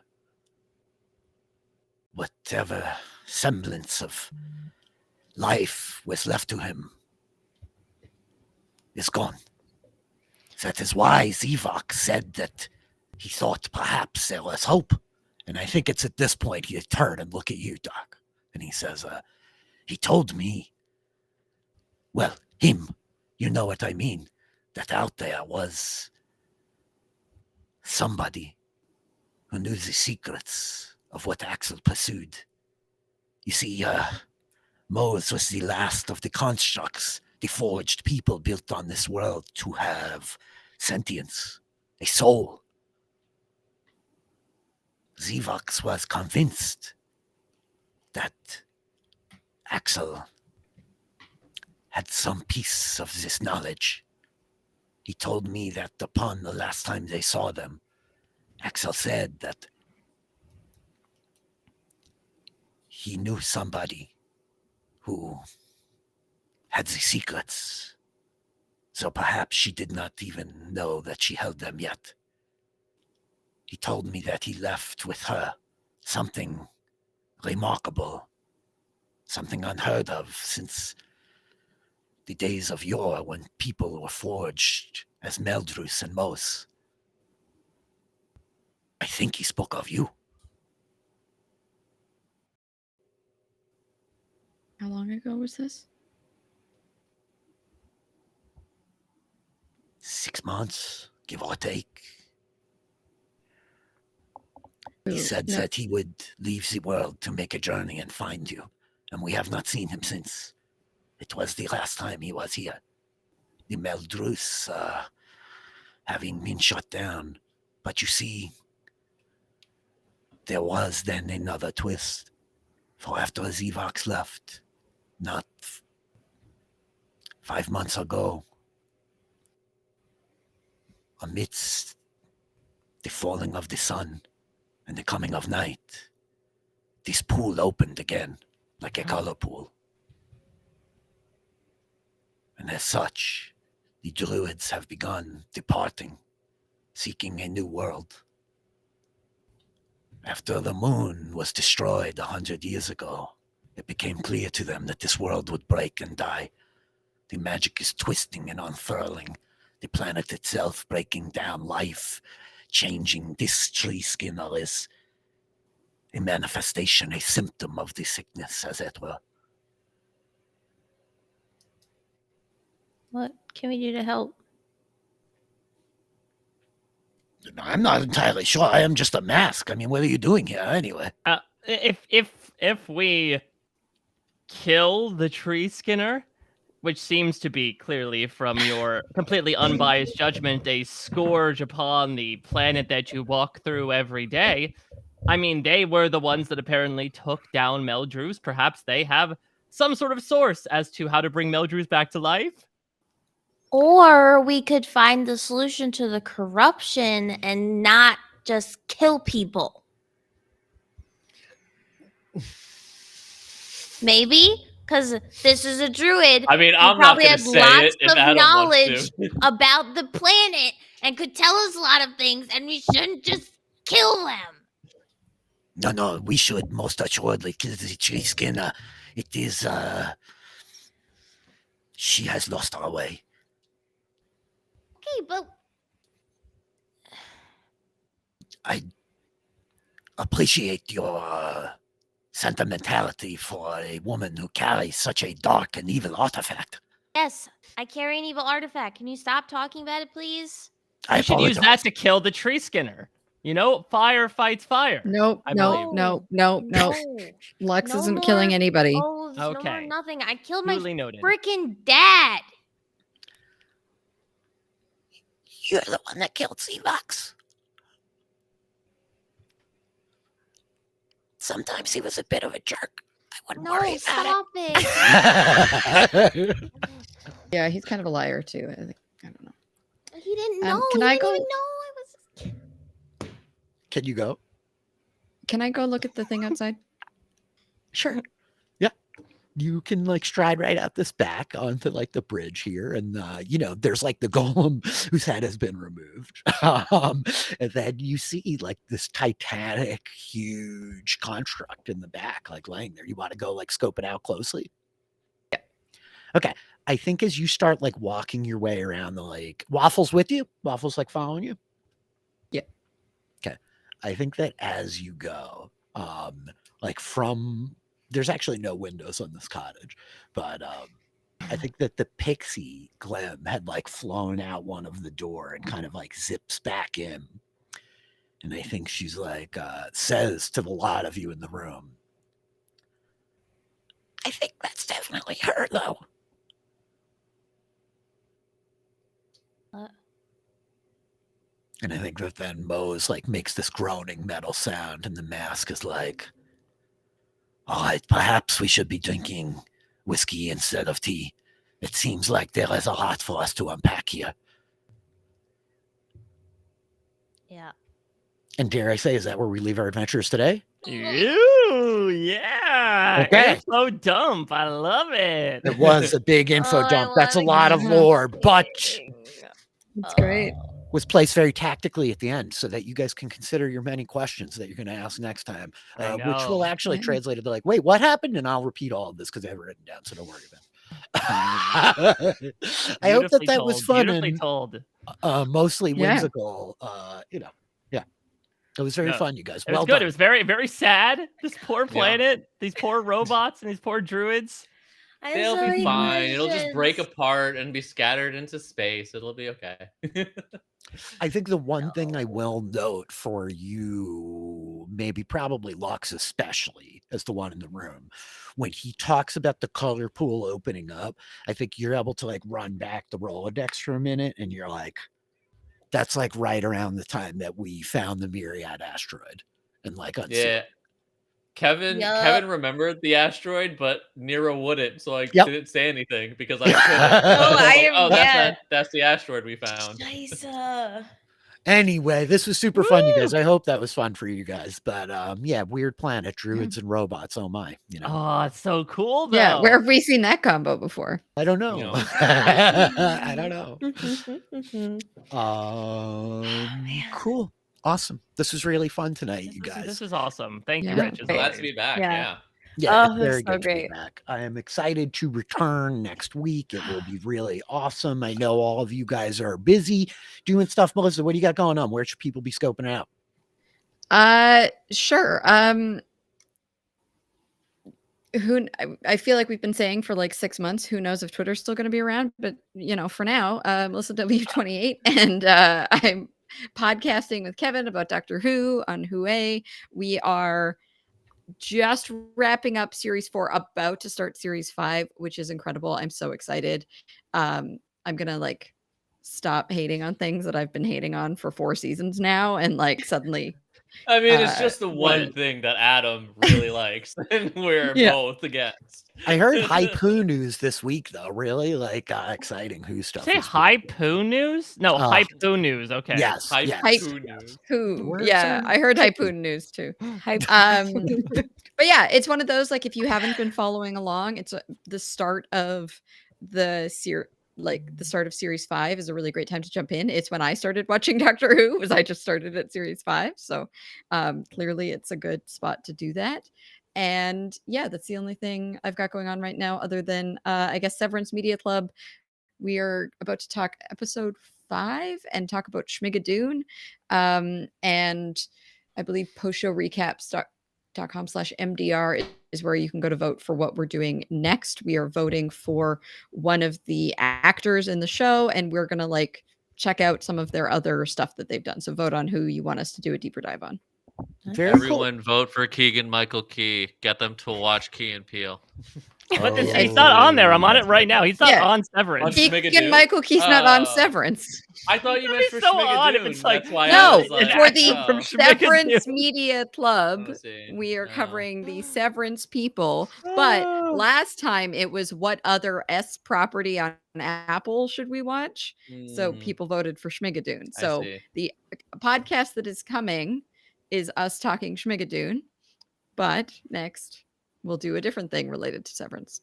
Whatever semblance of life was left to him is gone. That is why Zivok said that he thought perhaps there was hope. And I think it's at this point he turn and look at you, Doc. And he says, he told me, well, him, you know what I mean, that out there was somebody who knew the secrets of what Axel pursued. You see, Mose was the last of the constructs, the forged people built on this world to have sentience, a soul. Zivox was convinced that Axel had some piece of this knowledge. He told me that upon the last time they saw them, Axel said that he knew somebody who had the secrets. So perhaps she did not even know that she held them yet. He told me that he left with her something remarkable, something unheard of since the days of yore when people were forged as Meldroos and Mose. I think he spoke of you. How long ago was this? 6 months, give or take. He said that he would leave the world to make a journey and find you, and we have not seen him since. It was the last time he was here. The Meldroos having been shut down. But you see, there was then another twist. For after Zivox left, not 5 months ago, amidst the falling of the sun and the coming of night, this pool opened again, like a color pool. And as such, the druids have begun departing, seeking a new world. After the moon was destroyed 100 years ago, it became clear to them that this world would break and die. The magic is twisting and unfurling, the planet itself breaking down, life changing. This tree skinner is a manifestation, a symptom of the sickness, as it were. What can we do to help? I'm not entirely sure. I am just a mask. I mean, what are you doing here anyway? If we kill the tree skinner, which seems to be clearly from your completely unbiased judgment a scourge upon the planet that you walk through every day. I mean, they were the ones that apparently took down Meldroos. Perhaps they have some sort of source as to how to bring Meldroos back to life. Or we could find the solution to the corruption and not just kill people. Maybe? Because this is a druid. I mean, who I'm not probably going had to say lots it if of Adam knowledge wants to. about the planet and could tell us a lot of things, and we shouldn't just kill them. No, we should most assuredly kill the tree skinner. It is, she has lost her way. Okay, but I appreciate your sentimentality for a woman who carries such a dark and evil artifact. yes, I carry an evil artifact. Can you stop talking about it, please? I You should use that apologize. to kill the tree skinner. You know, fire fights fire. Nope, I nope, believe. nope. Lux No isn't killing more anybody. oaths, no more Okay. nothing. I killed my Duly noted. freaking dad. You're the one that killed Xevox. Sometimes he was a bit of a jerk. I wouldn't No, worry stop it. about it. Yeah, he's kind of a liar too. I don't know. He didn't know. Can He I didn't go- even know I was. Can you go? Can I go look at the thing outside? Sure. Yeah. You can like stride right out this back onto like the bridge here. And, there's like the golem whose head has been removed. And then you see like this titanic, huge construct in the back, like laying there. You want to go like scope it out closely? Yeah. Okay. I think as you start like walking your way around the lake, Waffle's with you? Waffle's like following you? Yeah. Okay. I think that as you go, there's actually no windows on this cottage, but I think that the pixie Glim had like flown out one of the door and kind of like zips back in. And I think she's like, says to the lot of you in the room, I think that's definitely her though. And I think that then Mose like makes this groaning metal sound and the mask is like, all right, perhaps we should be drinking whiskey instead of tea. It seems like there is a lot for us to unpack here. Yeah. And dare I say, is that where we leave our adventures today? Ooh, yeah. Okay. Info dump. I love it. It was a big info Oh, I dump. That's a wanna lot of keep lore, but That's great. was placed very tactically at the end so that you guys can consider your many questions that you're going to ask next time, I which will know. actually Yeah. translate into like, wait, what happened? And I'll repeat all of this because I have it written down, so don't worry about it. I hope that Beautifully was told, fun Beautifully and told. mostly Yeah. whimsical. Yeah. It was very No, fun, you guys. It was Well good. done. It was very, very sad. This poor planet, these poor robots, and these poor druids. I have They'll so be many fine. It'll just break questions. apart and be scattered into space. It'll be okay. I think the one thing I will note for you, maybe probably Lux especially, as the one in the room, when he talks about the color pool opening up, I think you're able to like run back the Rolodex for a minute and you're like, that's like right around the time that we found the Myriad asteroid and like unsealed. Yeah. Kevin Yup. remembered the asteroid, but Nira wouldn't, so I Yep. didn't say anything because I couldn't. That's the asteroid we found. Scheiße. Anyway, this was super fun, you guys. I hope that was fun for you guys. But yeah, weird planet, druids and robots. Oh my, Oh, it's so cool though. Yeah, where have we seen that combo before? I don't know. You know. I don't know. Mm-hmm. Cool. Awesome. This was really fun tonight, you This guys. is awesome. Thank you, Yeah. Rich. as Glad always. to be back. Yeah. Yeah. Yeah, Oh, it's very that's so good to be great. back. I am excited to return next week. It will be really awesome. I know all of you guys are busy doing stuff. Melissa, what do you got going on? Where should people be scoping it out? Sure. I feel like we've been saying for like 6 months, who knows if Twitter's still going to be around, but for now, Melissa W28 and I'm podcasting with Kevin about Doctor Who on Who-A. We are just wrapping up series 4, about to start series 5, which is incredible. I'm so excited. I'm gonna like stop hating on things that I've been hating on for 4 seasons now, and like suddenly I mean, it's just the what? one thing that Adam really likes, and we're Yeah. both against. I heard Hype Who news this week, though. Really like exciting Who stuff. Say is Hype Poo news? No, Hype Poo news. Okay. Yes. Hype yes. Who yes. news. who Words yeah, are I heard tricky. Hypoon news too. Hype. But yeah, it's one of those, like, if you haven't been following along, it's the start of the like the start of series 5 is a really great time to jump in. It's when I started watching Doctor Who, was I just started at series 5. So clearly it's a good spot to do that. And yeah, that's the only thing I've got going on right now, other than I guess Severance Media Club. We are about to talk episode 5 and talk about Schmigadoon. And I believe postshowrecaps.com/MDR is where you can go to vote for what we're doing next. We are voting for one of the actors in the show, and we're going to like check out some of their other stuff that they've done. So vote on who you want us to do a deeper dive on. Very Everyone vote for Keegan Michael Key. Get them to watch Key and Peele. But he's not on there. I'm on it right now. He's not Yeah. on Severance. Keegan Michael Key's not on Severance. I thought you meant for so odd if Schmigadoon. it's like- That's why No, I was like, for the oh. from Severance Schmigadoon. Media Club, I see. we are Oh. covering the Severance people. But last time it was what other S property on Apple should we watch? So Mm, people voted for Schmigadoon. I So see. the podcast that is coming is us talking Schmigadoon. But next, we'll do a different thing related to Severance.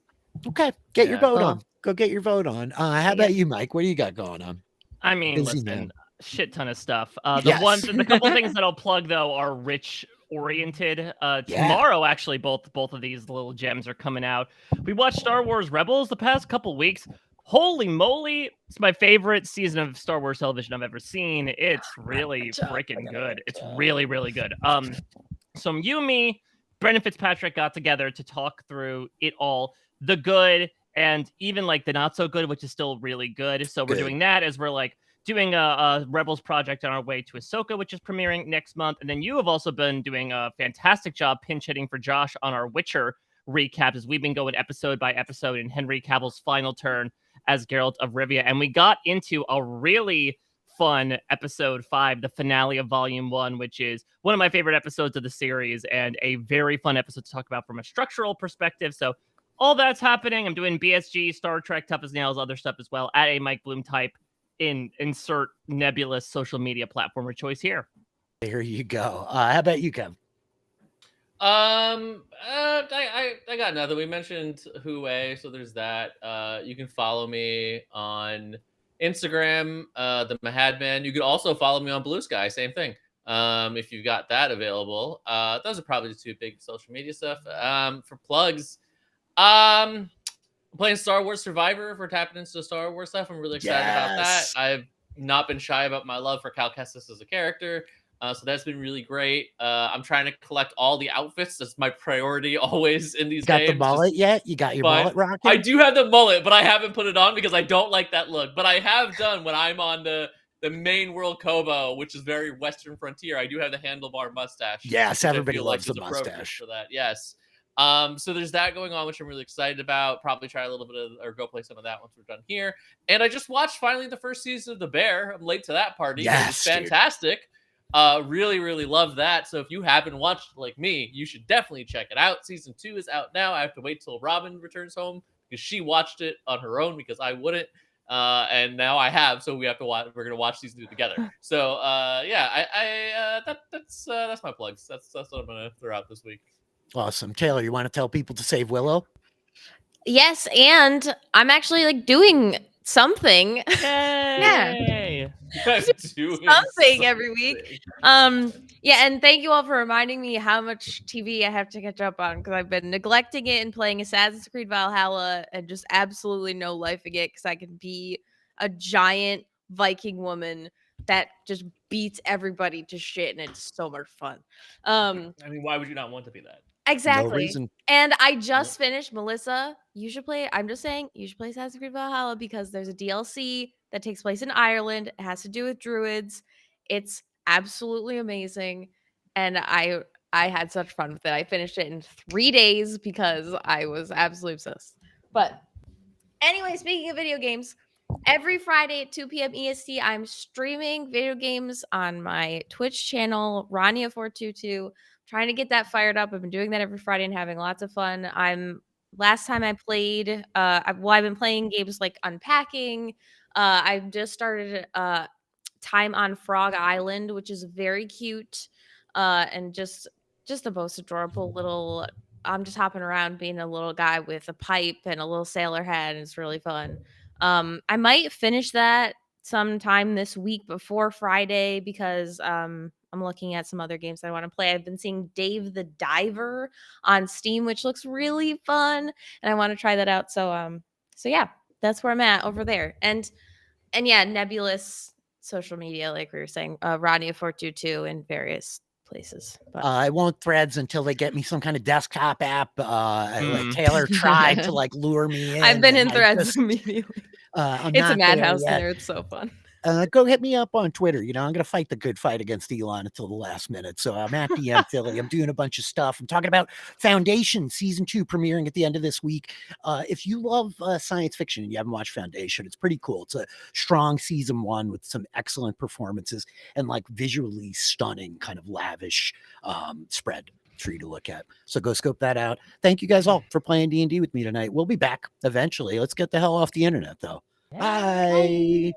Okay, get your Yeah. vote Cool. on. Go get your vote on. How about you, Mike? What do you got going on? I mean, Busy listen, man. shit ton of stuff. Yes. The couple things that I'll plug though are rich oriented. Tomorrow, actually, both of these little gems are coming out. We watched Star Wars Rebels the past couple weeks. Holy moly, it's my favorite season of Star Wars television I've ever seen. It's really freaking good. It's really, really good. So Yumi, Brendan Fitzpatrick got together to talk through it all, the good and even like the not so good, which is still really good. So we're doing that as we're like doing a Rebels project on our way to Ahsoka, which is premiering next month. And then you have also been doing a fantastic job pinch hitting for Josh on our Witcher recaps, as we've been going episode by episode in Henry Cavill's final turn as Geralt of Rivia. And we got into a really fun episode 5, the finale of volume 1, which is one of my favorite episodes of the series and a very fun episode to talk about from a structural perspective. So all that's happening. I'm doing BSG, Star Trek, Tough as Nails, other stuff as well at a Mike Bloom type in insert nebulous social media platform of choice here. There you go. How about you, Kev? I got nothing. We mentioned Huawei, so there's that. You can follow me on Instagram, the Mahadman. You could also follow me on Blue Sky, same thing. If you've got that available. Those are probably the two big social media stuff. For plugs, I'm playing Star Wars Survivor. If we're tapping into the Star Wars stuff, I'm really excited about that. Yes. I've not been shy about my love for Cal Kestis as a character. So that's been really great. I'm trying to collect all the outfits. That's my priority always in these Got games. the mullet yet? You got your But mullet rocking? I do have the mullet, but I haven't put it on because I don't like that look. But I have done when I'm on the main world Kobo, which is very Western frontier. I do have the handlebar mustache. Yes, which I everybody feel loves like the is appropriate mustache. for that. Yes. So there's that going on, which I'm really excited about. Probably try a little bit of, or go play some of that once we're done here. And I just watched finally the first season of The Bear. I'm late to that party. Yes, It's fantastic. Really, really love that. So if you haven't watched like me, you should definitely check it out. Season 2 is out now. I have to wait till Robin returns home because she watched it on her own because I wouldn't. And now I have, so we have to watch. We're gonna watch season 2 together. So yeah, that's my plugs. That's what I'm gonna throw out this week. Awesome. Taylor, you want to tell people to save Willow? Yes, and I'm actually like doing something. Yay! Something every week. Yeah, and thank you all for reminding me how much TV I have to catch up on because I've been neglecting it and playing Assassin's Creed Valhalla and just absolutely no life in it because I can be a giant Viking woman that just beats everybody to shit and it's so much fun. I mean, why would you not want to be that? Exactly. No reason. And I just finished, Melissa, you should play, I'm just saying, you should play Assassin's Creed Valhalla because there's a DLC that takes place in Ireland. It has to do with druids. It's absolutely amazing. And I had such fun with it. I finished it in 3 days because I was absolutely obsessed. But anyway, speaking of video games, every Friday at 2 p.m. EST, I'm streaming video games on my Twitch channel, Rania422. Trying to get that fired up. I've been doing that every Friday and having lots of fun. Last time I played, I've been playing games like Unpacking. I've just started Time on Frog Island, which is very cute and just the most adorable little. I'm just hopping around being a little guy with a pipe and a little sailor hat, and it's really fun. I might finish that sometime this week before Friday because I'm looking at some other games I want to play. I've been seeing Dave the Diver on Steam, which looks really fun, and I want to try that out. So yeah, that's where I'm at over there. And yeah, Nebulous social media, like we were saying, Rania422 in various places. But I won't threads until they get me some kind of desktop app. Like Taylor tried to like lure me in. I've been in and I threads just, immediately. I'm It's a not there madhouse in yet. there. It's so fun. Go hit me up on Twitter. You know, I'm going to fight the good fight against Elon until the last minute. So I'm at DM Philly. I'm doing a bunch of stuff. I'm talking about Foundation Season 2 premiering at the end of this week. If you love science fiction and you haven't watched Foundation, it's pretty cool. It's a strong Season 1 with some excellent performances and like visually stunning, kind of lavish spread for you to look at. So go scope that out. Thank you guys all for playing D&D with me tonight. We'll be back eventually. Let's get the hell off the internet, though. Bye.